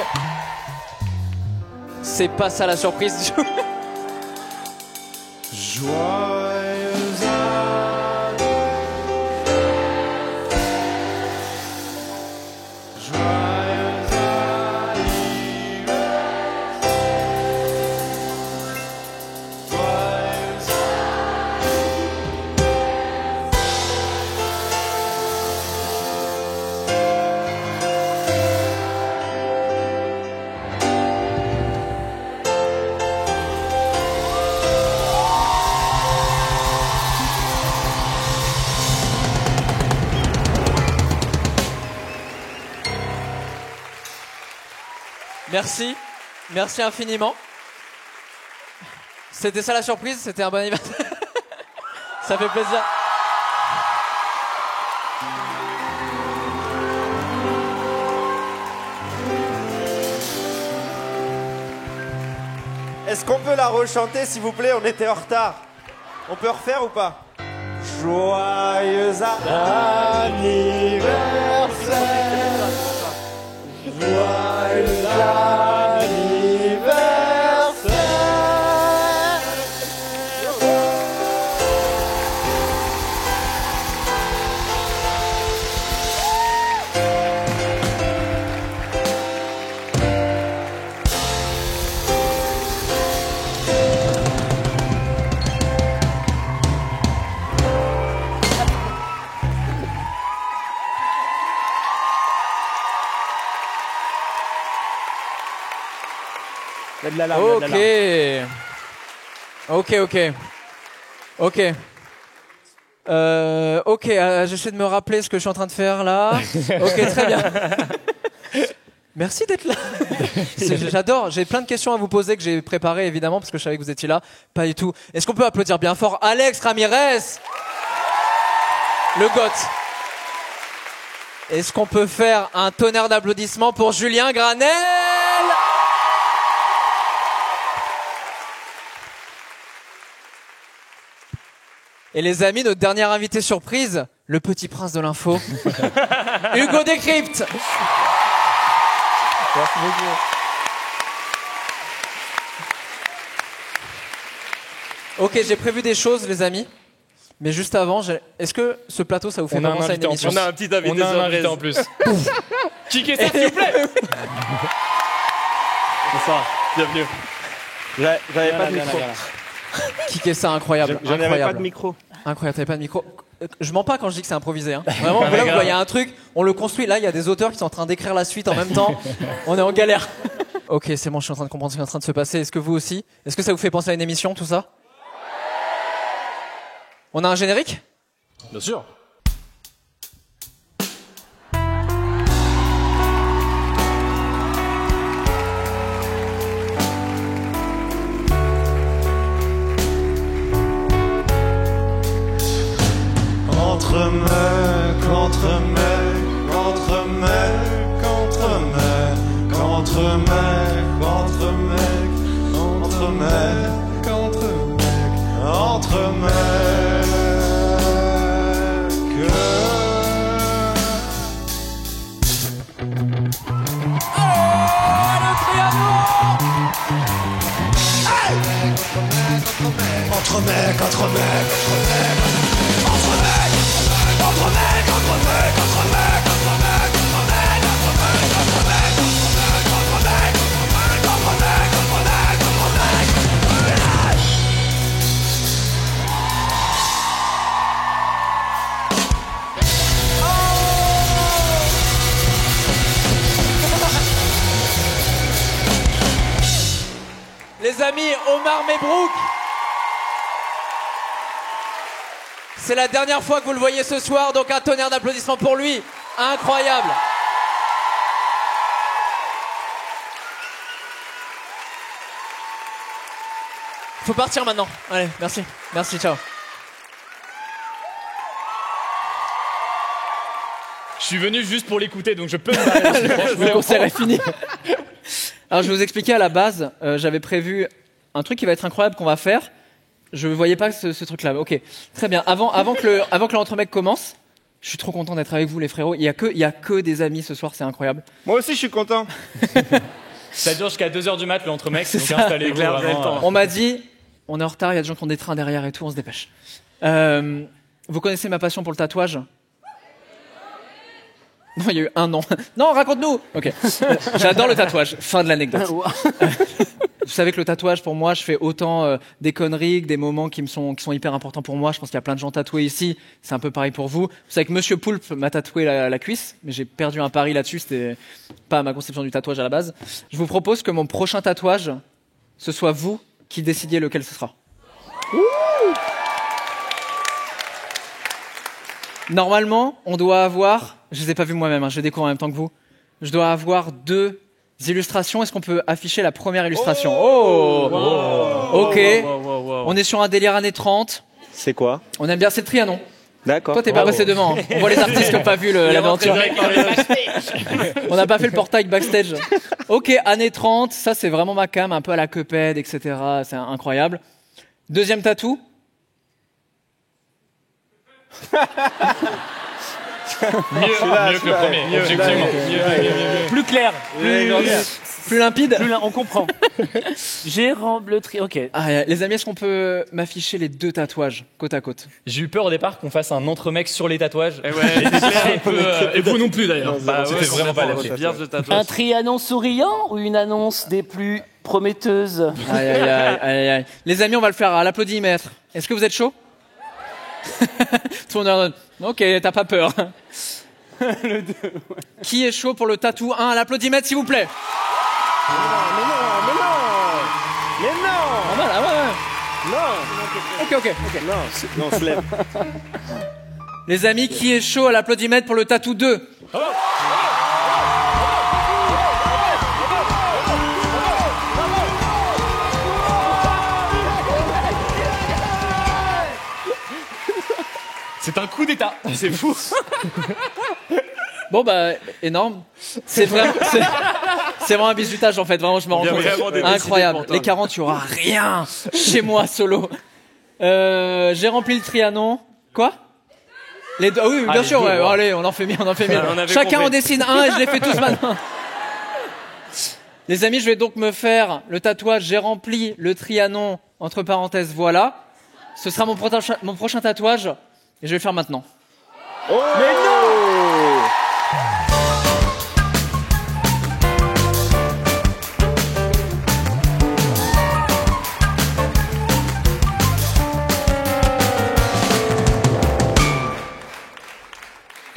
Speaker 2: C'est pas ça la surprise du coup.
Speaker 12: Joyeux
Speaker 2: Merci. Merci infiniment. C'était ça la surprise? C'était un bon anniversaire? Ça fait plaisir.
Speaker 16: Est-ce qu'on peut la rechanter, s'il vous plaît? On était en retard. On peut refaire ou pas? Joyeux anniversaire. Joyeux
Speaker 14: de la larme, il y a de la larme.
Speaker 2: Ok, j'essaie de me rappeler ce que je suis en train de faire là. Ok, très bien. Merci d'être là. J'adore, j'ai plein de questions à vous poser que j'ai préparées évidemment parce que je savais que vous étiez là. Pas du tout. Est-ce qu'on peut applaudir bien fort Alex Ramirez, le GOAT? Est-ce qu'on peut faire un tonnerre d'applaudissements pour Julien Granel? Et les amis, notre dernier invité surprise, le petit prince de l'info, Hugo Décrypte.
Speaker 14: Merci beaucoup.
Speaker 2: Ok, j'ai prévu des choses, les amis. Mais juste avant, est-ce que ce plateau, ça vous fait penser à une émission?
Speaker 17: On a un petit invité, en plus. Kické ça, s'il vous plaît.
Speaker 14: Bonsoir, bienvenue. J'avais pas de micro.
Speaker 2: Kické ça, incroyable.
Speaker 14: J'en avais pas de micro.
Speaker 2: Incroyable, t'avais pas de micro. Je mens pas quand je dis que c'est improvisé. Hein. Vraiment, là, vous voyez un truc, on le construit. Là, il y a des auteurs qui sont en train d'écrire la suite en même temps. On est en galère. Ok, c'est bon, je suis en train de comprendre ce qui est en train de se passer. Est-ce que vous aussi? Est-ce que ça vous fait penser à une émission, tout ça? On a un générique?
Speaker 17: Bien sûr.
Speaker 12: Entre mecs, entre mecs, entre mecs, entre mecs, entre mecs, entre mecs, entre mecs, entre mecs. Entre mecs, entre mecs, entre mecs, entre mecs, entre mecs, entre mecs, entre mecs, entre mecs, entre mecs, entre mecs, entre mecs, entre mecs, entre mecs, entre mecs, entre mecs,
Speaker 2: Les amis, Omar Mebrouk. C'est la dernière fois que vous le voyez ce soir, donc un tonnerre d'applaudissements pour lui. Incroyable. Faut partir maintenant. Allez, merci. Merci, ciao.
Speaker 17: Je suis venu juste pour l'écouter, donc je peux me barrer.
Speaker 2: Le concert est fini. Alors, je vais vous expliquer à la base, j'avais prévu un truc qui va être incroyable qu'on va faire. Je ne voyais pas ce truc-là. Ok, très bien. Avant que l'entremec commence, je suis trop content d'être avec vous, les frérots. Il y a que des amis ce soir, c'est incroyable.
Speaker 14: Moi aussi, je suis content.
Speaker 17: Ça dure jusqu'à 2h du mat, l'entremec. Donc installez-vous.
Speaker 2: On m'a dit, on est en retard, il y a des gens qui ont des trains derrière et tout, on se dépêche. Vous connaissez ma passion pour le tatouage? Non, il y a eu un non. Non, raconte-nous. Ok. J'adore le tatouage. Fin de l'anecdote. Vous savez que le tatouage, pour moi, je fais autant des conneries que des moments qui sont hyper importants pour moi. Je pense qu'il y a plein de gens tatoués ici. C'est un peu pareil pour vous. Vous savez que Monsieur Poulpe m'a tatoué la cuisse, mais j'ai perdu un pari là-dessus. C'était pas ma conception du tatouage à la base. Je vous propose que mon prochain tatouage, ce soit vous qui décidiez lequel ce sera. Normalement, on doit avoir... Je les ai pas vus moi-même, hein, je les découvre en même temps que vous. Je dois avoir 2 illustrations. Est-ce qu'on peut afficher la première illustration? Ok. On est sur un délire années 30.
Speaker 14: C'est quoi?
Speaker 2: On aime bien, c'est le Trianon.
Speaker 14: D'accord.
Speaker 2: Toi, t'es pas passé devant. Hein. On voit les artistes qui n'ont pas vu l'aventure. On n'a pas fait le portail backstage. Ok, années 30, ça c'est vraiment ma cam, un peu à la Cuphead, etc. C'est incroyable. Deuxième tatou.
Speaker 17: Mieux que le premier, objectivement. Mieux.
Speaker 6: Plus clair,
Speaker 2: plus limpide.
Speaker 6: On comprend. Jérôme Le Tri. Ok.
Speaker 2: Les amis, est-ce qu'on peut m'afficher les 2 tatouages côte à côte?
Speaker 17: J'ai eu peur au départ qu'on fasse un entremec sur les tatouages. Et vous non plus d'ailleurs. C'était vraiment pas la
Speaker 6: Un Trianon souriant ou une annonce des plus prometteuses?
Speaker 2: Aïe. Les amis, on va le faire à l'applaudimètre. Est-ce que vous êtes chaud? Tout le monde ok, t'as pas peur. Le 2, ouais. Qui est chaud pour le tatou 1 à l'applaudimètre, s'il vous plaît?
Speaker 14: Mais non.
Speaker 2: Ah voilà, ouais. Non. Ok.
Speaker 14: Non, on se lève.
Speaker 2: Les amis, qui est chaud à l'applaudimètre pour le tatou 2?
Speaker 17: C'est un coup d'état, c'est fou.
Speaker 2: Bon bah énorme. C'est vraiment un bisutage en fait. Vraiment, je me rends compte. Incroyable. Les 40, il y aura rien chez moi solo. J'ai rempli le Trianon. Quoi? Les deux. Ah oui, bien sûr. Ouais. Allez, on en fait mieux. Chacun en dessine un et je les fais tous maintenant. Les amis, je vais donc me faire le tatouage. J'ai rempli le Trianon entre parenthèses. Voilà. ce sera mon prochain tatouage et je vais le faire maintenant.
Speaker 16: Oh mais non.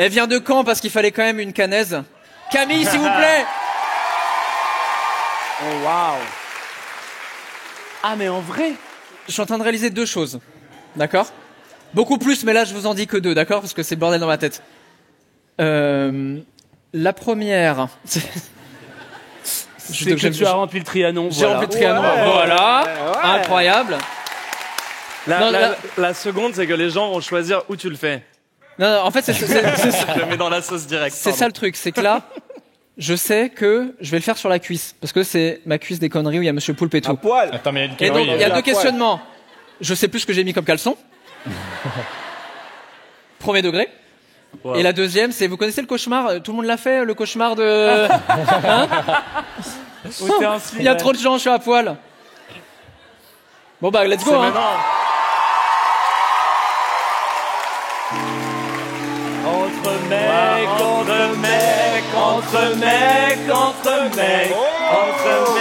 Speaker 2: Elle vient de Caen parce qu'il fallait quand même une canaise. Camille, s'il vous plaît.
Speaker 16: Oh waouh. Ah mais en vrai,
Speaker 2: je suis en train de réaliser 2 choses. D'accord ? Beaucoup plus, mais là je vous en dis que 2, d'accord ? Parce que c'est le bordel dans ma tête. La première,
Speaker 6: c'est que tu as rempli le Trianon.
Speaker 2: J'ai rempli le Trianon. Voilà. Incroyable.
Speaker 18: La seconde, c'est que les gens vont choisir où tu le fais.
Speaker 2: Non, en fait, c'est
Speaker 18: je le mets dans la sauce directe.
Speaker 2: C'est ça le truc, c'est que là, je sais que je vais le faire sur la cuisse. Parce que c'est ma cuisse des conneries où il y a Monsieur Poulpe et tout.
Speaker 16: À poil.
Speaker 17: Attends, mais
Speaker 2: et donc, il y a 2 questionnements. Je sais plus ce que j'ai mis comme caleçon. Premier degré. Wow. Et la deuxième, c'est, vous connaissez le cauchemar, tout le monde l'a fait, le cauchemar de... Hein il y a trop de gens, je suis à poil. Bon bah, let's go, hein.
Speaker 18: Entre mecs, entre mecs, entre mecs, entre mecs, entre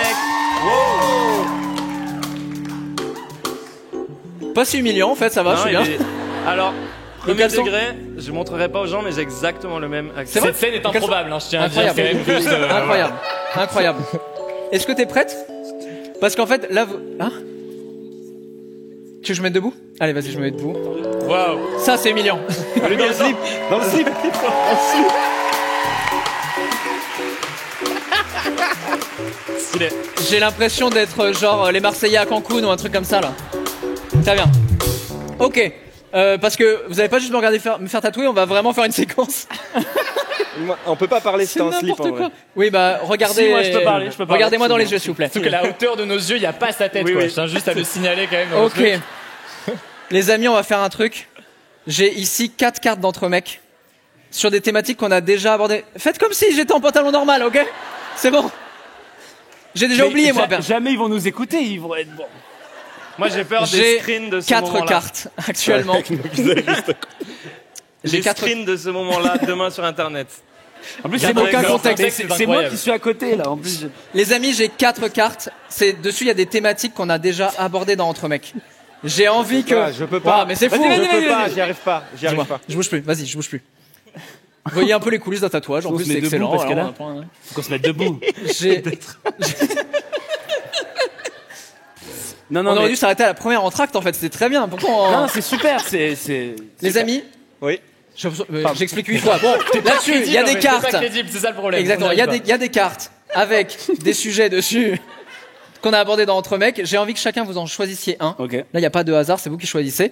Speaker 18: mecs.
Speaker 2: Pas si humiliant en fait, ça va, je suis bien.
Speaker 18: Alors, premier degré, je montrerai pas aux gens, mais j'ai exactement le même accent.
Speaker 17: Cette scène est improbable, hein, je tiens à dire.
Speaker 2: Incroyable, incroyable. Est-ce que t'es prête ? Parce qu'en fait, là, hein ? Tu veux que je me mette debout ? Allez, vas-y, je me mets debout.
Speaker 18: Waouh.
Speaker 2: Ça, c'est humiliant.
Speaker 16: Dans le slip. Dans le slip.
Speaker 18: Stylé.
Speaker 2: J'ai l'impression d'être genre les Marseillais à Cancun ou un truc comme ça, là. Très bien. Ok. Parce que vous allez pas juste me regarder me faire tatouer, on va vraiment faire une séquence.
Speaker 16: On peut pas parler si t'as un slip en vrai.
Speaker 2: Oui, bah regardez.
Speaker 6: Si, moi je peux parler.
Speaker 2: Regardez-moi dans les yeux, s'il vous plaît.
Speaker 17: Sauf que la hauteur de nos yeux, il y a pas sa tête.
Speaker 18: Oui,
Speaker 17: quoi.
Speaker 18: oui.
Speaker 17: Je tiens juste à le signaler quand même.
Speaker 2: Ok. Les amis, on va faire un truc. J'ai ici 4 cartes d'entre mecs sur des thématiques qu'on a déjà abordées. Faites comme si j'étais en pantalon normal, ok ? C'est bon. J'ai déjà oublié, moi.
Speaker 6: Jamais ils vont nous écouter, ils vont être bons.
Speaker 18: Moi, j'ai peur des screens de ce moment-là.
Speaker 2: J'ai 4 cartes actuellement.
Speaker 18: J'ai 4 screens de ce moment-là demain sur Internet.
Speaker 6: En plus, c'est aucun contexte. C'est moi qui suis à côté là. En plus,
Speaker 2: les amis, j'ai 4 cartes. Dessus, il y a des thématiques qu'on a déjà abordées dans Entre mecs. J'ai envie que.
Speaker 16: Je peux pas.
Speaker 2: Mais c'est fou.
Speaker 16: Je peux pas. J'y arrive pas. J'y arrive pas.
Speaker 2: Je bouge plus. Vas-y, je bouge plus. Vous voyez un peu les coulisses d'un tatouage. En plus, c'est excellent.
Speaker 6: Parce que là, faut qu'on se mette debout.
Speaker 2: On aurait dû s'arrêter à la première entracte en fait, c'était très bien. Pourquoi
Speaker 6: Non, c'est super,
Speaker 2: Les amis,
Speaker 16: oui.
Speaker 2: J'explique 8 fois. Bon, là-dessus, il y a des cartes.
Speaker 17: C'est pas crédible, c'est ça le problème.
Speaker 2: Exactement, il y a des cartes avec des sujets dessus qu'on a abordés dans Entre mecs. J'ai envie que chacun vous en choisissiez un.
Speaker 6: Okay.
Speaker 2: Là, il n'y a pas de hasard, c'est vous qui choisissez.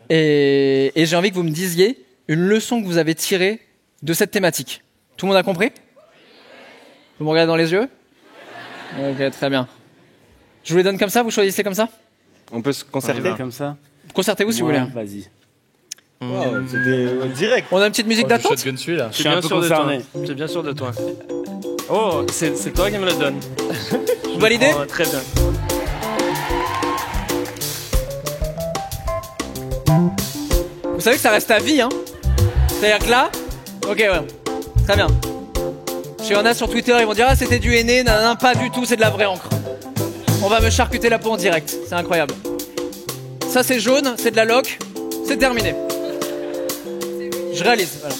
Speaker 2: Et j'ai envie que vous me disiez une leçon que vous avez tirée de cette thématique. Tout le monde a compris ? Vous me regardez dans les yeux ? Ok, très bien. Je vous les donne comme ça, vous choisissez comme ça ?
Speaker 16: On peut se concerter
Speaker 6: comme ça.
Speaker 2: Concertez-vous si vous voulez.
Speaker 6: Vas-y.
Speaker 16: Wow, c'était direct.
Speaker 2: On a une petite musique d'attente ?
Speaker 17: Je suis là.
Speaker 18: Je suis bien sûr de toi. Je suis bien sûr de toi. Oh, c'est toi qui me le donne.
Speaker 2: Vous validez ?
Speaker 18: Oh, très bien.
Speaker 2: Vous savez que ça reste à vie, hein ? C'est-à-dire que là, ok, ouais, très bien. Il y en a sur Twitter, ils vont dire ah c'était du henné, non, pas du tout, c'est de la vraie encre. On va me charcuter la peau en direct, c'est incroyable. Ça c'est jaune, c'est de la loc, c'est terminé. Je réalise. Voilà.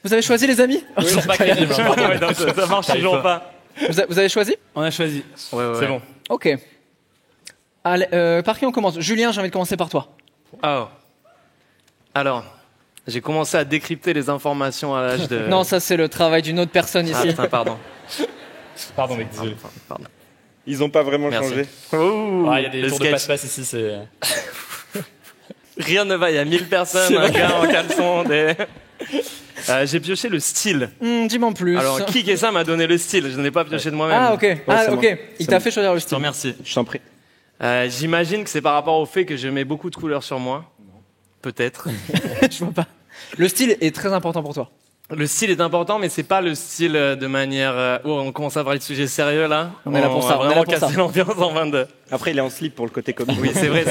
Speaker 2: Vous avez choisi les amis ?
Speaker 18: Oui, c'est pas crédible. Ça marche toujours pas.
Speaker 2: Vous avez choisi ?
Speaker 6: On a choisi.
Speaker 18: Ouais.
Speaker 17: C'est bon.
Speaker 2: Ok. Allez, par qui on commence ? Julien, j'ai envie de commencer par toi.
Speaker 18: Oh. Alors, j'ai commencé à décrypter les informations à l'âge de...
Speaker 2: Non, ça c'est le travail d'une autre personne ici.
Speaker 18: Ah putain, pardon.
Speaker 17: Pardon, mec, désolé.
Speaker 18: Pardon.
Speaker 16: Ils ont pas vraiment
Speaker 18: Merci.
Speaker 16: changé.
Speaker 17: Il y a des tours de passe-passe ici, c'est...
Speaker 18: Rien ne va, il y a 1000 personnes, un gars en caleçon, j'ai pioché le style.
Speaker 2: Dis-moi en plus.
Speaker 18: Alors, qui et ça m'a donné le style, je n'ai pas pioché de moi-même.
Speaker 2: Ah, ok. Ok. Il t'a fait choisir le
Speaker 18: Je te
Speaker 2: style.
Speaker 18: remercie.
Speaker 16: Je t'en prie.
Speaker 18: J'imagine que c'est par rapport au fait que je mets beaucoup de couleurs sur moi. Peut-être.
Speaker 2: Je vois pas. Le style est très important pour toi.
Speaker 18: Le style est important, mais c'est pas le style de manière. Oh, on commence à parler de sujets sérieux là.
Speaker 2: On est là pour ça.
Speaker 18: On va vraiment casser l'ambiance en 22.
Speaker 14: Après, il est en slip pour le côté comique.
Speaker 18: Oui, c'est vrai.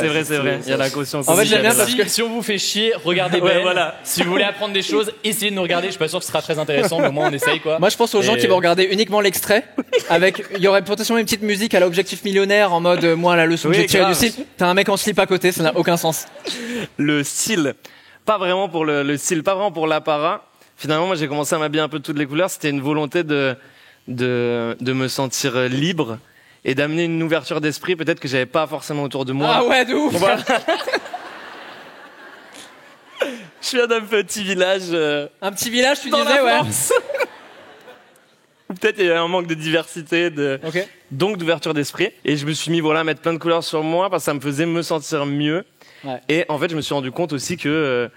Speaker 18: Il y a la caution.
Speaker 2: En fait, j'aime bien parce que
Speaker 17: Si on vous fait chier, regardez
Speaker 18: Ouais,
Speaker 17: Ben.
Speaker 18: voilà.
Speaker 17: Si vous voulez apprendre des choses, essayez de nous regarder. Je suis pas sûr que ce sera très intéressant, mais au moins on essaye quoi.
Speaker 2: moi, je pense aux gens qui vont regarder uniquement l'extrait. Il y aurait potentiellement une petite musique à l'objectif millionnaire en mode moi la leçon que
Speaker 18: Oui,
Speaker 2: j'ai tirée du
Speaker 18: grave.
Speaker 2: slip. T'as un mec en slip à côté, ça n'a aucun sens.
Speaker 18: Le style, pas vraiment pour le style, pas vraiment pour l'apparat. Finalement, moi, j'ai commencé à m'habiller un peu de toutes les couleurs. C'était une volonté de me sentir libre et d'amener une ouverture d'esprit, peut-être que j'avais pas forcément autour de moi.
Speaker 2: Ah ouais, de ouf.
Speaker 18: Voilà. Je viens d'un petit village.
Speaker 2: Un petit village, tu
Speaker 18: dans
Speaker 2: disais,
Speaker 18: la
Speaker 2: ouais.
Speaker 18: France. Peut-être il y avait un manque de diversité,
Speaker 2: Ok.
Speaker 18: donc d'ouverture d'esprit. Et je me suis mis à mettre plein de couleurs sur moi parce que ça me faisait me sentir mieux.
Speaker 2: Ouais.
Speaker 18: Et en fait, je me suis rendu compte aussi que,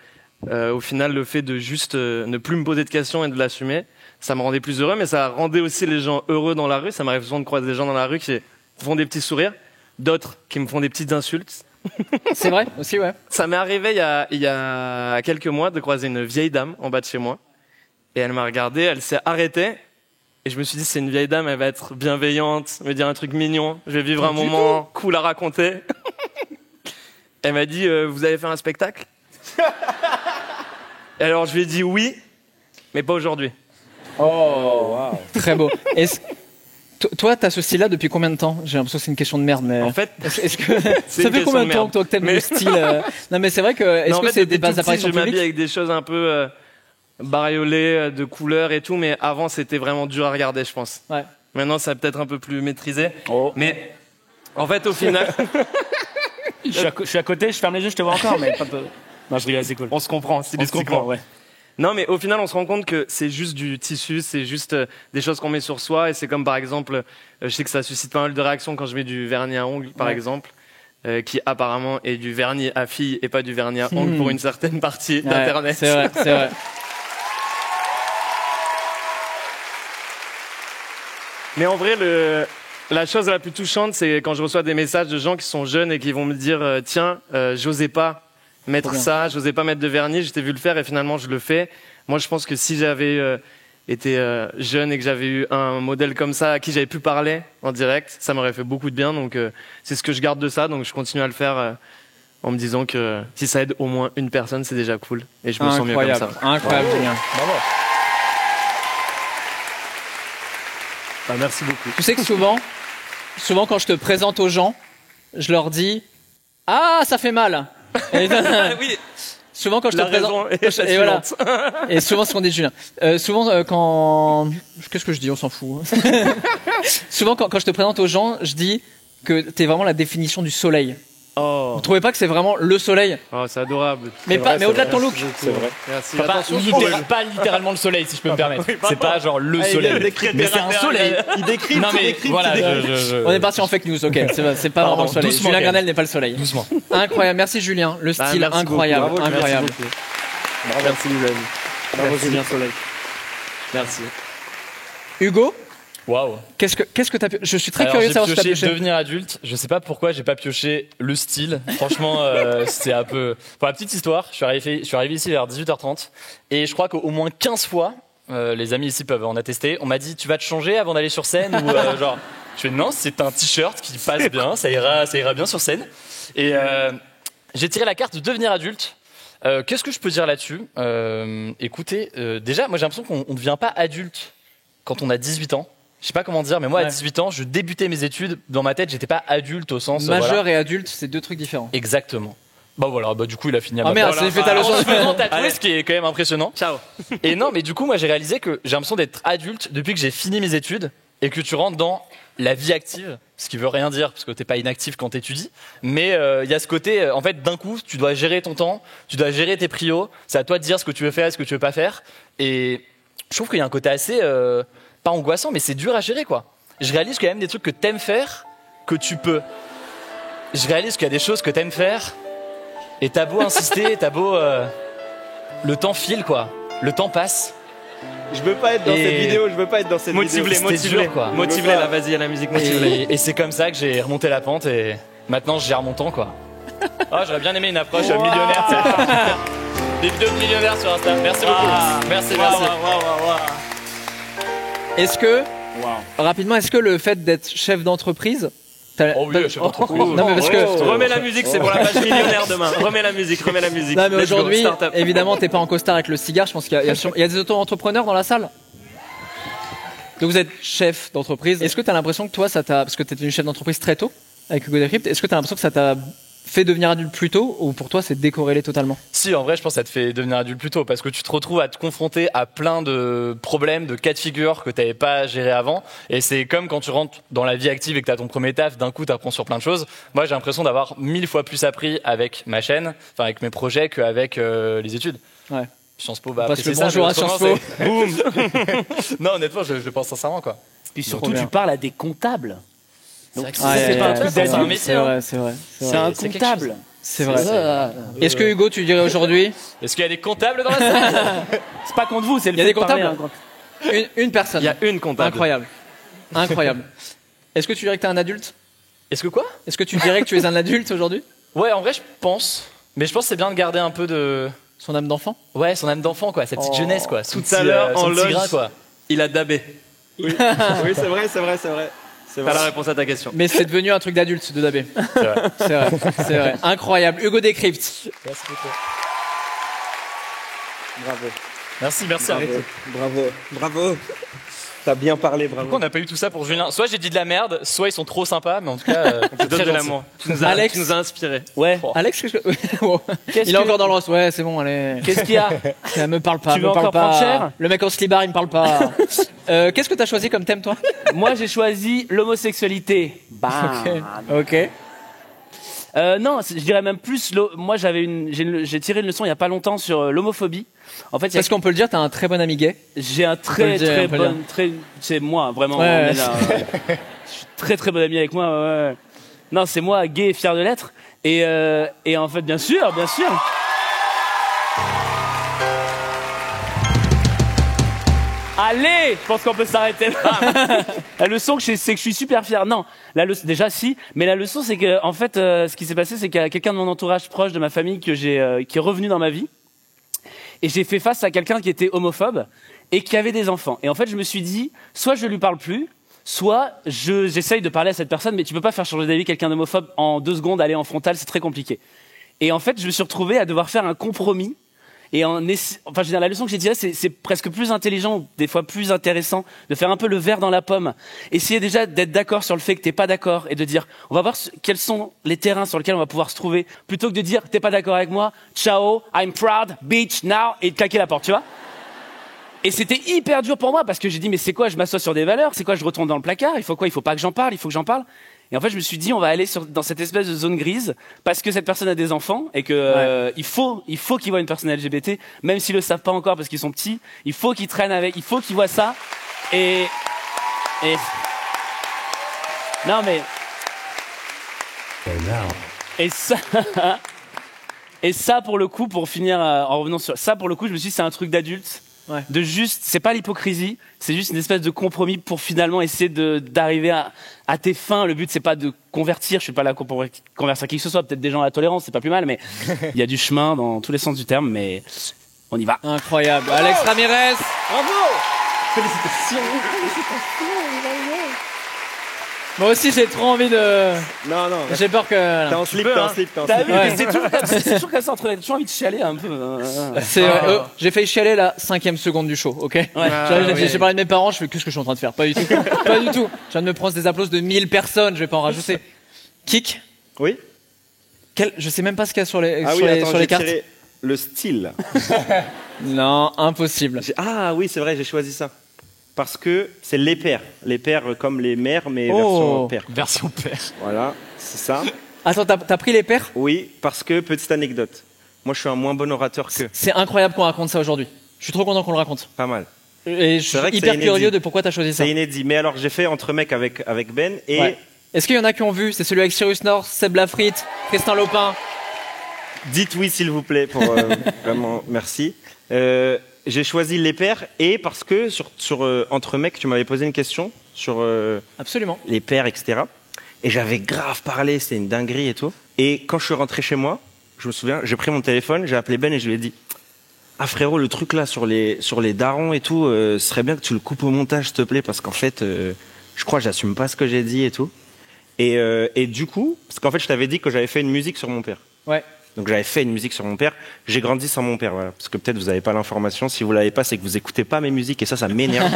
Speaker 18: au final, le fait de juste ne plus me poser de questions et de l'assumer, ça me rendait plus heureux, mais ça rendait aussi les gens heureux dans la rue. Ça m'arrive souvent de croiser des gens dans la rue qui font des petits sourires, d'autres qui me font des petites insultes.
Speaker 2: C'est vrai, aussi, ouais.
Speaker 18: Ça m'est arrivé il y a quelques mois de croiser une vieille dame en bas de chez moi. Et elle m'a regardé, elle s'est arrêtée. Et je me suis dit, c'est une vieille dame, elle va être bienveillante, me dire un truc mignon. Je vais vivre un moment cool à raconter. Elle m'a dit, vous avez fait un spectacle? Et alors je lui ai dit oui, mais pas aujourd'hui.
Speaker 2: Oh, wow. Très beau. Toi, t'as ce style-là depuis combien de temps? J'ai l'impression que c'est une question de merde, mais.
Speaker 18: En fait,
Speaker 2: est-ce que ça fait combien de temps que toi que t'aimes le style Non, mais c'est vrai que. Est-ce que c'est des bases d'apparition
Speaker 18: Je m'habille
Speaker 2: publique?
Speaker 18: avec des choses un peu bariolées, de couleurs et tout, mais avant c'était vraiment dur à regarder, je pense.
Speaker 2: Ouais.
Speaker 18: Maintenant, ça peut être un peu plus maîtrisé.
Speaker 6: Oh.
Speaker 18: Mais en fait, au final,
Speaker 6: Je suis à côté, je ferme les yeux, je te vois encore, mais pas peu. Non, je rigole, c'est cool.
Speaker 18: on se comprend.
Speaker 6: On se
Speaker 18: stylistiquement.
Speaker 6: comprend, ouais.
Speaker 18: Non, mais au final, on se rend compte que c'est juste du tissu, c'est juste des choses qu'on met sur soi. Et c'est comme par exemple, je sais que ça suscite pas mal de réactions quand je mets du vernis à ongles, par exemple, qui apparemment est du vernis à filles et pas du vernis à ongles pour une certaine partie d'Internet.
Speaker 2: C'est vrai, c'est vrai.
Speaker 18: Mais en vrai, la chose la plus touchante, c'est quand je reçois des messages de gens qui sont jeunes et qui vont me dire tiens, j'osais pas mettre ça, j'osais pas mettre de vernis, je t'ai vu le faire et finalement je le fais. Moi, je pense que si j'avais été jeune et que j'avais eu un modèle comme ça à qui j'avais pu parler en direct, ça m'aurait fait beaucoup de bien. Donc, c'est ce que je garde de ça. Donc, je continue à le faire en me disant que si ça aide au moins une personne, c'est déjà cool. Et je me sens mieux comme ça.
Speaker 2: Incroyable, Julien.
Speaker 6: Bravo. Bah, merci beaucoup.
Speaker 2: Tu sais que souvent, quand je te présente aux gens, je leur dis ah, ça fait mal. Et
Speaker 18: oui.
Speaker 2: Souvent quand je te présente,
Speaker 18: et
Speaker 2: voilà. Et souvent ce qu'on dit Julien. Souvent quand qu'est-ce que je dis, on s'en fout. Souvent quand je te présente aux gens, je dis que t'es vraiment la définition du soleil.
Speaker 18: Oh.
Speaker 2: Vous trouvez pas que c'est vraiment le soleil?
Speaker 18: Oh, c'est adorable.
Speaker 2: Mais pas, mais au-delà de ton look.
Speaker 14: C'est vrai.
Speaker 18: Merci.
Speaker 17: Pas littéralement le soleil, si je peux me permettre. C'est pas genre le soleil. Mais c'est un soleil.
Speaker 14: Il décrit.
Speaker 17: Non mais voilà.
Speaker 2: On est parti en fake news, ok. C'est pas vraiment le soleil.
Speaker 17: doucement,
Speaker 2: Julien
Speaker 17: Gaël.
Speaker 2: Granel n'est pas le soleil.
Speaker 17: Doucement.
Speaker 2: Incroyable. Merci Julien. Le style
Speaker 18: merci
Speaker 2: incroyable.
Speaker 18: beaucoup. Bravo,
Speaker 2: incroyable.
Speaker 14: Merci les amis.
Speaker 6: Bravo, Julien Soleil.
Speaker 18: Merci.
Speaker 2: Hugo,
Speaker 17: Waouh.
Speaker 2: qu'est-ce que t'as pu... Je suis très
Speaker 17: Alors,
Speaker 2: curieux de savoir
Speaker 17: j'ai
Speaker 2: ce que t'as
Speaker 17: pioché
Speaker 2: pioché.
Speaker 17: devenir adulte. Je sais pas pourquoi j'ai pas pioché le style. Franchement, c'est un peu. Pour la petite histoire, je suis arrivé ici vers 18h30 et je crois qu'au moins 15 fois, les amis ici peuvent en attester. On m'a dit tu vas te changer avant d'aller sur scène ou genre. Je fais non, c'est un t-shirt qui passe bien, ça ira bien sur scène. Et j'ai tiré la carte de devenir adulte. Qu'est-ce que je peux dire là-dessus? Écoutez, déjà, moi j'ai l'impression qu'on ne devient pas adulte quand on a 18 ans. Je sais pas comment dire, mais moi à 18 ans, je débutais mes études. Dans ma tête, j'étais pas adulte au sens
Speaker 2: Majeur
Speaker 17: voilà.
Speaker 2: et adulte, c'est deux trucs différents.
Speaker 17: Exactement. Bah voilà, bah du coup il a fini à
Speaker 2: Ah
Speaker 17: ma
Speaker 2: merde,
Speaker 17: place.
Speaker 2: c'est fait ta leçon.
Speaker 17: En se faisant tatouer, ce qui est quand même impressionnant.
Speaker 18: Ciao.
Speaker 17: Et non, mais du coup moi j'ai réalisé que j'ai l'impression d'être adulte depuis que j'ai fini mes études et que tu rentres dans la vie active, ce qui veut rien dire parce que t'es pas inactif quand t'étudies, mais il y a ce côté, en fait d'un coup tu dois gérer ton temps, tu dois gérer tes prios, c'est à toi de dire ce que tu veux faire et ce que tu veux pas faire, et je trouve qu'il y a un côté assez, pas angoissant, mais c'est dur à gérer quoi. Je réalise qu'il y a même des trucs que t'aimes faire, que tu peux. Je réalise qu'il y a des choses que t'aimes faire, et t'as beau insister, t'as beau... le temps file quoi, le temps passe.
Speaker 14: Je veux pas être dans cette vidéo, je veux pas être dans cette
Speaker 18: Motive-les,
Speaker 14: vidéo.
Speaker 18: motive-les.
Speaker 17: quoi.
Speaker 18: Motive-les là, vas-y, à la musique, motive-les.
Speaker 17: Et c'est comme ça que j'ai remonté la pente et maintenant je gère mon temps quoi. Ah, j'aurais bien aimé une approche millionnaire. Des vidéos de millionnaires sur Insta. Merci beaucoup. Merci.
Speaker 2: Est-ce que, rapidement, est-ce que le fait d'être chef d'entreprise...
Speaker 17: Oh oui, chef d'entreprise.
Speaker 2: Non, mais parce que...
Speaker 18: Remets la musique, c'est pour la page millionnaire demain. Remets la musique.
Speaker 2: Non, mais
Speaker 18: Let's go,
Speaker 2: aujourd'hui,
Speaker 18: start-up.
Speaker 2: évidemment, t'es pas en costard avec le cigare. Je pense qu'il y a des auto-entrepreneurs dans la salle. Donc vous êtes chef d'entreprise. Est-ce que t'as l'impression que toi, parce que t'es devenu chef d'entreprise très tôt avec Hugo Décrypte, est-ce que t'as l'impression que ça t'a fait devenir adulte plus tôt ou pour toi c'est décorrélé totalement?
Speaker 17: Si, en vrai, je pense que ça te fait devenir adulte plus tôt parce que tu te retrouves à te confronter à plein de problèmes, de cas de figure que t'avais pas géré avant. Et c'est comme quand tu rentres dans la vie active et que t'as ton premier taf, d'un coup t'apprends sur plein de choses. Moi, j'ai l'impression d'avoir 1000 fois plus appris avec ma chaîne, enfin avec mes projets qu'avec les études.
Speaker 2: Ouais.
Speaker 17: Sciences Po, bah,
Speaker 2: Parce que
Speaker 17: c'est ça,
Speaker 2: bonjour à
Speaker 17: autrement,
Speaker 2: Sciences Po.
Speaker 17: c'est- Boum. Non, honnêtement, je le pense sincèrement, quoi.
Speaker 11: Puis surtout, tu parles à des comptables. Donc,
Speaker 17: C'est vrai que
Speaker 11: c'est pas un truc
Speaker 17: c'est un
Speaker 11: d'adulte.
Speaker 17: métier,
Speaker 2: C'est vrai, c'est vrai.
Speaker 11: C'est un
Speaker 17: C'est quelque
Speaker 11: comptable.
Speaker 17: chose.
Speaker 2: C'est vrai. Est-ce que Hugo, tu dirais aujourd'hui,
Speaker 17: Est-ce qu'il y a des comptables dans la salle?
Speaker 11: C'est pas contre vous, c'est le
Speaker 2: il y a
Speaker 11: fait
Speaker 2: des
Speaker 11: de parler,
Speaker 2: comptables
Speaker 11: hein.
Speaker 2: une personne.
Speaker 18: Il y a une comptable.
Speaker 2: Incroyable. Incroyable. Est-ce que tu dirais que t'es un adulte?
Speaker 17: Est-ce que quoi?
Speaker 2: Est-ce que tu dirais que tu es un adulte aujourd'hui?
Speaker 17: Ouais, en vrai, je pense. Mais je pense que c'est bien de garder un peu de...
Speaker 2: Son âme d'enfant?
Speaker 17: Ouais, son âme d'enfant, quoi. Sa petite jeunesse, quoi. Son
Speaker 18: Tout à l'heure, en
Speaker 17: son petit
Speaker 18: loge,
Speaker 17: grain, quoi.
Speaker 18: il a dabé.
Speaker 14: Oui, oui c'est vrai.
Speaker 18: T'as la réponse à ta question.
Speaker 2: Mais c'est devenu un truc d'adulte de dabé.
Speaker 17: C'est vrai.
Speaker 2: C'est vrai. C'est vrai. Incroyable. Hugo Décrypte.
Speaker 17: Merci beaucoup.
Speaker 14: Bravo.
Speaker 17: Merci, arrêtez.
Speaker 14: Bravo. T'as bien parlé, bravo.
Speaker 17: Pourquoi on n'a pas eu tout ça pour Julien? Soit j'ai dit de la merde, soit ils sont trop sympas, mais en tout cas,
Speaker 18: On te donne de l'amour. Tu nous as inspiré.
Speaker 11: Ouais.
Speaker 2: Alex, il est encore dans le roast. Ouais, c'est bon, allez.
Speaker 11: Qu'est-ce qu'il y a?
Speaker 2: Ça me parle pas.
Speaker 11: Tu
Speaker 2: me
Speaker 11: veux
Speaker 2: parle
Speaker 11: encore
Speaker 2: pas.
Speaker 11: prendre cher?
Speaker 2: Le mec en slibard, il me parle pas. Qu'est-ce que t'as choisi comme thème, toi?
Speaker 11: Moi, j'ai choisi l'homosexualité. Bam.
Speaker 2: Ok.
Speaker 11: Non, je dirais même plus. Moi, j'ai tiré une leçon il y a pas longtemps sur l'homophobie. En fait,
Speaker 2: Parce qu'on peut le dire, t'as un très bon ami gay.
Speaker 11: j'ai un très bon, c'est moi vraiment.
Speaker 2: Ouais,
Speaker 11: on est là, je suis très bon ami avec moi. Ouais. Non, c'est moi, gay et fier de l'être. Et en fait, bien sûr. Allez, je pense qu'on peut s'arrêter là. La leçon, c'est que je suis super fier. Non, la leçon, déjà si, mais la leçon, c'est que en fait, ce qui s'est passé, c'est qu'il y a quelqu'un de mon entourage proche de ma famille qui est revenu dans ma vie, et j'ai fait face à quelqu'un qui était homophobe et qui avait des enfants. Et en fait, je me suis dit, soit je lui parle plus, soit j'essaye de parler à cette personne, mais tu peux pas faire changer d'avis quelqu'un d'homophobe en 2 secondes, aller en frontal, c'est très compliqué. Et en fait, je me suis retrouvé à devoir faire un compromis. Et je veux dire, la leçon que j'ai tirée, c'est presque plus intelligent, des fois plus intéressant, de faire un peu le verre dans la pomme. Essayer déjà d'être d'accord sur le fait que t'es pas d'accord et de dire, on va voir quels sont les terrains sur lesquels on va pouvoir se trouver, plutôt que de dire, t'es pas d'accord avec moi, ciao, I'm proud, bitch, now, et de claquer la porte, tu vois. Et c'était hyper dur pour moi parce que j'ai dit, mais c'est quoi, je m'assois sur des valeurs, c'est quoi, je retourne dans le placard, il faut quoi, il faut pas que j'en parle, il faut que j'en parle. Et en fait, je me suis dit, on va aller dans cette espèce de zone grise parce que cette personne a des enfants et que il faut qu'ils voient une personne LGBT, même s'ils le savent pas encore parce qu'ils sont petits. Il faut qu'ils traînent avec, il faut qu'ils voient ça. Et non mais et ça pour le coup, pour finir en revenant sur ça, pour le coup, je me suis dit, c'est un truc d'adulte.
Speaker 2: Ouais.
Speaker 11: De juste, c'est pas l'hypocrisie, c'est juste une espèce de compromis pour finalement essayer d'arriver à tes fins. Le but, c'est pas de convertir, je suis pas là pour convertir qui que ce soit, peut-être des gens à la tolérance, c'est pas plus mal, mais il y a du chemin dans tous les sens du terme, mais on y va.
Speaker 2: Incroyable. Alex Ramirez.
Speaker 11: Bravo!
Speaker 14: Félicitations.
Speaker 2: Moi aussi, j'ai trop envie de.
Speaker 14: Non.
Speaker 2: J'ai peur que.
Speaker 14: T'es en slip.
Speaker 11: T'as vu,
Speaker 2: Ouais.
Speaker 11: c'est toujours comme ça, j'ai toujours envie de chialer un peu.
Speaker 2: J'ai failli chialer la 5e seconde du show, ok? J'ai parlé de mes parents, je fais qu'est-ce que je suis en train de faire? Pas du tout. Pas du tout. Je viens de me prendre des applaudissements de 1000 personnes, je vais pas en rajouter. Kik?
Speaker 14: Oui.
Speaker 2: Je sais même pas ce qu'il y a sur les,
Speaker 14: Attends, j'ai
Speaker 2: cartes.
Speaker 14: tiré le style.
Speaker 2: Non, impossible.
Speaker 14: Ah oui, c'est vrai, j'ai choisi ça. Parce que c'est les pères. Les pères comme les mères, mais
Speaker 2: Oh.
Speaker 14: version père.
Speaker 17: Version père.
Speaker 14: Voilà, c'est ça.
Speaker 2: Attends, t'as pris les pères?
Speaker 14: Oui, parce que, petite anecdote, moi je suis un moins bon orateur qu'eux.
Speaker 2: C'est incroyable qu'on raconte ça aujourd'hui. Je suis trop content qu'on le raconte.
Speaker 14: Pas mal.
Speaker 2: Et je suis
Speaker 14: C'est vrai que
Speaker 2: hyper
Speaker 14: c'est
Speaker 2: curieux
Speaker 14: inédit.
Speaker 2: de pourquoi t'as choisi ça.
Speaker 14: C'est inédit. Mais alors j'ai fait entre mecs avec Ben et...
Speaker 2: Ouais. Est-ce qu'il y en a qui ont vu? C'est celui avec Cyrus North, Seb Lafrite, Tristan Lopin.
Speaker 14: Dites oui s'il vous plaît, pour vraiment merci. J'ai choisi les pères et parce que sur entre mecs, tu m'avais posé une question sur
Speaker 2: Absolument.
Speaker 14: les pères, etc. Et j'avais grave parlé, c'était une dinguerie et tout. Et quand je suis rentré chez moi, je me souviens, j'ai pris mon téléphone, j'ai appelé Ben et je lui ai dit ah frérot, le truc là sur les darons et tout, ce serait bien que tu le coupes au montage, s'il te plaît, parce qu'en fait, je crois que j'assume pas ce que j'ai dit et tout. Et du coup, parce qu'en fait, je t'avais dit que j'avais fait une musique sur mon père.
Speaker 2: Ouais.
Speaker 14: Donc j'avais fait une musique sur mon père. J'ai grandi sans mon père, voilà. Parce que peut-être vous n'avez pas l'information. Si vous l'avez pas, c'est que vous écoutez pas mes musiques et ça m'énerve.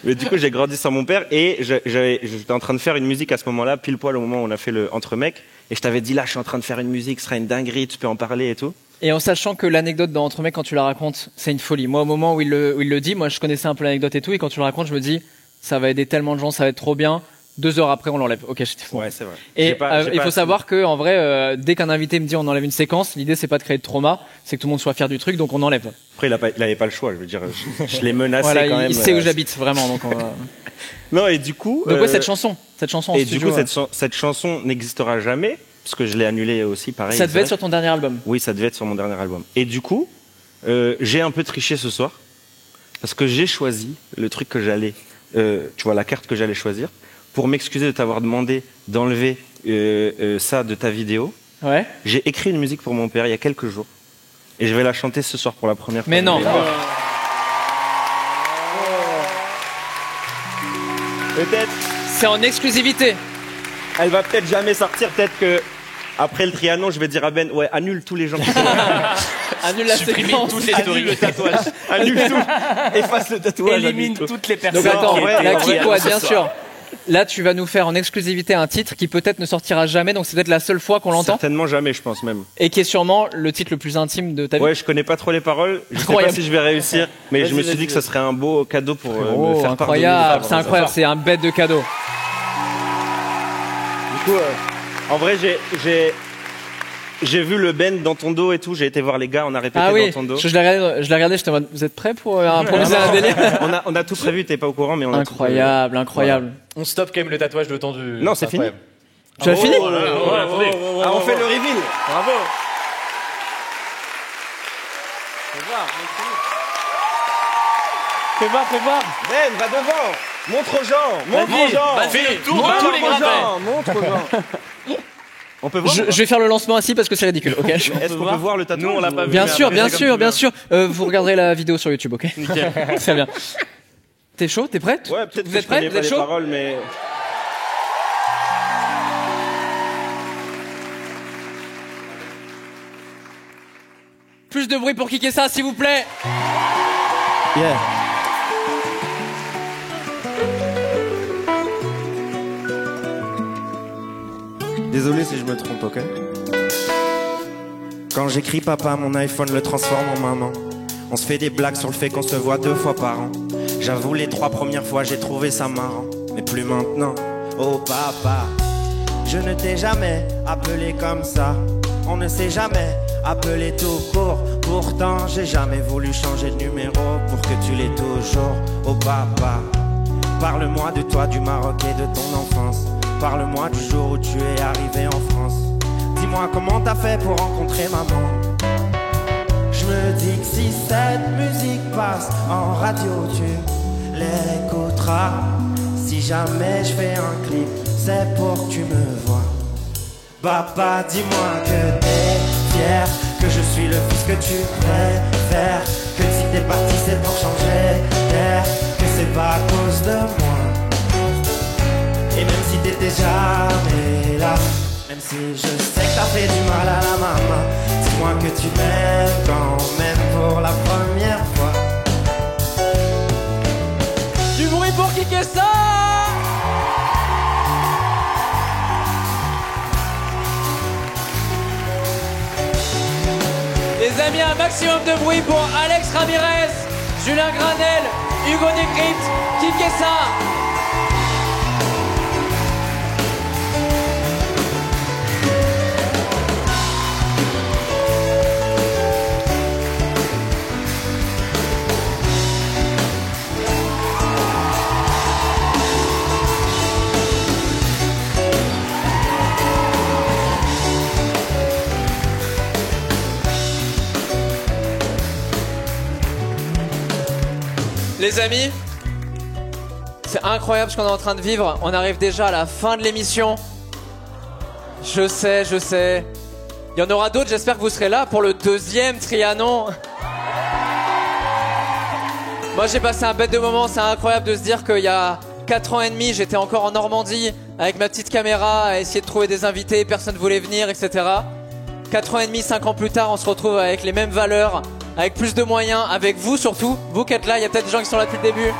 Speaker 14: Mais du coup, j'ai grandi sans mon père et j'étais en train de faire une musique à ce moment-là, pile poil au moment où on a fait le Entre mecs. Et je t'avais dit là, je suis en train de faire une musique, ce sera une dinguerie, tu peux en parler et tout.
Speaker 2: Et en sachant que l'anecdote dans Entre mecs, quand tu la racontes, c'est une folie. Moi, au moment où il le dit, moi, je connaissais un peu l'anecdote et tout, et quand tu le racontes, je me dis, ça va aider tellement de gens, ça va être trop bien. 2 heures après, on l'enlève. Ok, j'étais fou.
Speaker 14: Ouais, c'est vrai.
Speaker 2: Et il faut savoir que, en vrai, dès qu'un invité me dit on enlève une séquence, l'idée c'est pas de créer de trauma, c'est que tout le monde soit fier du truc, donc on enlève.
Speaker 14: Après, il avait pas le choix. Je veux dire, je l'ai menacé
Speaker 2: voilà,
Speaker 14: quand même.
Speaker 2: Il sait où j'habite, vraiment. Donc
Speaker 14: non, et du coup.
Speaker 2: Donc ouais, cette chanson. En
Speaker 14: et
Speaker 2: studio,
Speaker 14: du coup, cette chanson n'existera jamais. Parce que je l'ai annulé aussi, pareil.
Speaker 2: Ça devait être sur ton dernier album.
Speaker 14: Oui, ça devait être sur mon dernier album. Et du coup, j'ai un peu triché ce soir. Parce que j'ai choisi le truc que j'allais... tu vois, la carte que j'allais choisir. Pour m'excuser de t'avoir demandé d'enlever ça de ta vidéo.
Speaker 2: Ouais.
Speaker 14: J'ai écrit une musique pour mon père il y a quelques jours. Et je vais la chanter ce soir pour la première fois.
Speaker 2: Mais non.
Speaker 14: Peut-être.
Speaker 2: C'est en exclusivité.
Speaker 14: Elle va peut-être jamais sortir. Peut-être que après le Trianon, je vais dire à Ben, ouais, annule tous les gens qui sont
Speaker 2: annule la séquence,
Speaker 14: toutes les stories, le tatouage, annule tout, efface le tatouage,
Speaker 6: élimine toutes les personnes.
Speaker 2: Donc attends, là,
Speaker 6: Kiko,
Speaker 2: bien sûr. Là, tu vas nous faire en exclusivité un titre qui peut-être ne sortira jamais, donc c'est peut-être la seule fois qu'on l'entend.
Speaker 14: Certainement jamais, je pense même.
Speaker 2: Et qui est sûrement le titre le plus intime de ta vie.
Speaker 14: Ouais, je connais pas trop les paroles. Je sais pas si je vais réussir, mais je me suis dit que ça serait un beau cadeau pour me faire
Speaker 2: incroyable, c'est incroyable, c'est un bête de cadeau.
Speaker 14: Du coup, en vrai, j'ai vu le bend dans ton dos et tout. J'ai été voir les gars, on a répété dans ton dos.
Speaker 2: Je l'ai regardé, j'étais en mode, vous êtes prêts pour improviser un délire?
Speaker 14: on a tout prévu, t'es pas au courant, mais on a
Speaker 2: incroyable.
Speaker 17: Voilà. On stoppe quand même le tatouage le temps du...
Speaker 14: Non, c'est fini.
Speaker 2: Tu as fini?
Speaker 14: On fait le reveal.
Speaker 6: Bravo. Fais voir.
Speaker 14: Ben, va devant. Montre aux gens. Montre aux gens.
Speaker 17: Fais le tour de tous les gravats.
Speaker 14: Montre aux gens. On peut voir.
Speaker 2: Je vais faire le lancement ainsi parce que c'est ridicule. Ok.
Speaker 14: Est-ce qu'on peut voir le tatouage?
Speaker 6: Nous, on l'a pas vu.
Speaker 2: Bien sûr. Vous regarderez la vidéo sur YouTube, ok?
Speaker 6: Nickel.
Speaker 2: Très bien. T'es chaud? T'es prête?
Speaker 14: Ouais, peut-être.
Speaker 2: Vous êtes prêts? Vous êtes chaud?
Speaker 14: Paroles, mais...
Speaker 2: Plus de bruit pour kicker ça, s'il vous plaît.
Speaker 14: Yeah. Désolé si je me trompe, ok? Quand j'écris papa, mon iPhone le transforme en maman. On se fait des blagues sur le fait qu'on se voit 2 fois par an. J'avoue, les 3 premières fois, j'ai trouvé ça marrant. Mais plus maintenant. Oh papa, je ne t'ai jamais appelé comme ça. On ne s'est jamais appelé tout court. Pourtant, j'ai jamais voulu changer de numéro pour que tu l'aies toujours. Oh papa, parle-moi de toi, du Maroc et de ton enfance. Parle-moi du jour où tu es arrivé en France. Dis-moi comment t'as fait pour rencontrer maman. Je me dis que si cette musique passe en radio, tu l'écouteras. Si jamais je fais un clip, c'est pour que tu me vois. Papa, dis-moi que t'es fier, que je suis le fils que tu préfères, que si t'es parti c'est pour changer d'air, que c'est pas à cause de moi. Et même si t'étais jamais là, même si je sais que t'as fait du mal à la maman, dis-moi que tu m'aimes quand même pour la première fois.
Speaker 2: Du bruit pour kicker ça. Les amis, un maximum de bruit pour Alex Ramirez, Julien Granel, Hugo Décrypte, kicker ça. Les amis, c'est incroyable ce qu'on est en train de vivre. On arrive déjà à la fin de l'émission. Je sais. Il y en aura d'autres, j'espère que vous serez là pour le 2e Trianon. Moi j'ai passé un bête de moment, c'est incroyable de se dire qu'il y a 4 ans et demi, j'étais encore en Normandie avec ma petite caméra à essayer de trouver des invités, personne ne voulait venir, etc. 4 ans et demi, 5 ans plus tard, on se retrouve avec les mêmes valeurs, avec plus de moyens, avec vous surtout, vous qui êtes là, il y a peut-être des gens qui sont là depuis le début.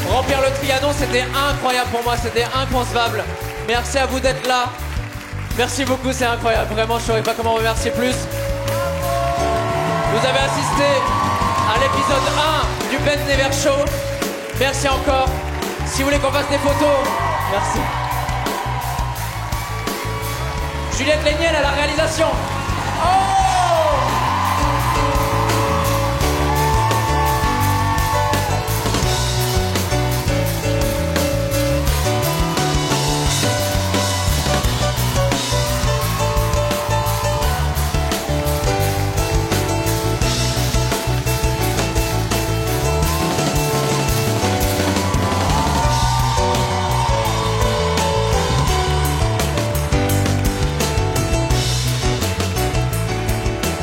Speaker 2: Remplir le Trianon, c'était incroyable pour moi, c'était inconcevable. Merci à vous d'être là. Merci beaucoup, c'est incroyable. Vraiment, je ne saurais pas comment remercier plus. Vous avez assisté à l'épisode 1 du Ben Never Show. Merci encore. Si vous voulez qu'on fasse des photos, merci. Juliette Léniel à la réalisation. Oh!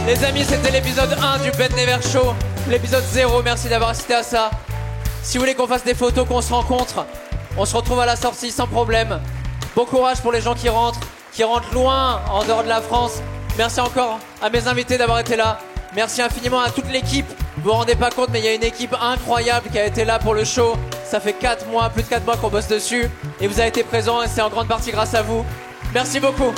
Speaker 2: Les amis, c'était l'épisode 1 du Ben Never Show. L'épisode 0, merci d'avoir assisté à ça. Si vous voulez qu'on fasse des photos, qu'on se rencontre, on se retrouve à la sortie sans problème. Bon courage pour les gens qui rentrent loin, en dehors de la France. Merci encore à mes invités d'avoir été là. Merci infiniment à toute l'équipe. Vous vous rendez pas compte, mais il y a une équipe incroyable qui a été là pour le show. Ça fait 4 mois, plus de 4 mois qu'on bosse dessus. Et vous avez été présents et c'est en grande partie grâce à vous. Merci beaucoup.